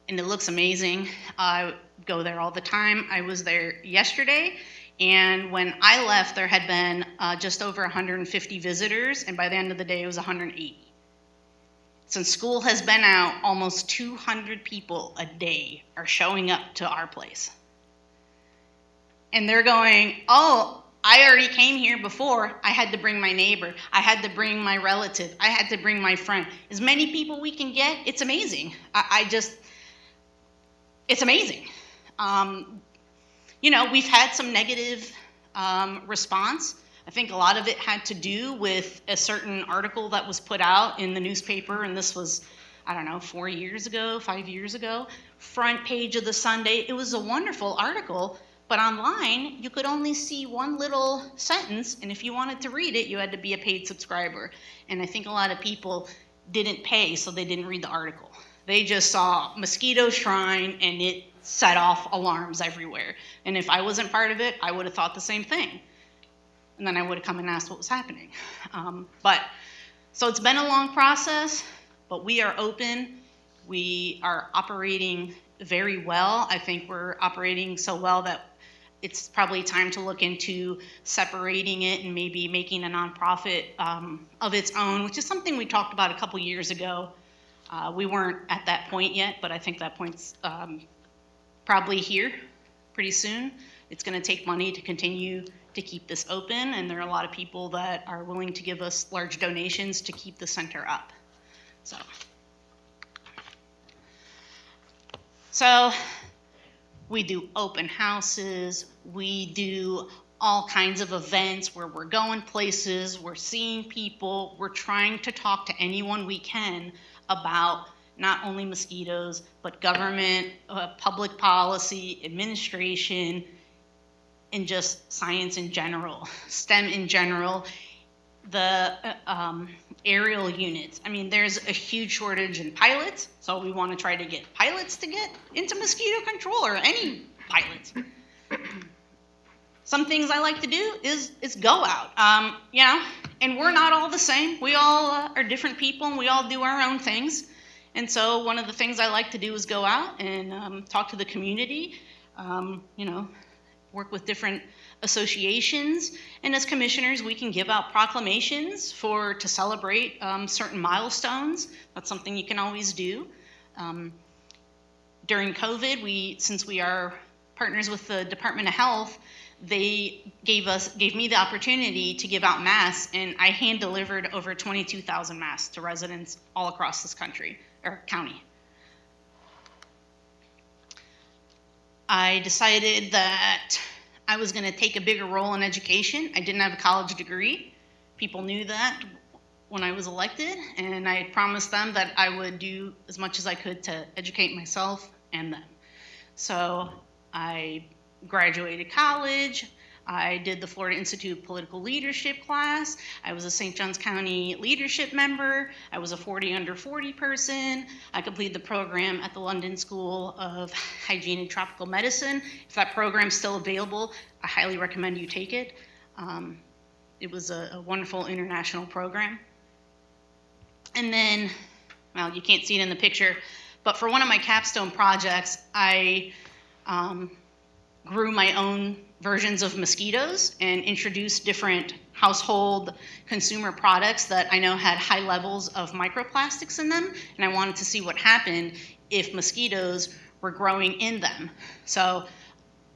And it looks amazing. I go there all the time. I was there yesterday, and when I left, there had been just over 150 visitors, and by the end of the day, it was 180. Since school has been out, almost 200 people a day are showing up to our place. And they're going, oh, I already came here before. I had to bring my neighbor. I had to bring my relative. I had to bring my friend. As many people we can get, it's amazing. It's amazing. We've had some negative response. I think a lot of it had to do with a certain article that was put out in the newspaper, and this was, 4 years ago, 5 years ago. Front page of the Sunday. It was a wonderful article, but online, you could only see one little sentence, and if you wanted to read it, you had to be a paid subscriber. And I think a lot of people didn't pay, so they didn't read the article. They just saw mosquito shrine, and it set off alarms everywhere. And if I wasn't part of it, I would have thought the same thing. And then I would have come and asked what was happening. So it's been a long process, but we are open. We are operating very well. I think we're operating so well that it's probably time to look into separating it and maybe making a nonprofit of its own, which is something we talked about a couple years ago. We weren't at that point yet, but I think that point's probably here pretty soon. It's going to take money to continue to keep this open, and there are a lot of people that are willing to give us large donations to keep the center up. So we do open houses, we do all kinds of events where we're going places, we're seeing people, we're trying to talk to anyone we can about not only mosquitoes, but government, public policy, administration, and just science in general, STEM in general, the aerial units. I mean, there's a huge shortage in pilots, so we want to try to get pilots to get into mosquito control, or any pilots. Some things I like to do is go out, you know, and we're not all the same. We all are different people, and we all do our own things. And so one of the things I like to do is go out and talk to the community, you know, work with different associations, and as commissioners we can give out proclamations to celebrate certain milestones. That's something you can always do. During COVID, since we are partners with the Department of Health, they gave me the opportunity to give out masks, and I hand delivered over 22,000 masks to residents all across this country or county. I decided that I was going to take a bigger role in education. I didn't have a college degree. People knew that when I was elected, and I promised them that I would do as much as I could to educate myself and them. So I graduated college. I did the Florida Institute of Political Leadership class. I was a St. Johns County leadership member. I was a 40 under 40 person. I completed the program at the London School of Hygiene and Tropical Medicine. If that program's still available, I highly recommend you take it. It was a wonderful international program. And then, well, you can't see it in the picture, but for one of my capstone projects, I grew my own versions of mosquitoes and introduced different household consumer products that I know had high levels of microplastics in them, and I wanted to see what happened if mosquitoes were growing in them. So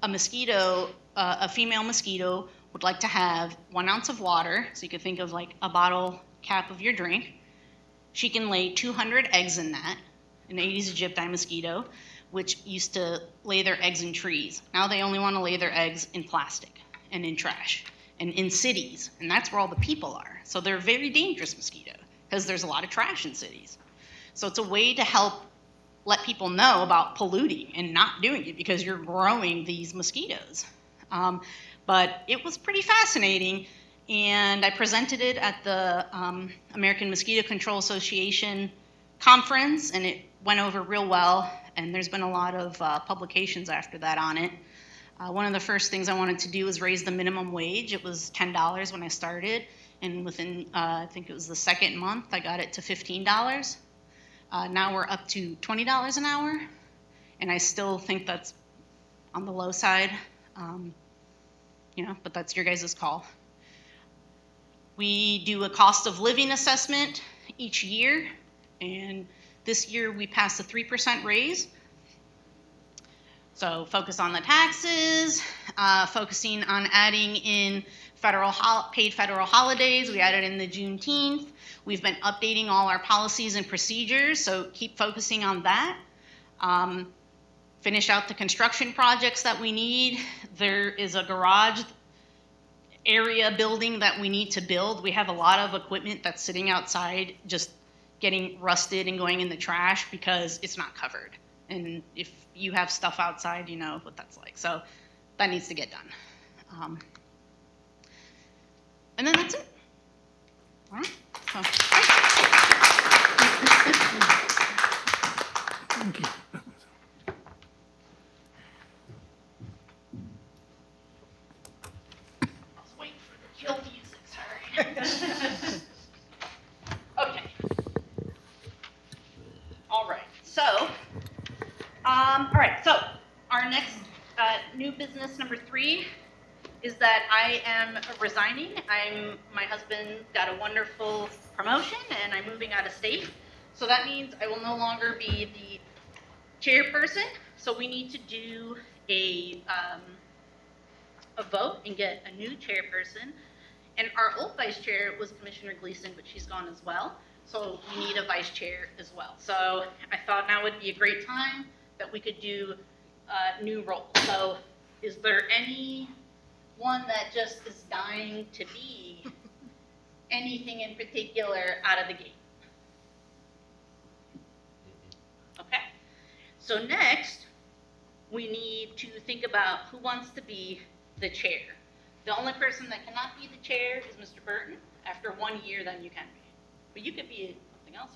a mosquito, a female mosquito would like to have 1 ounce of water, so you could think of like a bottle cap of your drink. She can lay 200 eggs in that, an Aedes aegypti mosquito, which used to lay their eggs in trees. Now they only want to lay their eggs in plastic and in trash and in cities, and that's where all the people are. So they're a very dangerous mosquito because there's a lot of trash in cities. So it's a way to help let people know about polluting and not doing it because you're growing these mosquitoes. But it was pretty fascinating, and I presented it at the American Mosquito Control Association conference, and it went over real well. And there's been a lot of publications after that on it. One of the first things I wanted to do was raise the minimum wage. It was $10 when I started, and within, I think it was the second month, I got it to $15. Now we're up to $20 an hour, and I still think that's on the low side, you know, but that's your guys' call. We do a cost of living assessment each year, and this year we passed a 3% raise. So focus on the taxes, focusing on adding in paid federal holidays. We added in the Juneteenth. We've been updating all our policies and procedures, so keep focusing on that. Finish out the construction projects that we need. There is a garage area building that we need to build. We have a lot of equipment that's sitting outside just getting rusted and going in the trash because it's not covered. And if you have stuff outside, you know what that's like. So that needs to get done. And then that's it. All right. So, Thank you. I was waiting for the kill music, sorry. Okay. All right, so, our next new business number 3 is that I am resigning. My husband got a wonderful promotion and I'm moving out of state. So that means I will no longer be the chairperson. So we need to do a a vote and get a new chairperson. And our old vice chair was Commissioner Gleason, but she's gone as well. So we need a vice chair as well. So I thought now would be a great time that we could do a new role. So is there anyone that just is dying to be anything in particular out of the gate? Okay. So next, we need to think about who wants to be the chair. The only person that cannot be the chair is Mr. Burton. After 1 year, then you can be. But you could be something else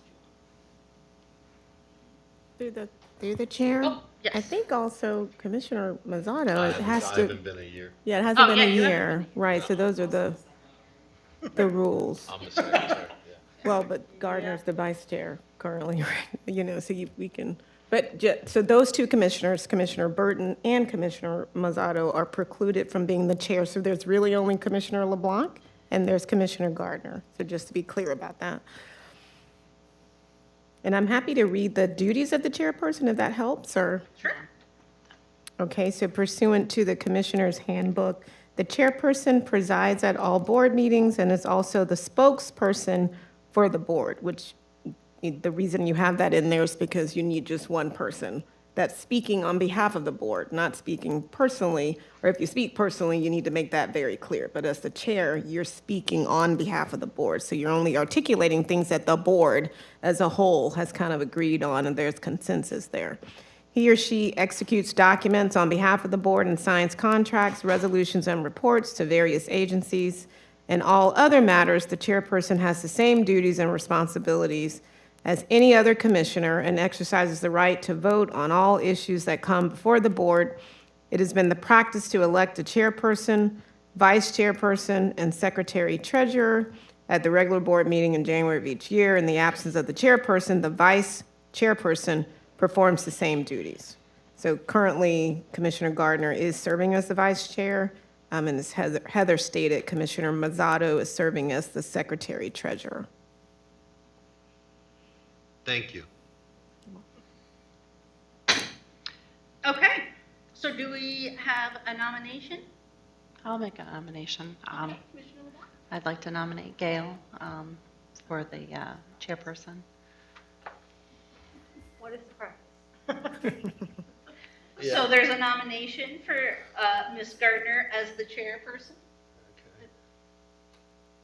if you Through the chair? Oh, yes. I think also Commissioner Mazzato, I it has haven't to, been a year. yeah, it hasn't Oh, been yeah, a you haven't year, right, so those are the rules. I'm the secretary, yeah. Well, but Gardner's the vice chair currently, right, so we can, but, so those two commissioners, Commissioner Burton and Commissioner Mazzato, are precluded from being the chair, so there's really only Commissioner LeBlanc and there's Commissioner Gardner, so just to be clear about that. And I'm happy to read the duties of the chairperson if that helps, or? Sure. Okay, so pursuant to the Commissioner's Handbook, the chairperson presides at all board meetings and is also the spokesperson for the board, which the reason you have that in there is because you need just one person that's speaking on behalf of the board, not speaking personally, or if you speak personally, you need to make that very clear. But as the chair, you're speaking on behalf of the board, so you're only articulating things that the board as a whole has kind of agreed on, and there's consensus there. He or she executes documents on behalf of the board and signs contracts, resolutions, and reports to various agencies. In all other matters, the chairperson has the same duties and responsibilities as any other commissioner and exercises the right to vote on all issues that come before the board. It has been the practice to elect a chairperson, vice chairperson, and secretary treasurer at the regular board meeting in January of each year. In the absence of the chairperson, the vice chairperson performs the same duties. So currently, Commissioner Gardner is serving as the vice chair, and as Heather stated, Commissioner Mazzato is serving as the secretary treasurer. Thank you. Okay, so do we have a nomination? I'll make a nomination. Okay, Commissioner LeBlanc. I'd like to nominate Gail for the chairperson. What is the practice? So there's a nomination for Ms. Gardner as the chairperson? Okay.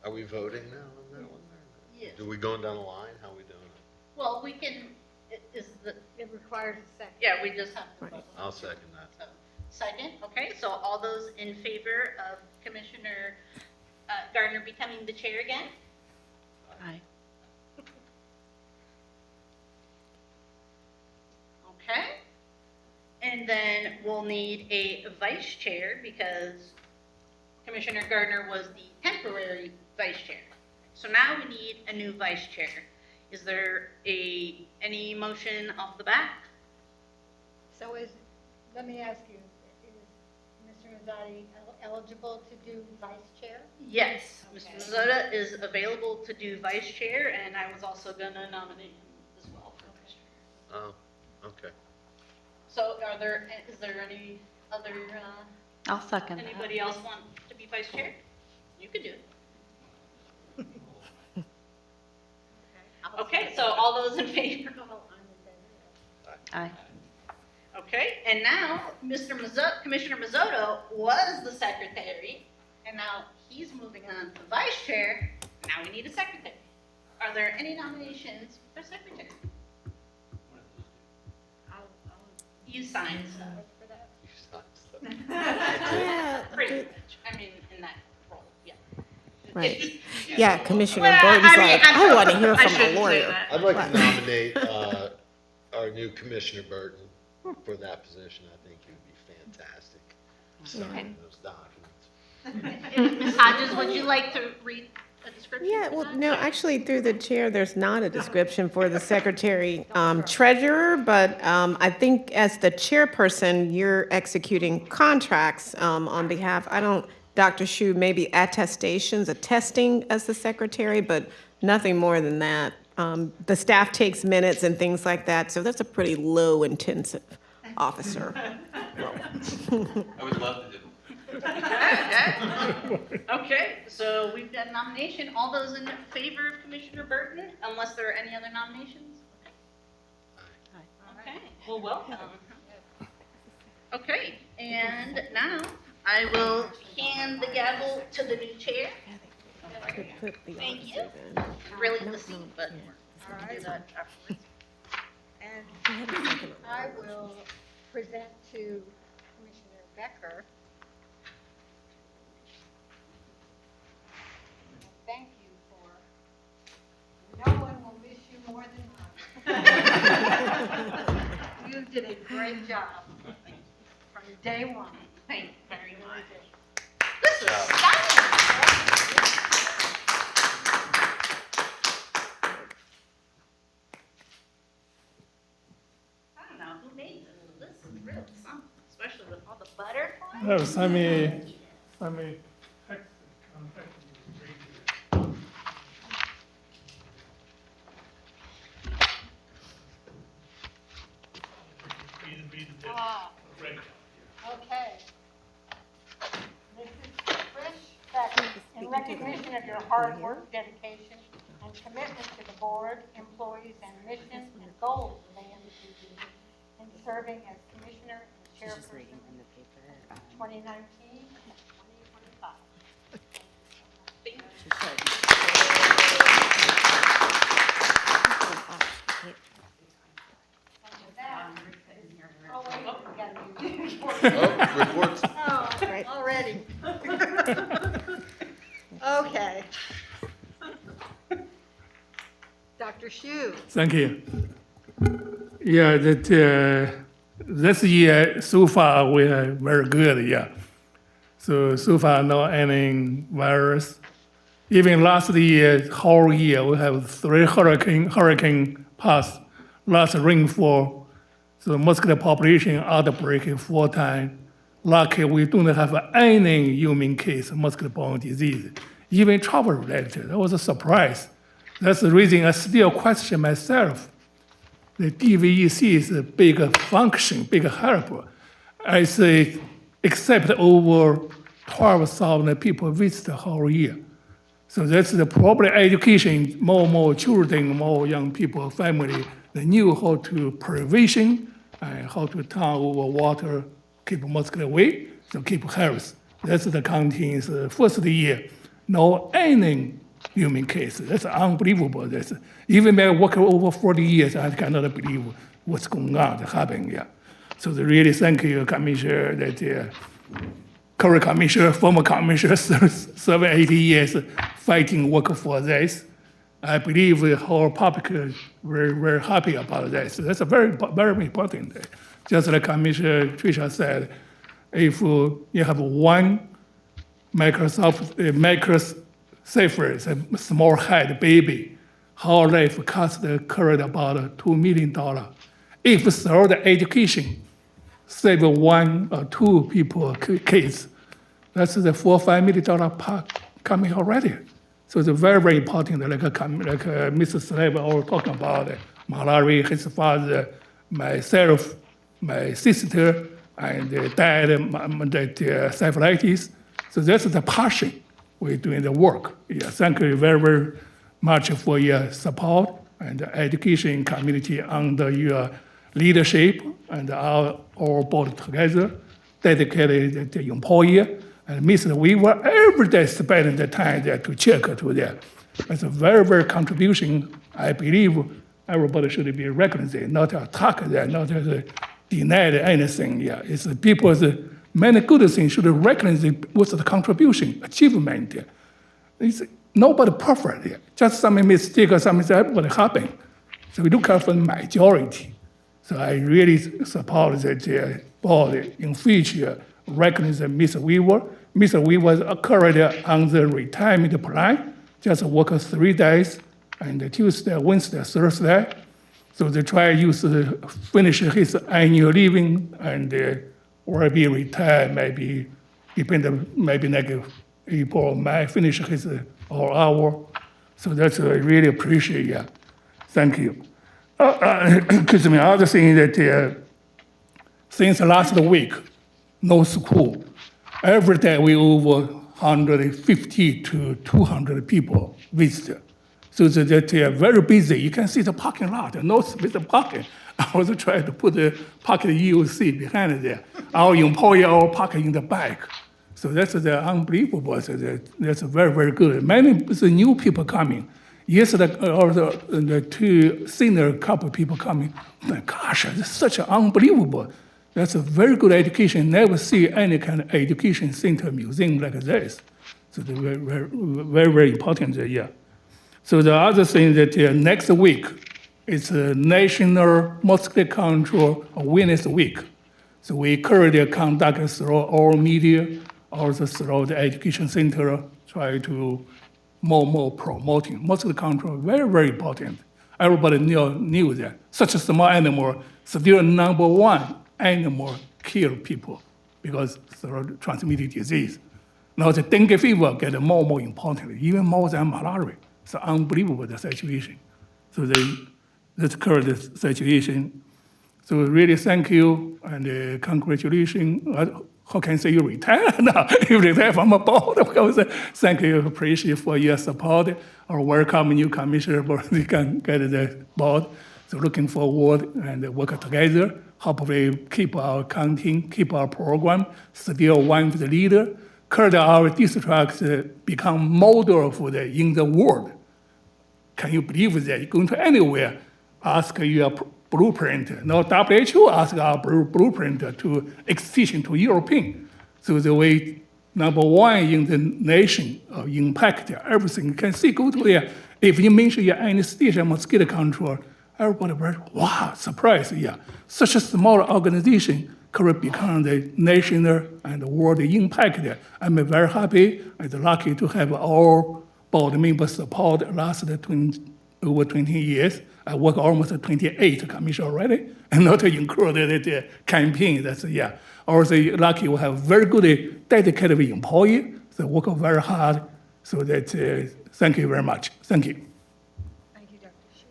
Are we voting now on that one? Yes. Do we going down the line? How are we doing it? Well, we can, It requires a second. yeah, we just have to vote. I'll second that. So, second, okay, so all those in favor of Commissioner Gardner becoming the chair again? Aye. Okay. And then we'll need a vice chair because Commissioner Gardner was the temporary vice chair. So now we need a new vice chair. Is there any motion off the bat? So let me ask you, is Mr. Mazzotti eligible to do vice chair? Yes, Okay. Mr. Mazzotta is available to do vice chair, and I was also going to nominate him as well for vice chair. Oh, okay. So is there any other, I'll second that. anybody else want to be vice chair? You could do it. Okay, so all those in favor? Aye. Okay, and now Commissioner Mazzotto was the secretary, and now he's moving on to vice chair. Now we need a secretary. Are there any nominations for secretary? You signed stuff. For that? You signed stuff. Yeah, Pretty much. I mean, in that role, yeah. right. Yeah, Commissioner Well, Burton's I mean, like, I'm- I want to hear I from a shouldn't say lawyer. that. I'd like to nominate our new Commissioner Burton for that position. I think he would be fantastic signing those documents. Ms. Hodges, would you like to read a description? Yeah, for well, that? no, actually, through the chair, there's not a description for the secretary treasurer, but I think as the chairperson, you're executing contracts on behalf, Dr. Shu, maybe attestations, attesting as the secretary, but nothing more than that. The staff takes minutes and things like that, so that's a pretty low-intensive officer role. I would love to do it. Okay, so we've got a nomination. All those in favor of Commissioner Burton, unless there are any other nominations? Okay, well, welcome. Okay, and now I will hand the gavel to the new chair. Thank you. Really listening, but All I'll do right. that afterwards. And I will present to Commissioner Becker. Thank you for, no one will miss you more than I. You did a great job from day one. Thank you very much. This This is stunning. I don't know who made this, but this is really something, especially with all the butterflies. No, some Okay. This is Trish Becker, in recognition of your hard work, dedication, and commitment to the board, employees, and mission and goals of AMCD in serving as commissioner and chairperson in 2019 and 2025. And with that, oh, wait, we gotta do reports. Oh, reports. Oh, already. Okay. Dr. Shu. Thank you. Yeah, this year so far we are very good. Yeah. So far no any virus. Even last year, whole year we have 3 hurricane pass, lots of rainfall. So mosquito population outbreak 4 times. Lucky we don't have any human case of mosquito-borne disease, even travel related. That was a surprise. That's the reason I still question myself. The DVEC is a big function, big help. I say, except over 12,000 people visit the whole year. So that's the problem. Education, more children, more young people, family, they knew how to prevention and how to turn over water, keep mosquito away, so keep health. That's the county's first year. No any human case. That's unbelievable. That's, even my work over 40 years, I cannot believe what's going on, happening. Yeah. So really thank you, Commissioner, that current commissioner, former commissioner, 80 years fighting work for this. I believe the whole public is very, very happy about this. That's a very, very important. Just like Commissioner Tricia said, if you have one Microsoft Safer, a small head baby, whole life cost the current about $2 million. If through the education, save 1 or 2 people, kids, that's the $4 or $5 million part coming already. So it's very, very important, like Mrs. Slave all talking about malaria, his father, myself, my sister, and dad, that syphilitis. So that's the passion we're doing the work. Yeah, thank you very, very much for your support and education community under your leadership and our board together, dedicated employee. And Mr. Weaver every day spending the time there to check to that. It's a very, very contribution. I believe everybody should be recognized, not attack that, not deny anything. Yeah, it's people's many good things should recognize what's the contribution, achievement. It's nobody perfect. Yeah. Just some mistake or something that happen. So we look out for the majority. So I really support that board in future recognize Mr. Weaver. Mr. Weaver is currently on the retirement plan, just work 3 days, and Tuesday, Wednesday, Thursday. So they try to finish his annual leaving and or be retired, maybe maybe next April, May, finish his all hour. So that's really appreciate. Yeah, thank you. Excuse me. Other thing that since last week, no school. Every day we over 150 to 200 people visit. So that they are very busy. You can see the parking lot, no space parking. I was trying to put the parking EOC behind there. Our employee all park in the back. So that's unbelievable. So that's very, very good. Many the new people coming. Yesterday, the two senior couple people coming. My gosh, it's such an unbelievable. That's a very good education. Never see any kind of education center museum like this. So they're very, very, very, very important. Yeah. So the other thing that next week is a National Mosquito Control Awareness Week. So we currently conduct through all media, also through the education center, try to more promoting. Mosquito control, very, very important. Everybody knew that. Such a small animal, still number one animal kill people because through transmitted disease. Now the dengue fever get more and more important, even more than malaria. It's unbelievable, the situation. So that's current situation. So really thank you and congratulations. How can I say you retire now? You retire from a board. Because thank you, appreciate for your support. Or welcome new commissioner, they can get the board. So looking forward and work together. Hopefully keep our counting, keep our program, still one of the leader. Currently our districts become model for in the world. Can you believe that? You go to anywhere, ask your blueprint. Now WHO ask our blueprint to extension to European. So the way number one in the nation impact everything. You can see, go to there. If you mention your anesthesia, mosquito control, everybody very, wow, surprised, yeah. Such a small organization could become the national and world impact. I'm very happy and lucky to have all board members support last over 20 years. I work almost 28 commission already, and not included the campaign. That's, yeah. Also lucky we have very good dedicated employee. They work very hard. So that, thank you very much. Thank you. Thank you, Dr. Shu.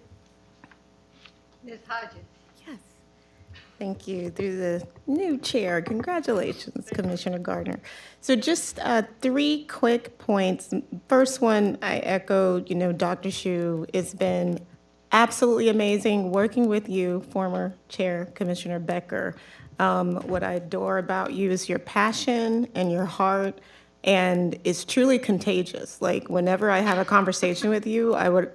Ms. Hodges. Yes. Thank you. Through the new chair, congratulations, Commissioner Gardner. So just 3 quick points. First one, I echo, Dr. Shu, it's been absolutely amazing working with you, former Chair Commissioner Becker. What I adore about you is your passion and your heart, and it's truly contagious. Like whenever I have a conversation with you, I would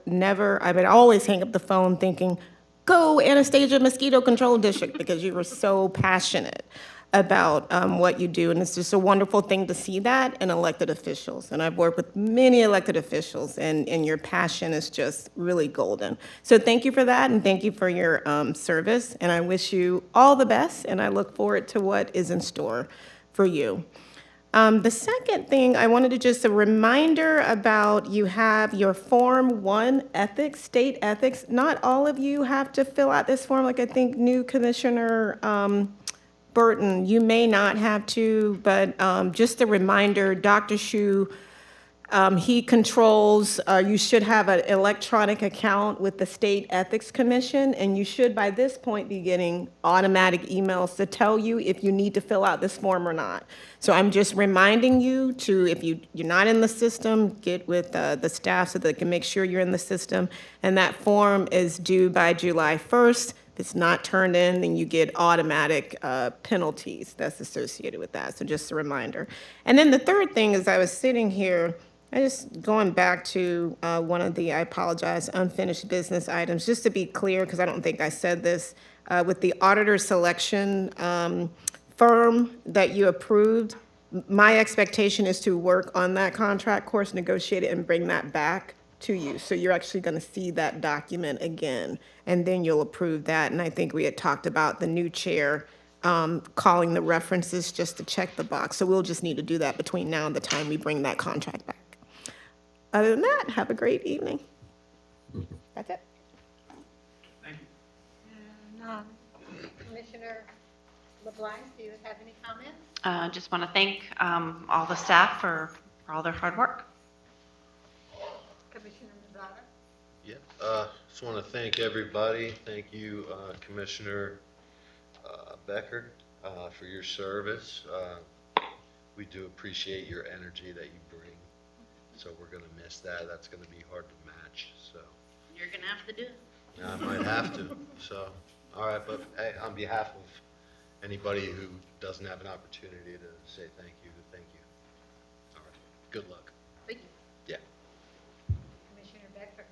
always hang up the phone thinking, go Anastasia Mosquito Control District, because you were so passionate about what you do. And it's just a wonderful thing to see that in elected officials. And I've worked with many elected officials, and your passion is just really golden. So thank you for that, and thank you for your service. And I wish you all the best, and I look forward to what is in store for you. The second thing, I wanted to just a reminder about, you have your Form 1 ethics, state ethics. Not all of you have to fill out this form. Like I think new Commissioner Burton, you may not have to, but just a reminder, Dr. Shu, he controls, you should have an electronic account with the State Ethics Commission, and you should by this point be getting automatic emails to tell you if you need to fill out this form or not. So I'm just reminding you to, if you're not in the system, get with the staff so they can make sure you're in the system. And that form is due by July 1st. If it's not turned in, then you get automatic penalties that's associated with that. So just a reminder. And then the third thing is, I was sitting here, I just going back to one of the, I apologize, unfinished business items, just to be clear, because I don't think I said this, with the auditor selection firm that you approved, my expectation is to work on that contract, course negotiate it, and bring that back to you. So you're actually going to see that document again, and then you'll approve that. And I think we had talked about the new chair calling the references just to check the box. So we'll just need to do that between now and the time we bring that contract back. Other than that, have a great evening. That's it. Thank you. And, Commissioner LeBlanc, do you have any comments? Just want to thank all the staff for all their hard work. Commissioner Nevada? Yeah, just want to thank everybody. Thank you, Commissioner Becker, for your service. we do appreciate your energy that you bring. So we're gonna miss that. That's gonna be hard to match, so. You're gonna have to do it. Yeah, I might have to, so, all right, but hey, on behalf of anybody who doesn't have an opportunity to say thank you. All right, good luck. Thank you. Yeah. Commissioner Becker.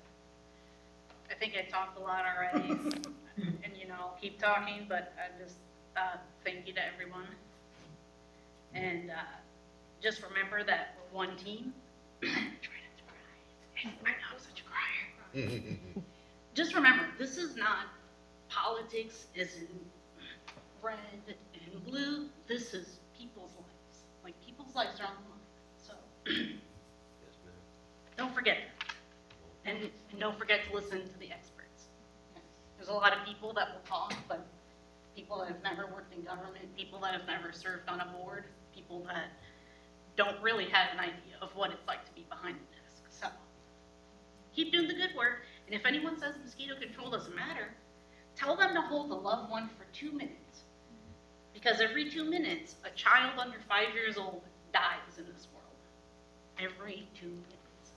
I think I talked a lot already, and I'll keep talking, but I just, thank you to everyone. And, just remember that we're one team. Try not to cry. I know I'm such a crier. Just remember, this is not politics as in red and blue. This is people's lives. Like, people's lives are on the line. So, Yes, ma'am. don't forget that. And don't forget to listen to the experts. There's a lot of people that will talk, but people that have never worked in government, people that have never served on a board, people that don't really have an idea of what it's like to be behind the desk. So keep doing the good work. And if anyone says mosquito control doesn't matter, tell them to hold a loved one for 2 minutes. Because every 2 minutes, a child under 5 years old dies in this world. Every 2 minutes.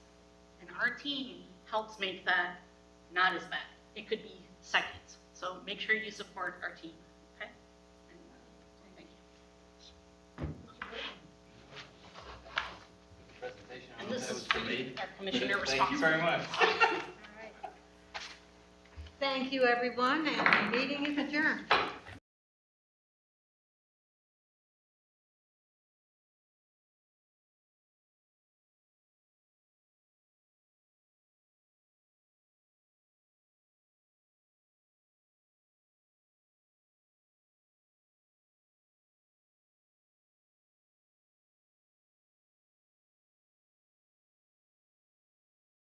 And our team helps make that not as bad. It could be seconds. So make sure you support our team, okay? And, thank you. Presentation, I And don't know this if that is was for for you, me. our commissioner Thank you very responsible. much. All right. Thank you, everyone, and the meeting is adjourned.